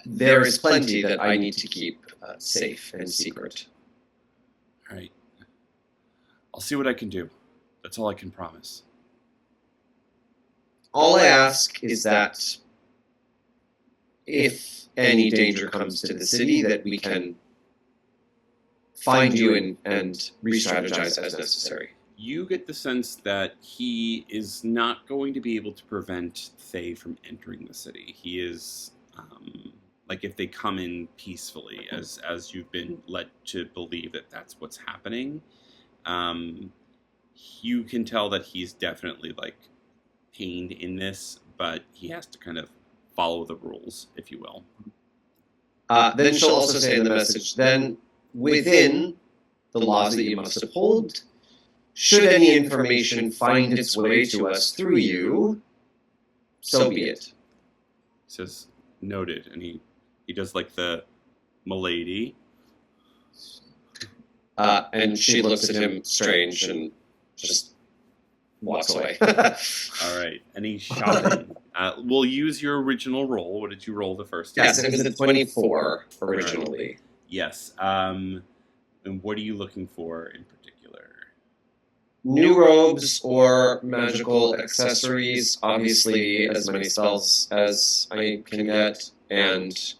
There is plenty that I need to keep safe and secret. All right. I'll see what I can do. That's all I can promise. All I ask is that if any danger comes to the city, that we can find you and re-strategize as necessary. You get the sense that he is not going to be able to prevent Faye from entering the city. He is, like, if they come in peacefully, as you've been led to believe that that's what's happening, you can tell that he's definitely, like, pained in this, but he has to kind of follow the rules, if you will. Then she'll also say in the message, then within the laws that you must uphold, should any information find its way to us through you, so be it. He says, "Noted," and he does like the milady. And she looks at him strange and just walks away. All right, any shopping? We'll use your original roll. What did you roll the first time? Yes, it was a 24 originally. Yes. And what are you looking for in particular? New robes or magical accessories, obviously as many spells as I can get, and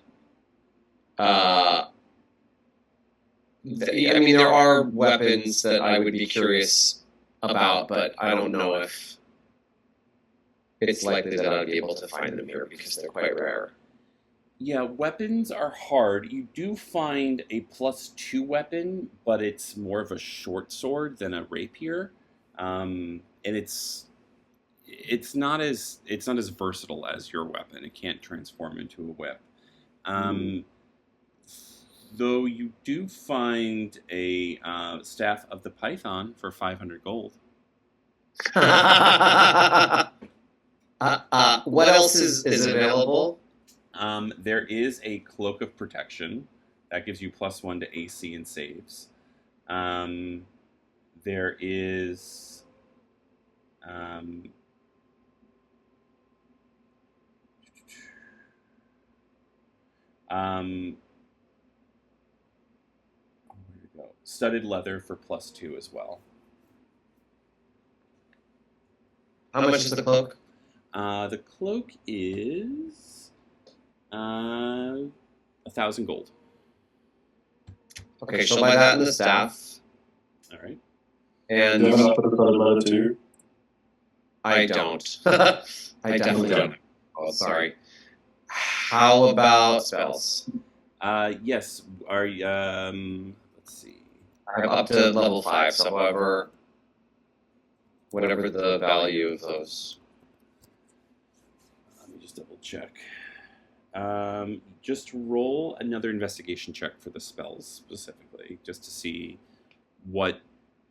I mean, there are weapons that I would be curious about, but I don't know if it's likely that I'd be able to find them here because they're quite rare. Yeah, weapons are hard. You do find a +2 weapon, but it's more of a short sword than a rapier, and it's not as versatile as your weapon. It can't transform into a whip. Though you do find a staff of the Python for 500 gold. What else is available? There is a Cloak of Protection that gives you +1 to AC and saves. There is where to go? Studded leather for +2 as well. How much is the cloak? The cloak is 1,000 gold. Okay, she'll buy that in the staff. All right. And Do you have enough for the studded leather too? I don't. I definitely don't. Oh, sorry. How about spells? Yes. Are let's see. I have up to level 5, so whatever the value of those. Let me just double check. Just roll another investigation check for the spells specifically, just to see what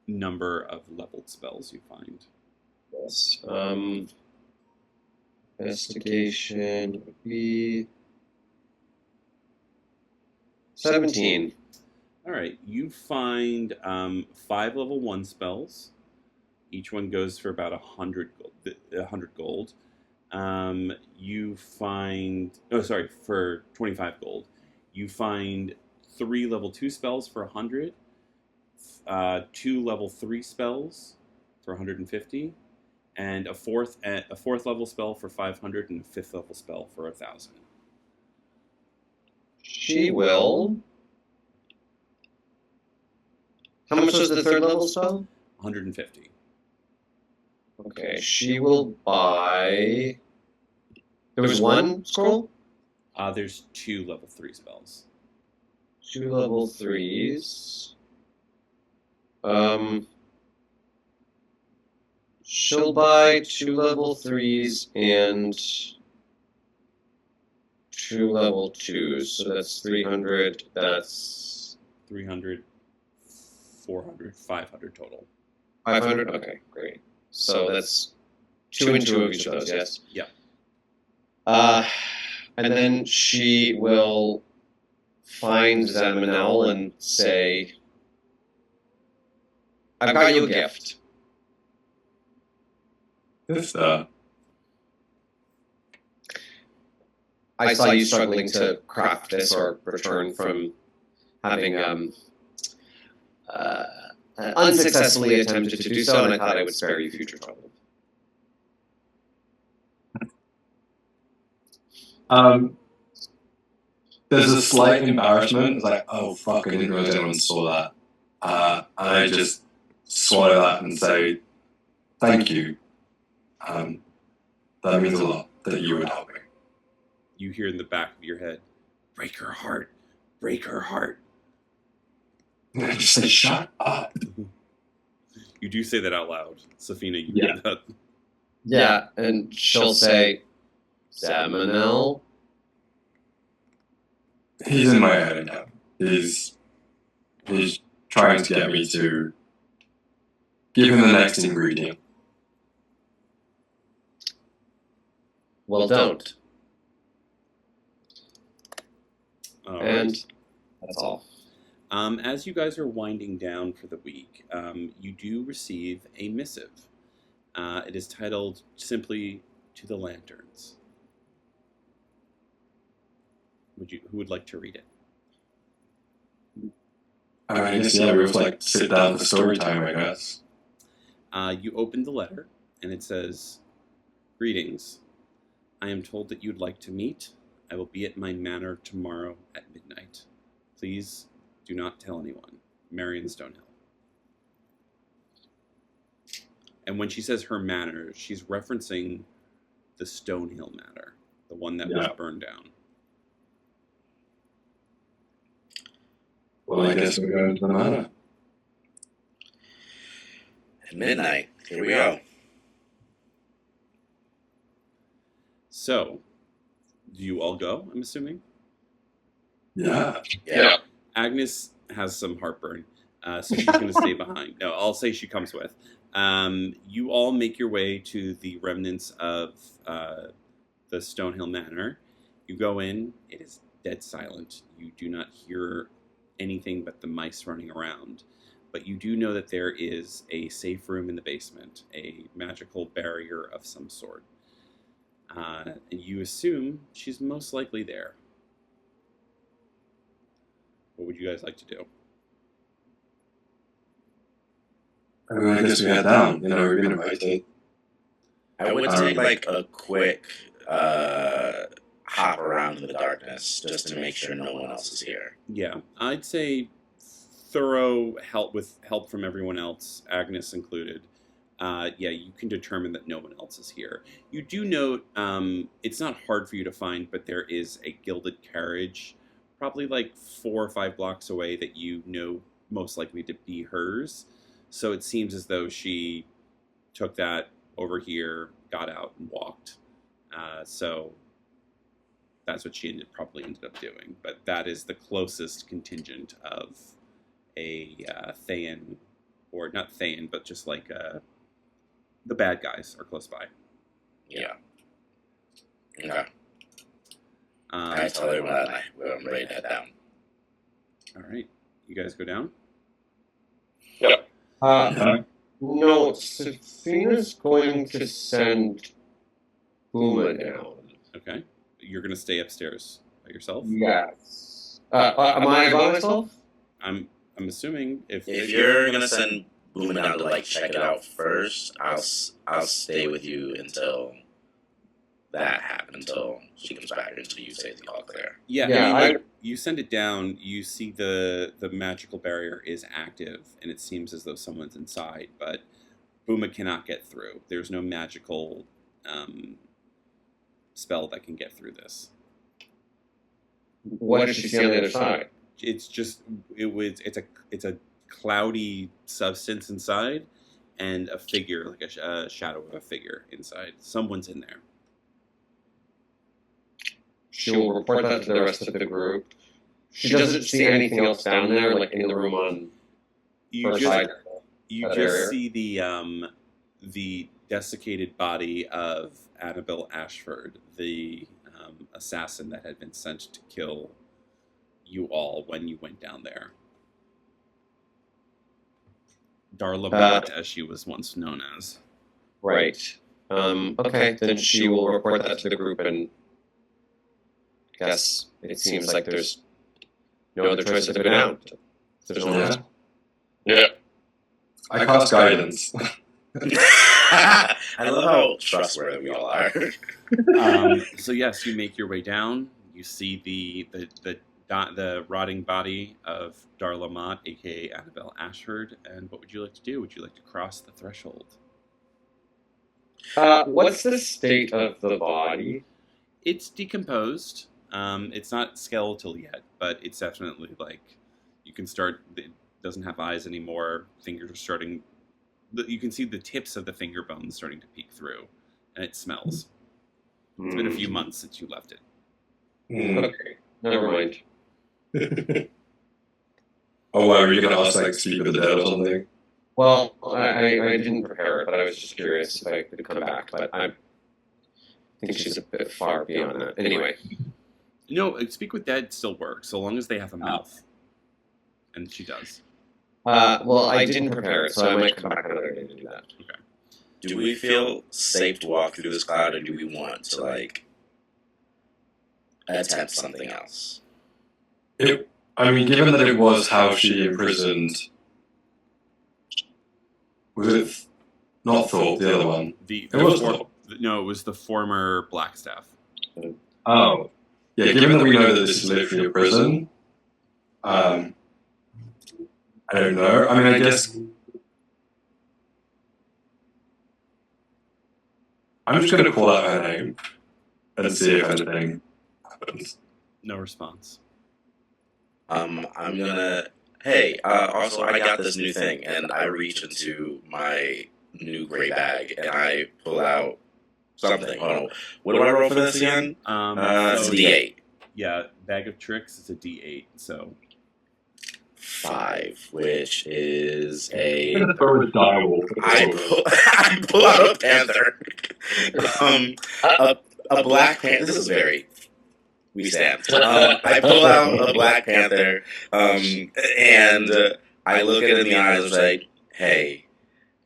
number of leveled spells you find. Yes. Investigation would be 17. All right, you find 5 level 1 spells. Each one goes for about 100 gold. You find, oh, sorry, for 25 gold, you find 3 level 2 spells for 100, 2 level 3 spells for 150, and a fourth level spell for 500, and a fifth level spell for 1,000. She will. How much was the third level spell? 150. Okay, she will buy. There was one scroll? There's 2 level 3 spells. 2 level 3s. She'll buy 2 level 3s and 2 level 2s. So that's 300. That's 300, 400, 500 total. 500? Okay, great. So that's 2 and 2 of each of those, yes? Yeah. And then she will find Zamanel and say, I've got you a gift. This, I saw you struggling to craft this or return from having unsuccessfully attempted to do so, and I thought I would spare you future trouble. There's a slight embarrassment. It's like, oh fuck, I didn't realize anyone saw that. And I just swallow that and say, thank you. That means a lot that you would help me. You hear in the back of your head, break her heart, break her heart. And I just say, shut up. You do say that out loud. Safina, you Yeah. hear that. Yeah, and she'll say, Zamanel? He's in my head now. He's trying to get me to give him the next ingredient. Well, don't. All And right. that's all. As you guys are winding down for the week, you do receive a missive. It is titled simply "To the Lanterns." Who would like to read it? I mean, I guess, yeah, we have like sit down for story time, I guess. You open the letter, and it says, "Greetings. I am told that you'd like to meet. I will be at my manor tomorrow at midnight. Please do not tell anyone. Marion Stonehill." And when she says her manor, she's referencing the Stonehill Manor, the one that was burned down. Well, I guess we're going to the manor. At midnight. Here we go. So, do you all go, I'm assuming? Yeah. Yeah. Agnes has some heartburn, so she's going to stay behind. No, I'll say she comes with. You all make your way to the remnants of the Stonehill Manor. You go in. It is dead silent. You do not hear anything but the mice running around. But you do know that there is a safe room in the basement, a magical barrier of some sort. And you assume she's most likely there. What would you guys like to do? I mean, I guess we head down. You know, we've been invited. I would take like a quick hop around in the darkness just to make sure no one else is here. Yeah, I'd say thorough help with help from everyone else, Agnes included. Yeah, you can determine that no one else is here. You do note it's not hard for you to find, but there is a gilded carriage, probably like 4 or 5 blocks away, that you know most likely to be hers. So it seems as though she took that over here, got out, and walked. So that's what she probably ended up doing. But that is the closest contingent of a Thayan, or not Thayan, but just like the bad guys are close by. Yeah. Okay. I tell everyone that I'm ready to head down. All right, you guys go down. Yep. No, Safina's going to send Uma down. Okay. You're going to stay upstairs by yourself? Yes. Am I by myself? I'm assuming if you're gonna send Booma down to like check it out first, I'll stay with you until that happens, until she comes back, until you say the all clear. Yeah, Yeah, I mean, you send it down, you see the magical barrier is active, and it seems as though someone's inside, but Booma cannot get through. There's no magical spell that can get through this. What does she see on the other side? It's just it's a cloudy substance inside, and a figure, like a shadow of a figure inside. Someone's in there. She'll report that to the rest of the group. She doesn't see anything else down there, like in the room on You her just side. you that just area. see the desiccated body of Annabelle Ashford, the assassin that had been sent to kill you all when you went down there. Darla Mott, as she was once known as. Right. Okay, then she will report that to the group, and guess it seems like there's no other choice but to go down. There's no one else. Yeah. I cast guidance. I love how trustworthy we all are. So yes, you make your way down. You see the rotting body of Darla Mott, aka Annabelle Ashford. And what would you like to do? Would you like to cross the threshold? What's the state of the body? It's decomposed. It's not skeletal yet, but it's definitely like you can start. It doesn't have eyes anymore. Fingers are starting. You can see the tips of the finger bones starting to peek through, and it smells. It's been a few months since you left it. Okay, never mind. Oh, were you going to ask, like, speak with the dead or something? Well, I didn't prepare it, but I was just curious if I could come back. But I think she's a bit far beyond that. Anyway. No, speak with dead still works, so long as they have a mouth. And she does. Well, I didn't prepare it, so I might come back another day to do that. Okay. Do we feel safe to walk through this cloud, or do we want to like attempt something else? I mean, given that it was how she imprisoned... Was it not Thorpe, the other one? It was Thorpe. No, it was the former Blackstaff. Oh. Yeah, given that we know that this is literally a prison, I don't know. I mean, I guess... I'm just going to call out her name and see if anything happens. No response. I'm gonna. Hey, also I got this new thing, and I reach into my new gray bag and I pull out something. Hold on, what do I roll for this again? It's a D8. Yeah, bag of tricks is a D8. So 5, which is a. I'm going to throw a direwolf at I pull out a panther. A black panther. This is very. We stand. I pull out a black panther, and I look it in the eyes and say, "Hey,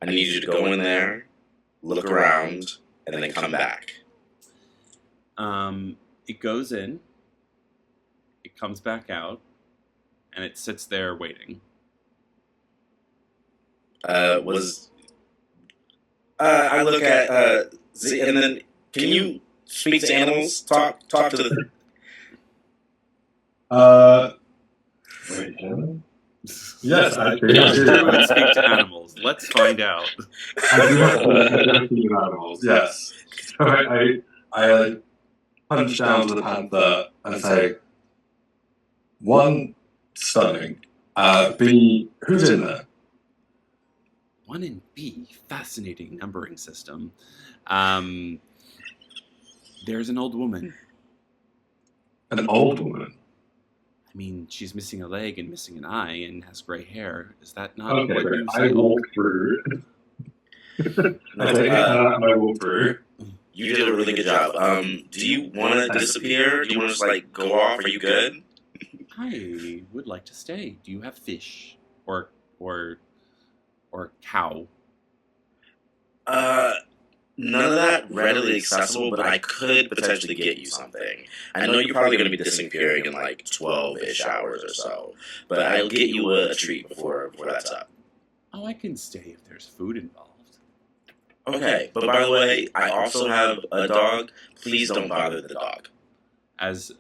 I need you to go in there, look around, and then come back." It goes in. It comes back out, and it sits there waiting. I look at Z, and then can you speak to animals? Talk to the. Wait, yes, actually, I Yes, do. you would speak to animals. Let's find out. I do have to speak with animals, yes. So I punch down to the panther and say, 1, stunning. B, who's in there? 1 and B, fascinating numbering system. There's an old woman. An old woman. I mean, she's missing a leg and missing an eye and has gray hair. Is that not Okay, what great. you I said? walk through. I walk through. You did a really good job. Do you want to disappear? Do you want to just like go off? Are you good? I would like to stay. Do you have fish or cow? none of that readily accessible, but I could potentially get you something. I know you're probably going to be disappearing in like 12-ish hours or so, but I'll get you a treat before that's up. Oh, I can stay if there's food involved. Okay, but by the way, I also have a dog. Please don't bother the dog. As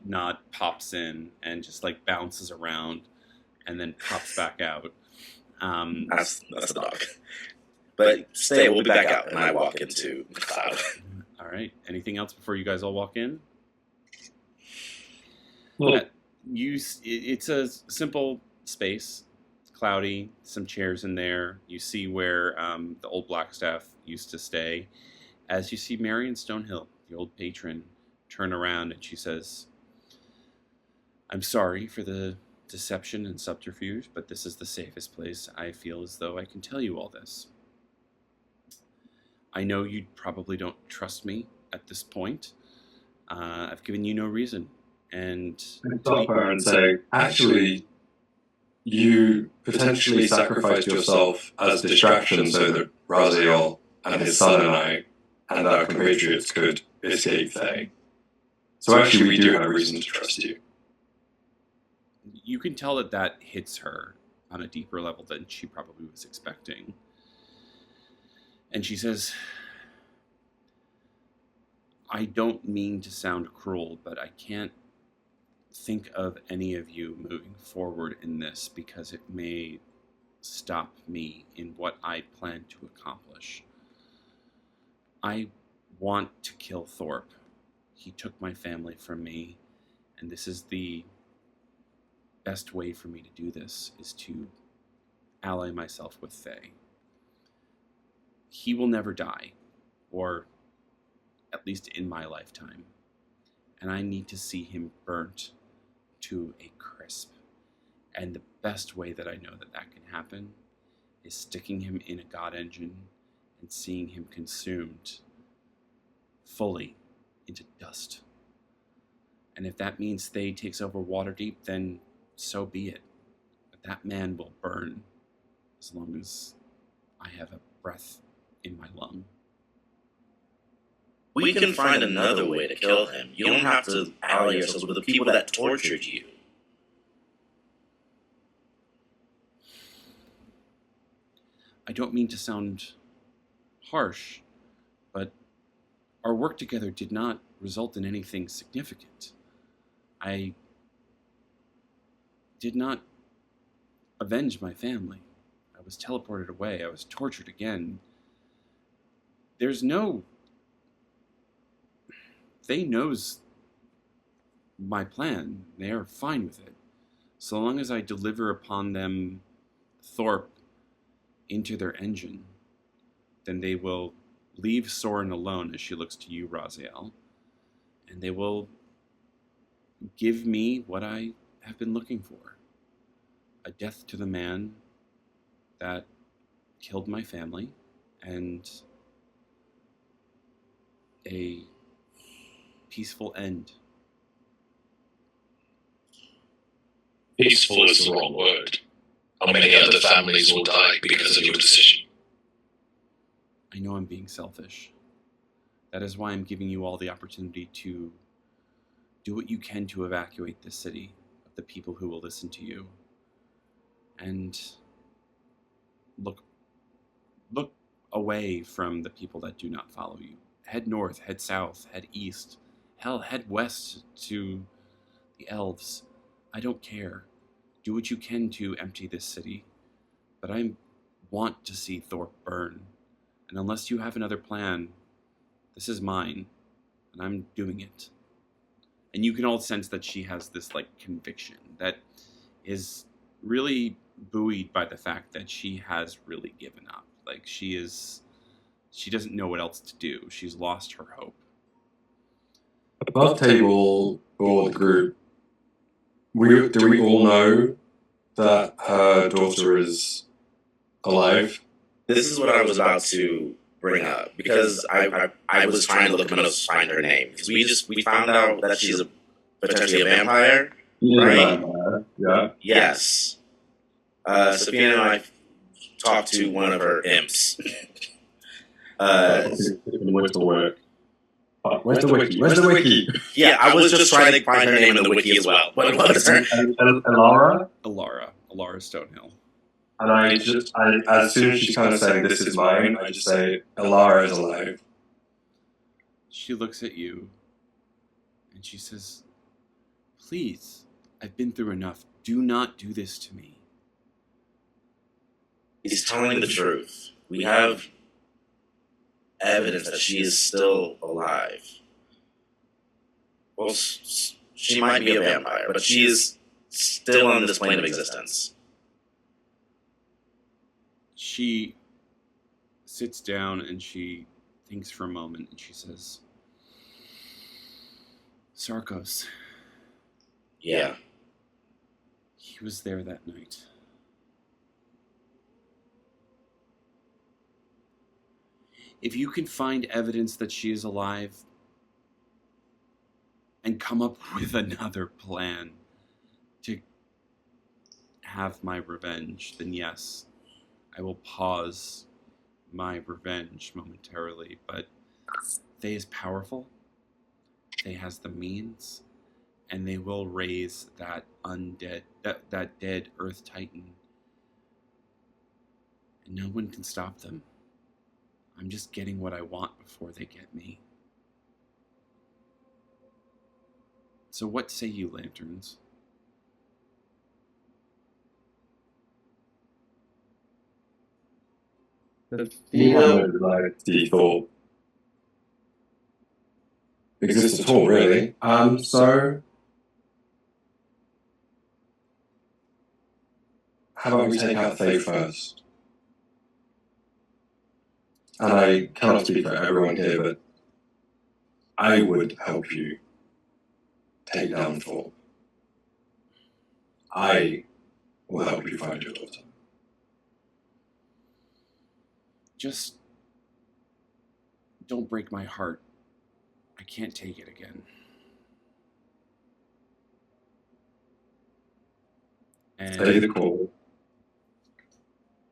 Nod pops in and just like bounces around and then pops back out. That's the dog. But stay, we'll be back out. And I walk into the cloud. All right. Anything else before you guys all walk in? Well, It's a simple space, cloudy, some chairs in there. You see where the old Blackstaff used to stay. As you see Marion Stonehill, the old patron, turn around and she says, "I'm sorry for the deception and subterfuge, but this is the safest place. I feel as though I can tell you all this. I know you probably don't trust me at this point. I've given you no reason. And stop her and say, actually, you potentially sacrificed yourself as distraction so that Raziel and his son and I and our compatriots could escape Fae. So actually, we do have reason to trust you. you can tell that hits her on a deeper level than she probably was expecting. And she says, I don't mean to sound cruel, but I can't think of any of you moving forward in this because it may stop me in what I plan to accomplish. I want to kill Thorpe. He took my family from me, and this is the best way for me to do this, is to ally myself with Faye. He will never die, or at least in my lifetime, and I need to see him burnt to a crisp. And the best way that I know that can happen is sticking him in a god engine and seeing him consumed fully into dust. And if that means Thay takes over Waterdeep, then so be it. But that man will burn as long as I have a breath in my lung. We can find another way to kill him. You don't have to ally yourselves with the people that tortured you. I don't mean to sound harsh, but our work together did not result in anything significant. I did not avenge my family. I was teleported away. I was tortured again. There's no... They knows my plan. They are fine with it. So long as I deliver upon them Thorpe into their engine, then they will leave Soren alone as she looks to you, Raziel, and they will give me what I have been looking for. A death to the man that killed my family, and a peaceful end. Peaceful is the wrong word. How many other families will die because of your decision? I know I'm being selfish. That is why I'm giving you all the opportunity to do what you can to evacuate this city of the people who will listen to you. And look away from the people that do not follow you. Head north, head south, head east. Hell, head west to the elves. I don't care. Do what you can to empty this city. But I want to see Thorpe burn. And unless you have another plan, this is mine. And I'm doing it. And you can all sense that she has this, conviction that is really buoyed by the fact that she has really given up. She doesn't know what else to do. She's lost her hope. Above table, or the group, do we all know that her daughter is alive? This is what I was about to bring up, because I was trying to look up and find her name. Because we found out that she's potentially a vampire, right? Yeah. Yes. Sophia and I talked to one of her imps. The wiki will work. Oh, where's the wiki? Where's the wiki? Yeah, I was just trying to find her name in the wiki as well. What was her? Alara? Alara Stonehill. And as soon as she's kind of saying, this is mine, I just say, Alara is alive. She looks at you and she says, please, I've been through enough. Do not do this to me. He's telling the truth. We have evidence that she is still alive. Well, she might be a vampire, but she is still on this plane of existence. She sits down and she thinks for a moment and she says, Sarkos. Yeah. He was there that night. If you can find evidence that she is alive and come up with another plan to have my revenge, then yes, I will pause my revenge momentarily. But Faye is powerful. Faye has the means, and they will raise that undead, that dead Earth Titan, and no one can stop them. I'm just getting what I want before they get me. So what say you, lanterns? The thought exists at all, really. So how about we take out Faye first? And I cannot speak for everyone here, but I would help you take down Thorpe. I will help you find your daughter. Just don't break my heart. I can't take it again. Stay the call.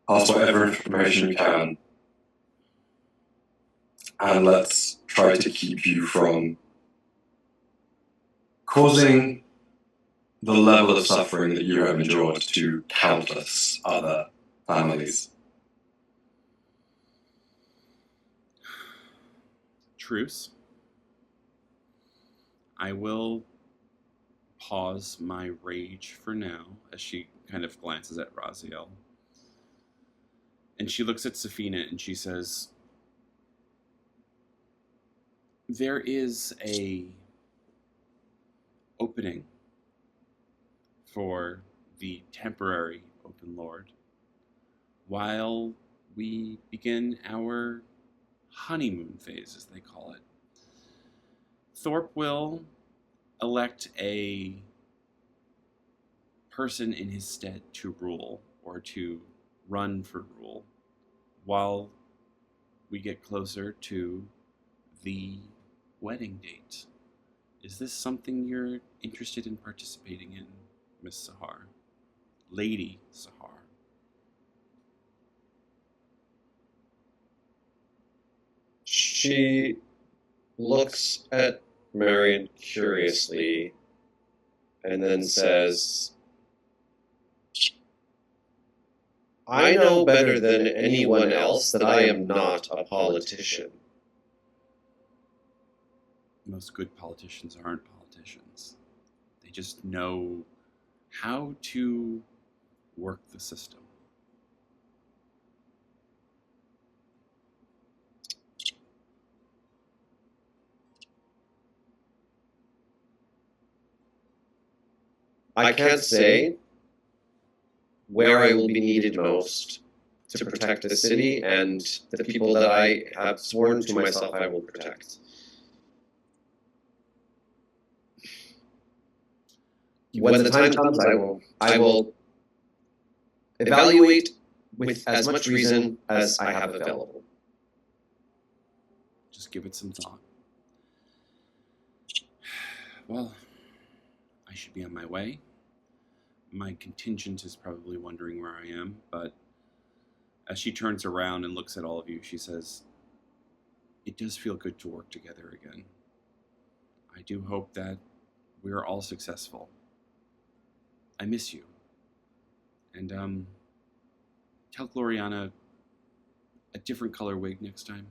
Ask whatever information you can. And let's try to keep you from causing the level of suffering that you have endured to countless other families. Truce. I will pause my rage for now as she kind of glances at Raziel. And she looks at Safina and she says, there is a opening for the temporary Open Lord while we begin our honeymoon phase, as they call it. Thorpe will elect a person in his stead to rule or to run for rule while we get closer to the wedding date. Is this something you're interested in participating in, Miss Sahar? Lady Sahar? She looks at Marion curiously and then says, I know better than anyone else that I am not a politician. Most good politicians aren't politicians. They just know how to work the system. I can't say where I will be needed most to protect the city and the people that I have sworn to myself I will protect. When the time comes, I will evaluate with as much reason as I have available. Just give it some thought. Well, I should be on my way. My contingent is probably wondering where I am, but as she turns around and looks at all of you, she says, it does feel good to work together again. I do hope that we're all successful. I miss you. And, tell Gloriana a different color wig next time.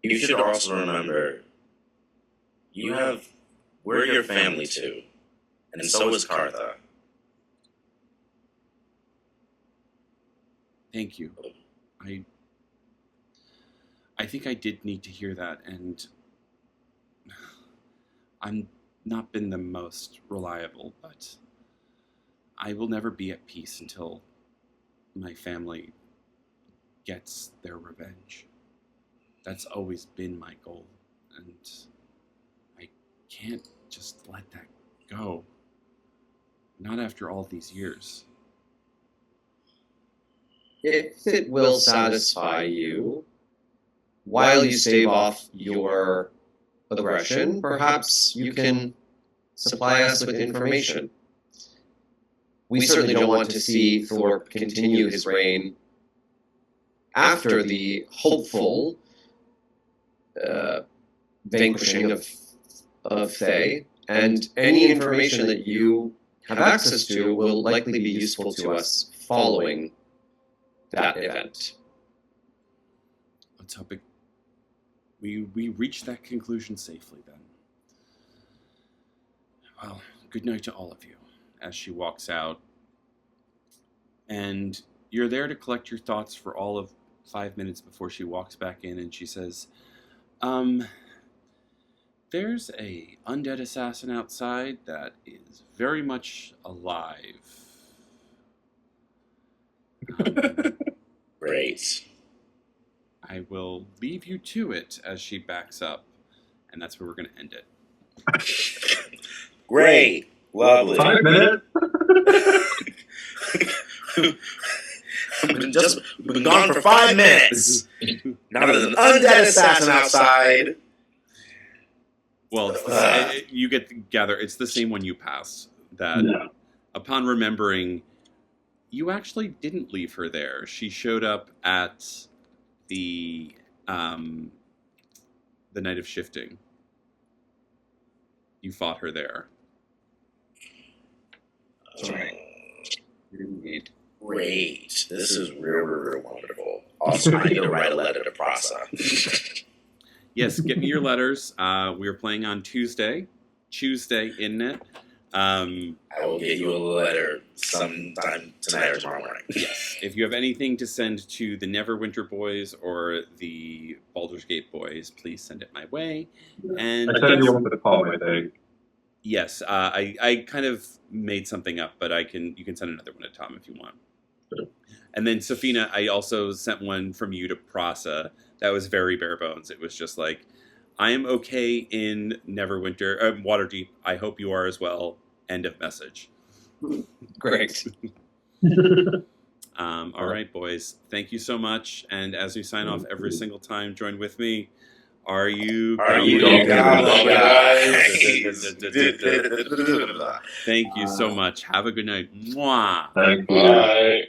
You should also remember, we're your family too, and so is Kartha. Thank you. I think I did need to hear that, and I'm not been the most reliable, but I will never be at peace until my family gets their revenge. That's always been my goal, and I can't just let that go. Not after all these years. If it will satisfy you, while you stave off your aggression, perhaps you can supply us with information. We certainly don't want to see Thor continue his reign after the hopeful vanquishing of Thay, and any information that you have access to will likely be useful to us following that event. Let's hope we reach that conclusion safely then. Well, good night to all of you, as she walks out. And you're there to collect your thoughts for all of 5 minutes before she walks back in, and she says, there's a undead assassin outside that is very much alive. Great. I will leave you to it as she backs up, and that's where we're going to end it. Great. Lovely. 5 minutes? We've been gone for 5 minutes. Now there's an undead assassin outside. Well, you get to gather, it's the same one you passed. That Yeah. upon remembering, you actually didn't leave her there. She showed up at the Night of Shifting. You fought her there. That's right. Indeed. Great. This is real wonderful. Also, I need to write a letter to Prasa. Yes, get me your letters. We are playing on Tuesday, isn't it? I will get you a letter sometime tonight or tomorrow morning. Yes. If you have anything to send to the Neverwinter Boys or the Baldur's Gate Boys, please send it my way. And I said you wanted to call, I think. yes, I kind of made something up, but you can send another one to Tom if you want. Sure. And then Safina, I also sent one from you to Prasa. That was very bare bones. It was just like, I am okay in Neverwinter, Waterdeep. I hope you are as well. End of message. Great. All right, boys. Thank you so much. And as we sign off every single time, join with me. Are you goblin guys? Thank you so much. Have a good night. Mwah. Thank you. Bye.